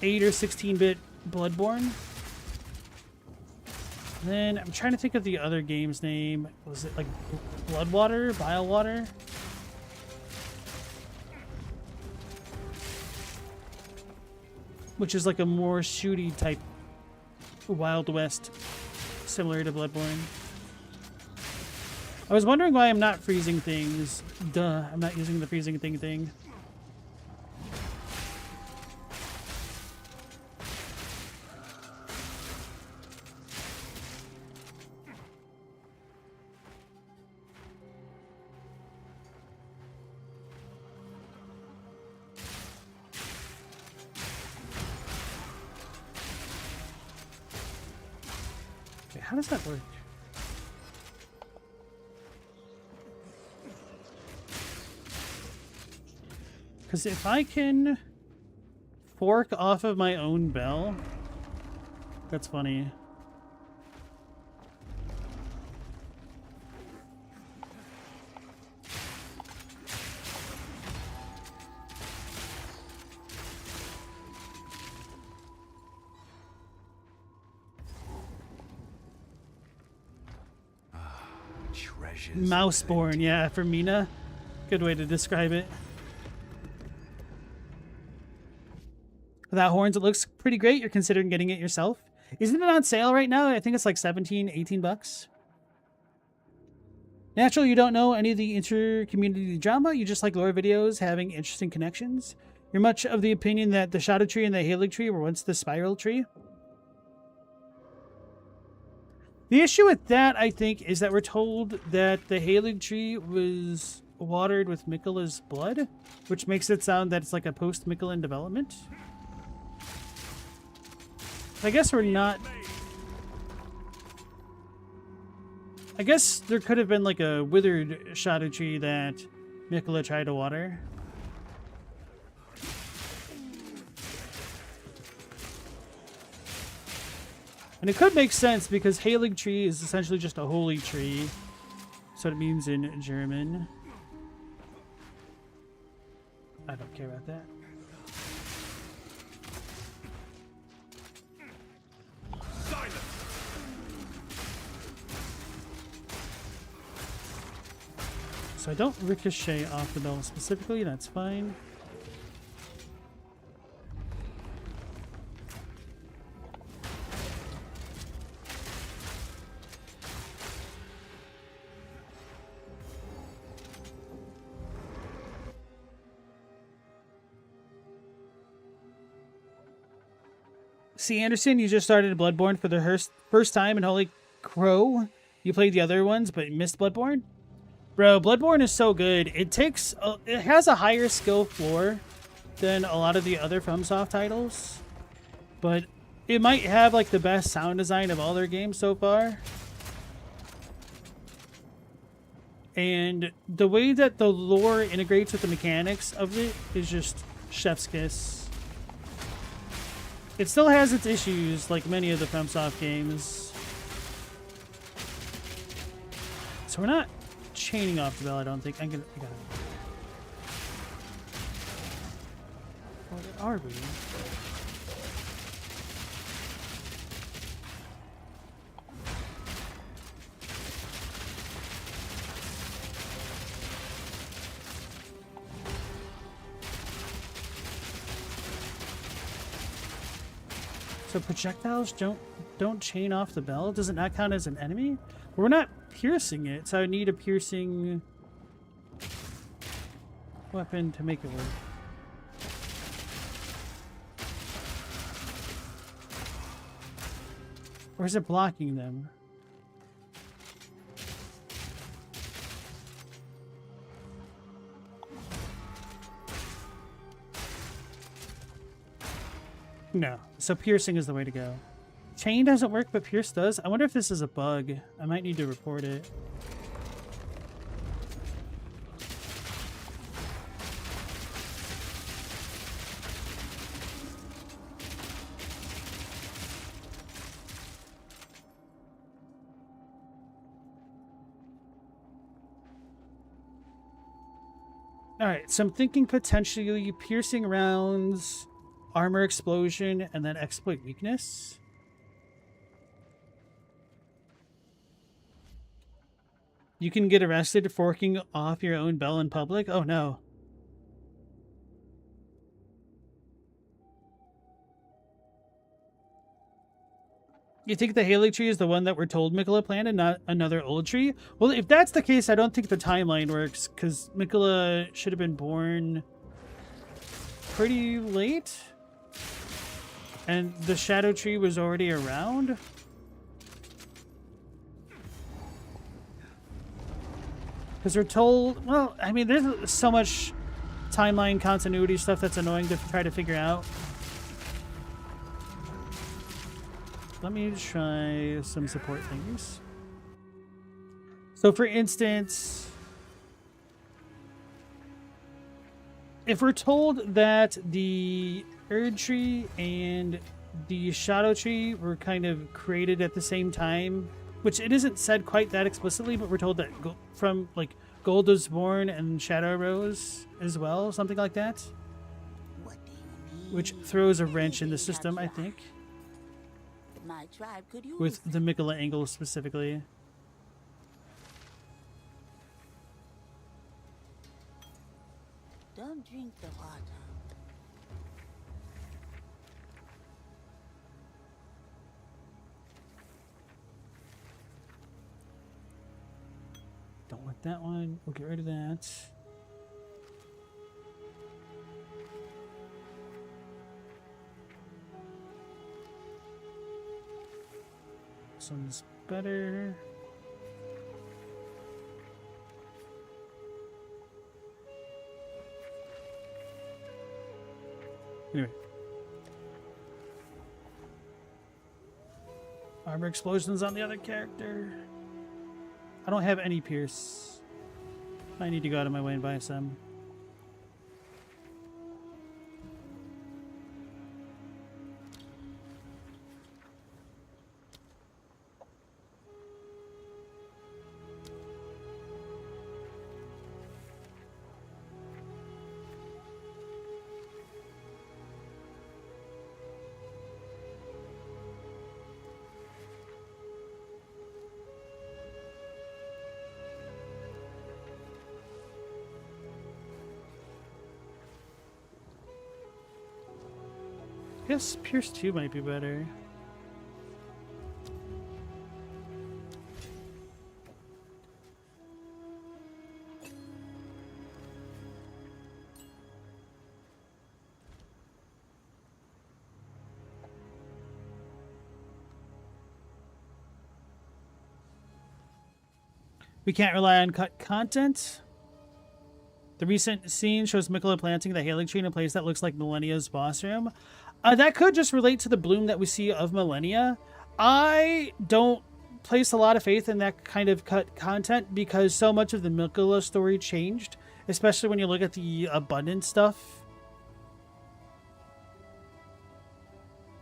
8 or 16-bit Bloodborne. Then I'm trying to think of the other game's name. Was it like Bloodwater? Bilewater? Which is like a more shooty type Wild West, similar to Bloodborne. I was wondering why I'm not freezing things. Duh, I'm not using the freezing thing. Okay, how does that work? Because if I can fork off of my own bell, that's funny. Ah, treasures. Mouseborn, yeah, for Mina. Good way to describe it. Without horns, it looks pretty great. You're considering getting it yourself. Isn't it on sale right now? I think it's like 17, 18 bucks. Natural, you don't know any of the inter-community drama. You just like lore videos having interesting connections. You're much of the opinion that the Shadow Tree and the Halig Tree were once the Spiral Tree. The issue with that, I think, is that we're told that the Halig Tree was watered with Miquella's blood, which makes it sound that it's like a post-Miquellan development. I guess we're not... I guess there could have been like a withered Shadow Tree that Miquella tried to water. And it could make sense because Halig Tree is essentially just a holy tree. So it means in German. I don't care about that. So I don't ricochet off the bell specifically, that's fine. See, Anderson, you just started Bloodborne for the first time, and holy crow, you played the other ones but missed Bloodborne? Bro, Bloodborne is so good. It has a higher skill floor than a lot of the other FromSoft titles, but it might have like the best sound design of all their games so far. And the way that the lore integrates with the mechanics of it is just chef's kiss. It still has its issues like many of the FromSoft games. So we're not chaining off the bell, I don't think. I got it. Where are we? So projectiles don't chain off the bell? Does it not count as an enemy? We're not piercing it, so I need a piercing weapon to make it work. Or is it blocking them? No. So piercing is the way to go. Chain doesn't work, but pierce does. I wonder if this is a bug. I might need to report it. Alright, so I'm thinking potentially piercing rounds, armor explosion, and then exploit weakness. You can get arrested for forking off your own bell in public? Oh no. You think the Haley tree is the one that we're told Mikola planted, not another old tree? Well, if that's the case, I don't think the timeline works, because Mikola should have been born pretty late. And the shadow tree was already around. Because we're told, well, I mean, there's so much timeline continuity stuff that's annoying to try to figure out. Let me try some support things. So for instance, if we're told that the Erd tree and the shadow tree were kind of created at the same time, which it isn't said quite that explicitly, but we're told that from like gold was born and shadow rose as well, something like that. What do you need? Which throws a wrench in the system, I think. My tribe could use With the Mikola angle specifically. Don't drink the water. Don't want that one. We'll get rid of that. This one's better. Anyway. Armor explosions on the other character. I don't have any pierce. I need to go out of my way and buy some. I guess Pierce 2 might be better. We can't rely on cut content. The recent scene shows Mikola planting the Haley tree in a place that looks like Millennia's boss room. That could just relate to the bloom that we see of Millennia. I don't place a lot of faith in that kind of cut content because so much of the Mikola story changed, especially when you look at the abundant stuff.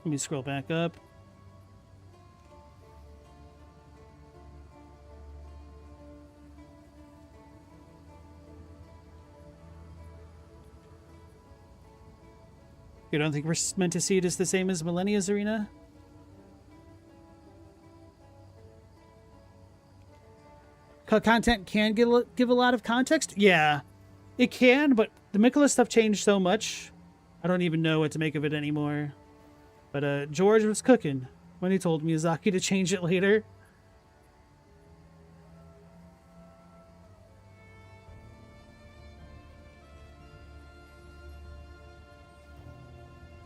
Let me scroll back up. You don't think we're meant to see it as the same as Millennia's arena? Content can give a lot of context? Yeah, it can, but the Mikola stuff changed so much. I don't even know what to make of it anymore. But George was cooking when he told Miyazaki to change it later.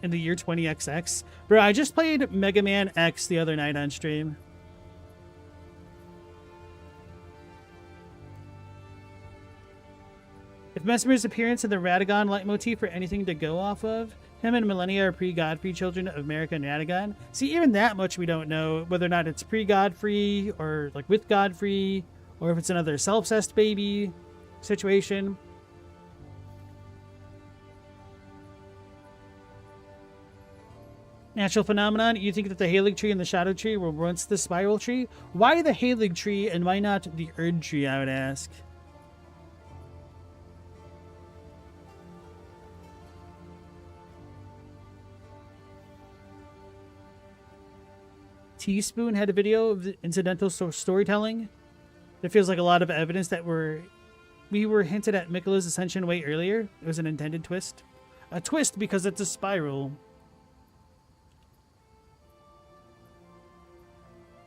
in the year 20XX. Bro, I just played Mega Man X the other night on stream. If Mesmer's appearance in the Radagon leitmotif are anything to go off of, him and Millennia are pre-Godfrey children of America and Radagon. See, even that much we don't know, whether or not it's pre-Godfrey or like with Godfrey, or if it's another self-cessed baby situation. Natural phenomenon, you think that the Halig tree and the Shadow tree were once the Spiral tree? Why the Halig tree and why not the Erd tree, I would ask? Teaspoon had a video of the incidental storytelling. There feels like a lot of evidence that we were hinted at Miquella's ascension way earlier. It was an intended twist. A twist because it's a spiral.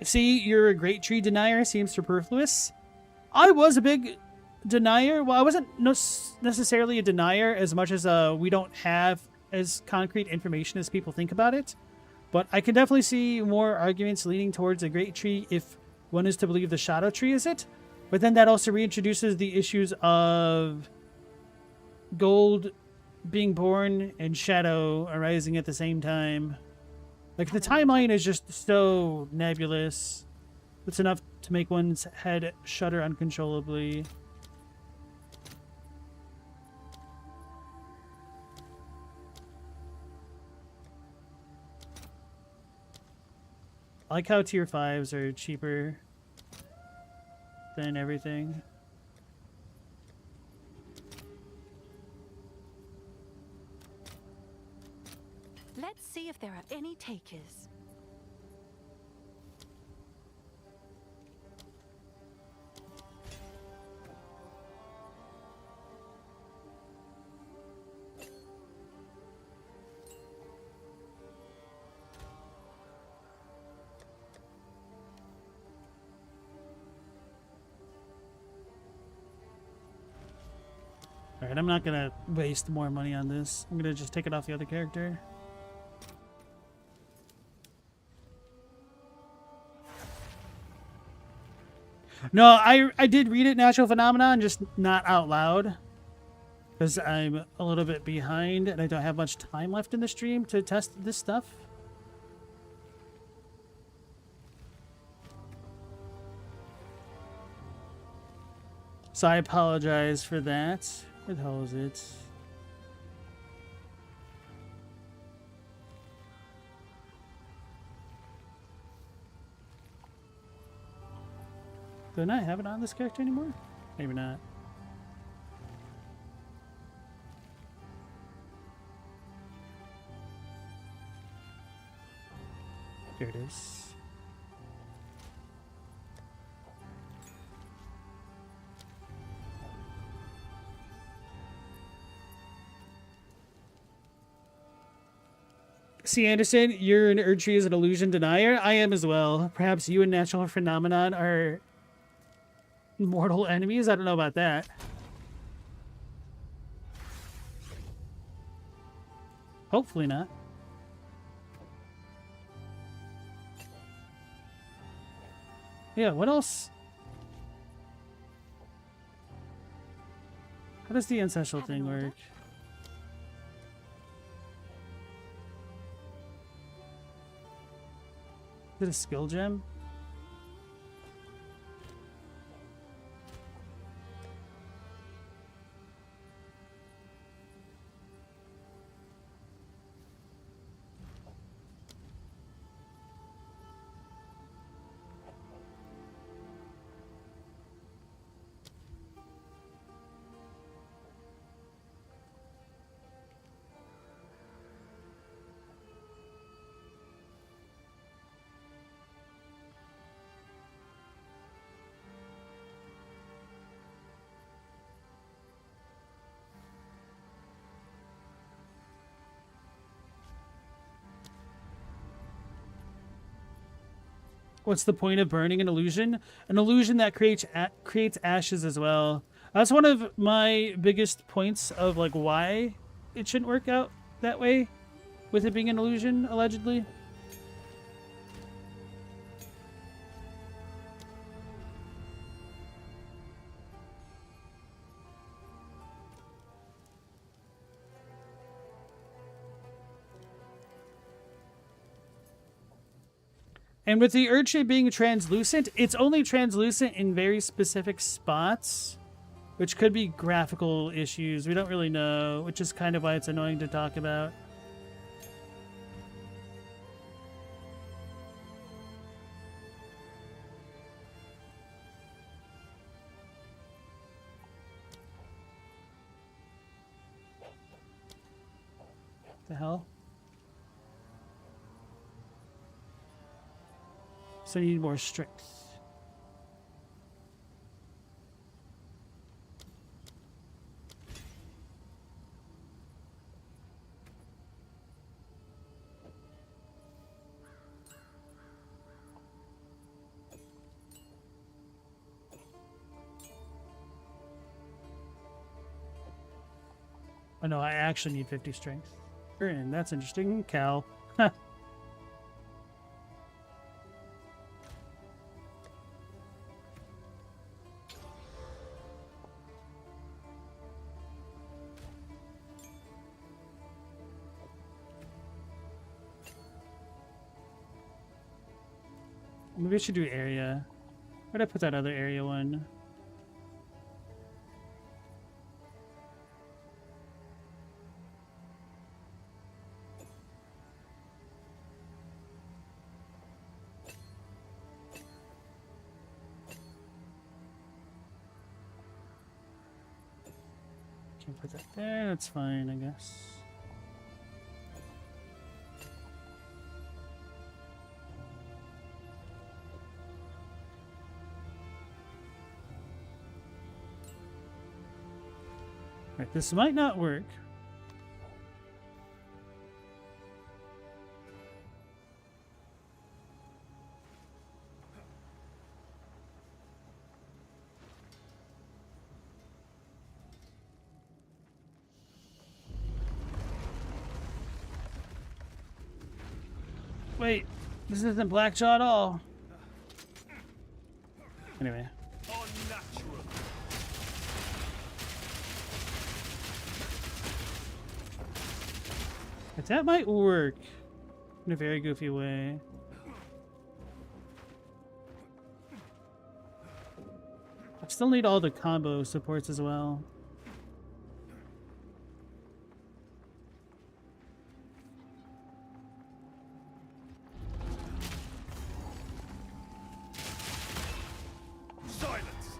See, you're a great tree denier. Seems superfluous. I was a big denier. Well, I wasn't necessarily a denier as much as we don't have as concrete information as people think about it. But I can definitely see more arguments leaning towards a great tree if one is to believe the Shadow tree is it. But then that also reintroduces the issues of Gold being born and Shadow arising at the same time. Like, the timeline is just so nebulous. It's enough to make one's head shudder uncontrollably. I like how tier 5s are cheaper than everything. Let's see if there are any takers. Alright, I'm not gonna waste more money on this. I'm gonna just take it off the other character. No, I did read it, Natural Phenomenon, just not out loud. Because I'm a little bit behind and I don't have much time left in the stream to test this stuff. So I apologize for that. Where the hell is it? Do I not have it on this character anymore? Maybe not. Here it is. C. Anderson, you're an Erdtree as an illusion denier. I am as well. Perhaps you and Natural Phenomenon are mortal enemies? I don't know about that. Hopefully not. Yeah, what else? How does the ancestral thing work? Is it a skill gem? What's the point of burning an illusion? An illusion that creates ashes as well. That's one of my biggest points of like why it shouldn't work out that way. with it being an illusion, allegedly. And with the urchin being translucent, it's only translucent in very specific spots, which could be graphical issues. We don't really know, which is kind of why it's annoying to talk about. The hell? So I need more strength. Oh no, I actually need 50 strength. And that's interesting. Cal. Maybe I should do area. Where'd I put that other area one? Can't put that there. That's fine, I guess. Right, this might not work. Wait, this isn't Blackjaw at all. Anyway. Unnatural. But that might work in a very goofy way. I still need all the combo supports as well. Silence.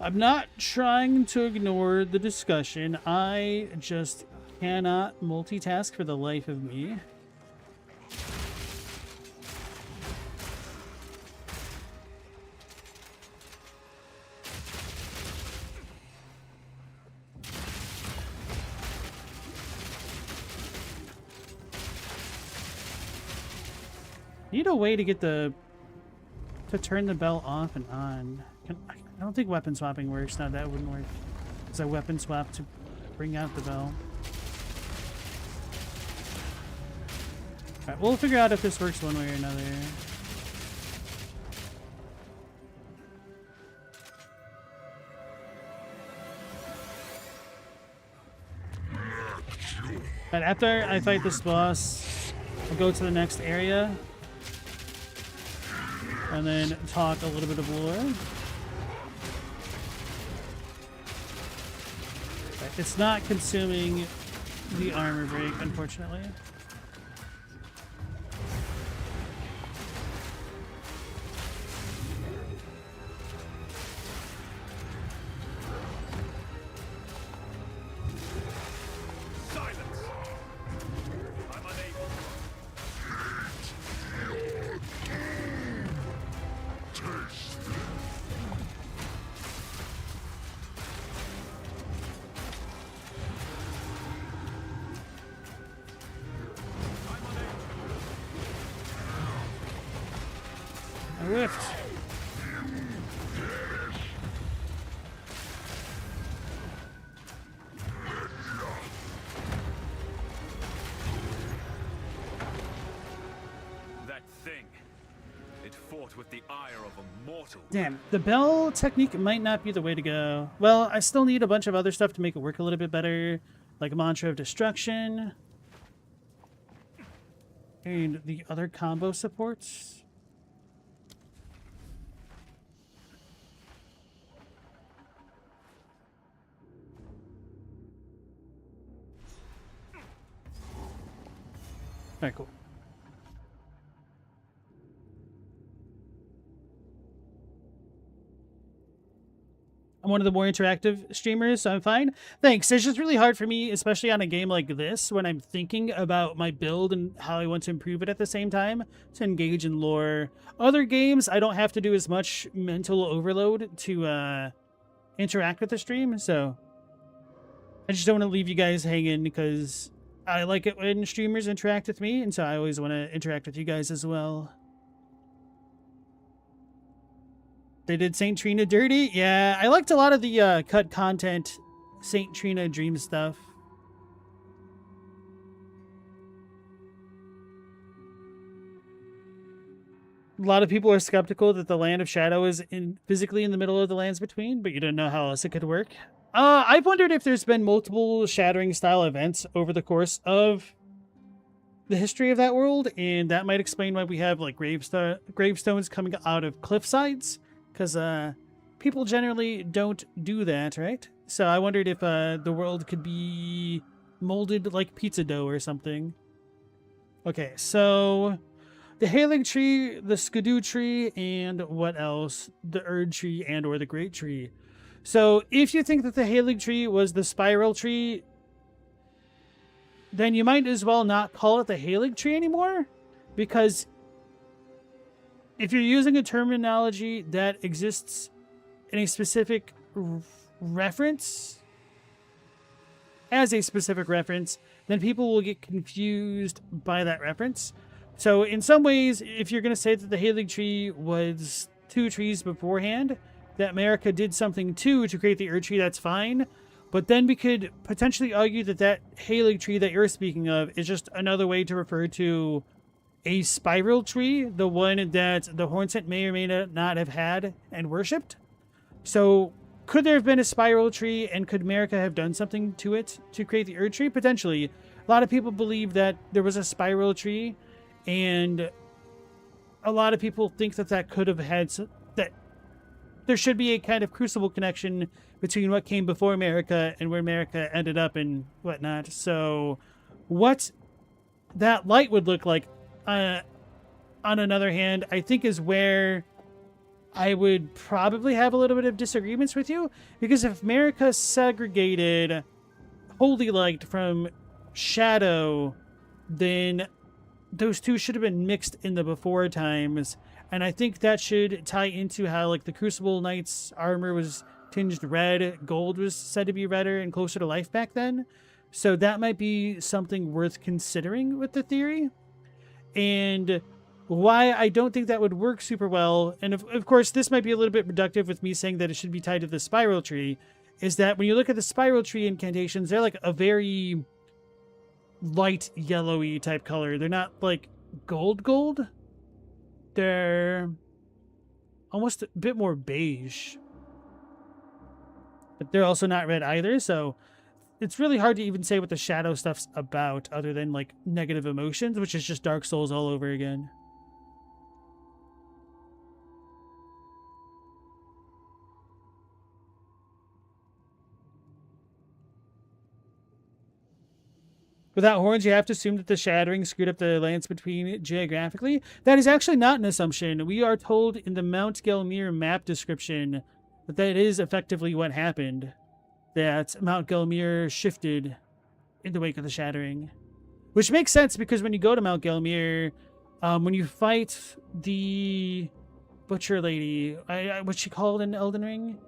I'm not trying to ignore the discussion. I just cannot multitask for the life of me. Need a way to get to turn the bell off and on. I don't think weapon swapping works. No, that wouldn't work. It's a weapon swap to bring out the bell. Alright, we'll figure out if this works one way or another. But after I fight this boss, I'll go to the next area and then talk a little bit of lore. It's not consuming the armor break, unfortunately. Silence! I'm unable. I whiffed. That thing. It fought with the ire of a mortal. Damn, the bell technique might not be the way to go. Well, I still need a bunch of other stuff to make it work a little bit better, like a mantra of destruction. And the other combo supports. Alright, cool. I'm one of the more interactive streamers, so I'm fine. Thanks. It's just really hard for me, especially on a game like this, when I'm thinking about my build and how I want to improve it at the same time, to engage in lore. Other games, I don't have to do as much mental overload to interact with the stream, so I just don't want to leave you guys hanging because I like it when streamers interact with me, and so I always want to interact with you guys as well. They did Saint Trina dirty? Yeah, I liked a lot of the cut content Saint Trina dream stuff. A lot of people are skeptical that the Land of Shadow is physically in the middle of the Lands Between, but you don't know how else it could work. I've wondered if there's been multiple Shattering style events over the course of the history of that world, and that might explain why we have like gravestones coming out of cliff sides. Because people generally don't do that, right? So I wondered if the world could be molded like pizza dough or something. Okay, so the Halig Tree, the Skidoo Tree, and what else? The Erd Tree and or the Great Tree. So if you think that the Halig Tree was the Spiral Tree, then you might as well not call it the Halig Tree anymore, because if you're using a terminology that exists in a specific reference, as a specific reference, then people will get confused by that reference. So in some ways, if you're going to say that the Halig Tree was two trees beforehand, that America did something to create the Erd Tree, that's fine. But then we could potentially argue that that Halig Tree that you're speaking of is just another way to refer to a spiral tree, the one that the Hornsent may or may not have had and worshipped. So could there have been a spiral tree, and could America have done something to it to create the Erd Tree? Potentially. A lot of people believe that there was a spiral tree, and a lot of people think that that could have had that there should be a kind of crucible connection between what came before America and where America ended up and whatnot. So what that light would look like, on another hand, I think is where I would probably have a little bit of disagreements with you, because if America segregated holy light from shadow, then those two should have been mixed in the before times, and I think that should tie into how like the Crucible Knight's armor was tinged red, gold was said to be redder and closer to life back then. So that might be something worth considering with the theory. And why I don't think that would work super well, and of course this might be a little bit reductive with me saying that it should be tied to the spiral tree, is that when you look at the spiral tree incantations, they're like a very light yellowy type color. They're not like gold. They're almost a bit more beige. But they're also not red either, so it's really hard to even say what the shadow stuff's about other than like negative emotions, which is just Dark Souls all over again. Without horns, you have to assume that the shattering screwed up the lands between geographically. That is actually not an assumption. We are told in the Mount Gelmir map description that that is effectively what happened. That Mount Gelmir shifted in the wake of the shattering. Which makes sense because when you go to Mount Gelmir, when you fight the butcher lady, what's she called in Elden Ring?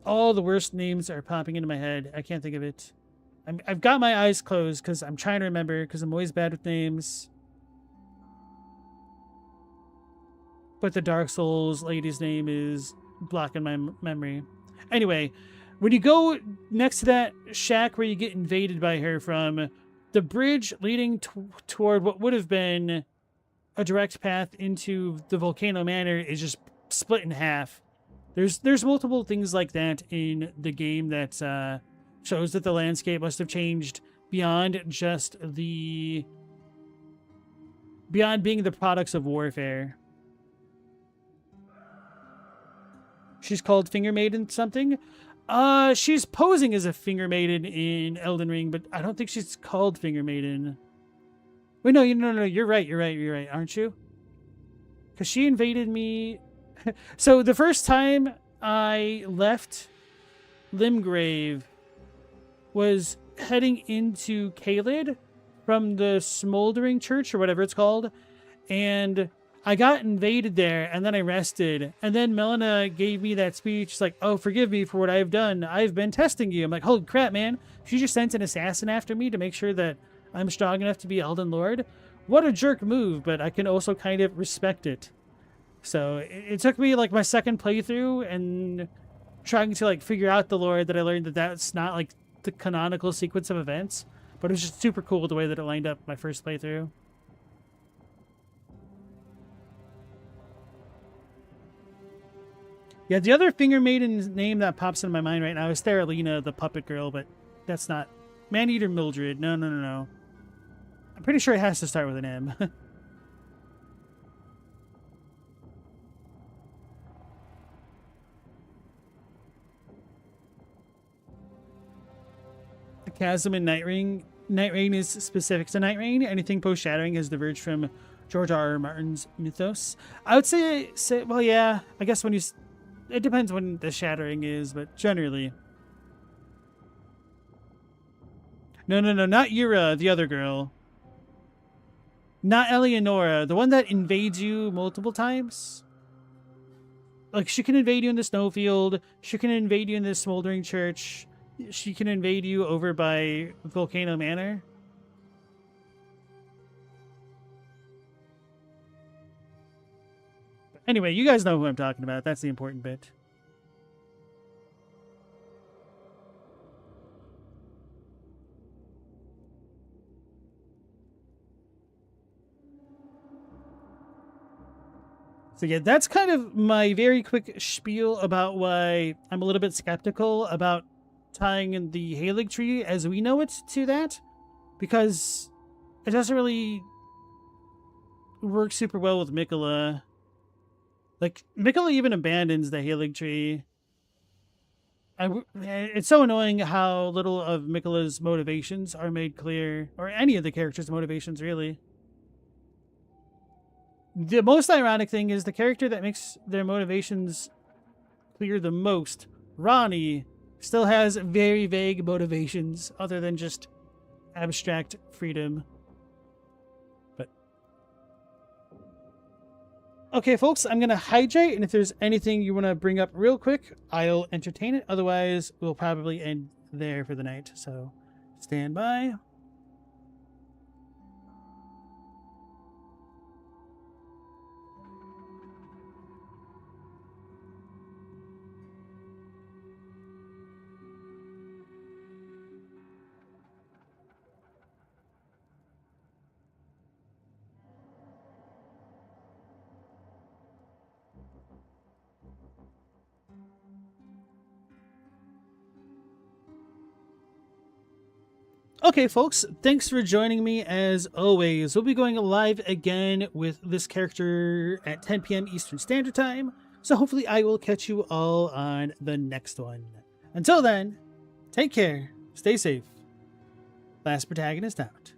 All the worst names are popping into my head. I can't think of it. I've got my eyes closed because I'm trying to remember because I'm always bad with names. But the Dark Souls lady's name is blocking my memory. Anyway, when you go next to that shack where you get invaded by her from, the bridge leading toward what would have been a direct path into the Volcano Manor is just split in half. There's multiple things like that in the game that shows that the landscape must have changed beyond being the products of warfare. She's called Finger Maiden something. She's posing as a Finger Maiden in Elden Ring, but I don't think she's called Finger Maiden. Wait, no, you're right, aren't you? Because she invaded me. So the first time I left Limgrave was heading into Caelid from the Smoldering Church or whatever it's called, and I got invaded there, and then I rested, and then Melina gave me that speech. She's like, "Oh, forgive me for what I've done. I've been testing you." I'm like, "Holy crap, man. She just sent an assassin after me to make sure that I'm strong enough to be Elden Lord. What a jerk move, but I can also kind of respect it." So it took me like my second playthrough and trying to like figure out the lore that I learned that that's not like the canonical sequence of events, but it was just super cool the way that it lined up my first playthrough. Yeah, the other Finger Maiden's name that pops into my mind right now is Theralina, the puppet girl, but that's not Maneater Mildred. No. I'm pretty sure it has to start with an M. The chasm in Night Rain is specific to Night Rain. Anything post-shattering has diverged from George R.R. Martin's mythos. I would say well, yeah, I guess when you... It depends when the shattering is, but generally. No, not Yura, the other girl. Not Eleonora, the one that invades you multiple times. Like, she can invade you in the snowfield. She can invade you in the Smoldering Church. She can invade you over by Volcano Manor. Anyway, you guys know who I'm talking about. That's the important bit. So yeah, that's kind of my very quick spiel about why I'm a little bit skeptical about tying in the Halig tree as we know it to that. Because it doesn't really work super well with Mikola. Like, Mikola even abandons the Halig tree. It's so annoying how little of Mikola's motivations are made clear. Or any of the characters' motivations, really. The most ironic thing is the character that makes their motivations clear the most, Ronnie, still has very vague motivations other than just abstract freedom. Okay, folks, I'm going to hydrate, and if there's anything you want to bring up real quick, I'll entertain it. Otherwise, we'll probably end there for the night. So, stand by. Okay, folks, thanks for joining me as always. We'll be going live again with this character at 10 p.m. Eastern Standard Time, so hopefully I will catch you all on the next one. Until then, Take care. Stay safe. Last protagonist out.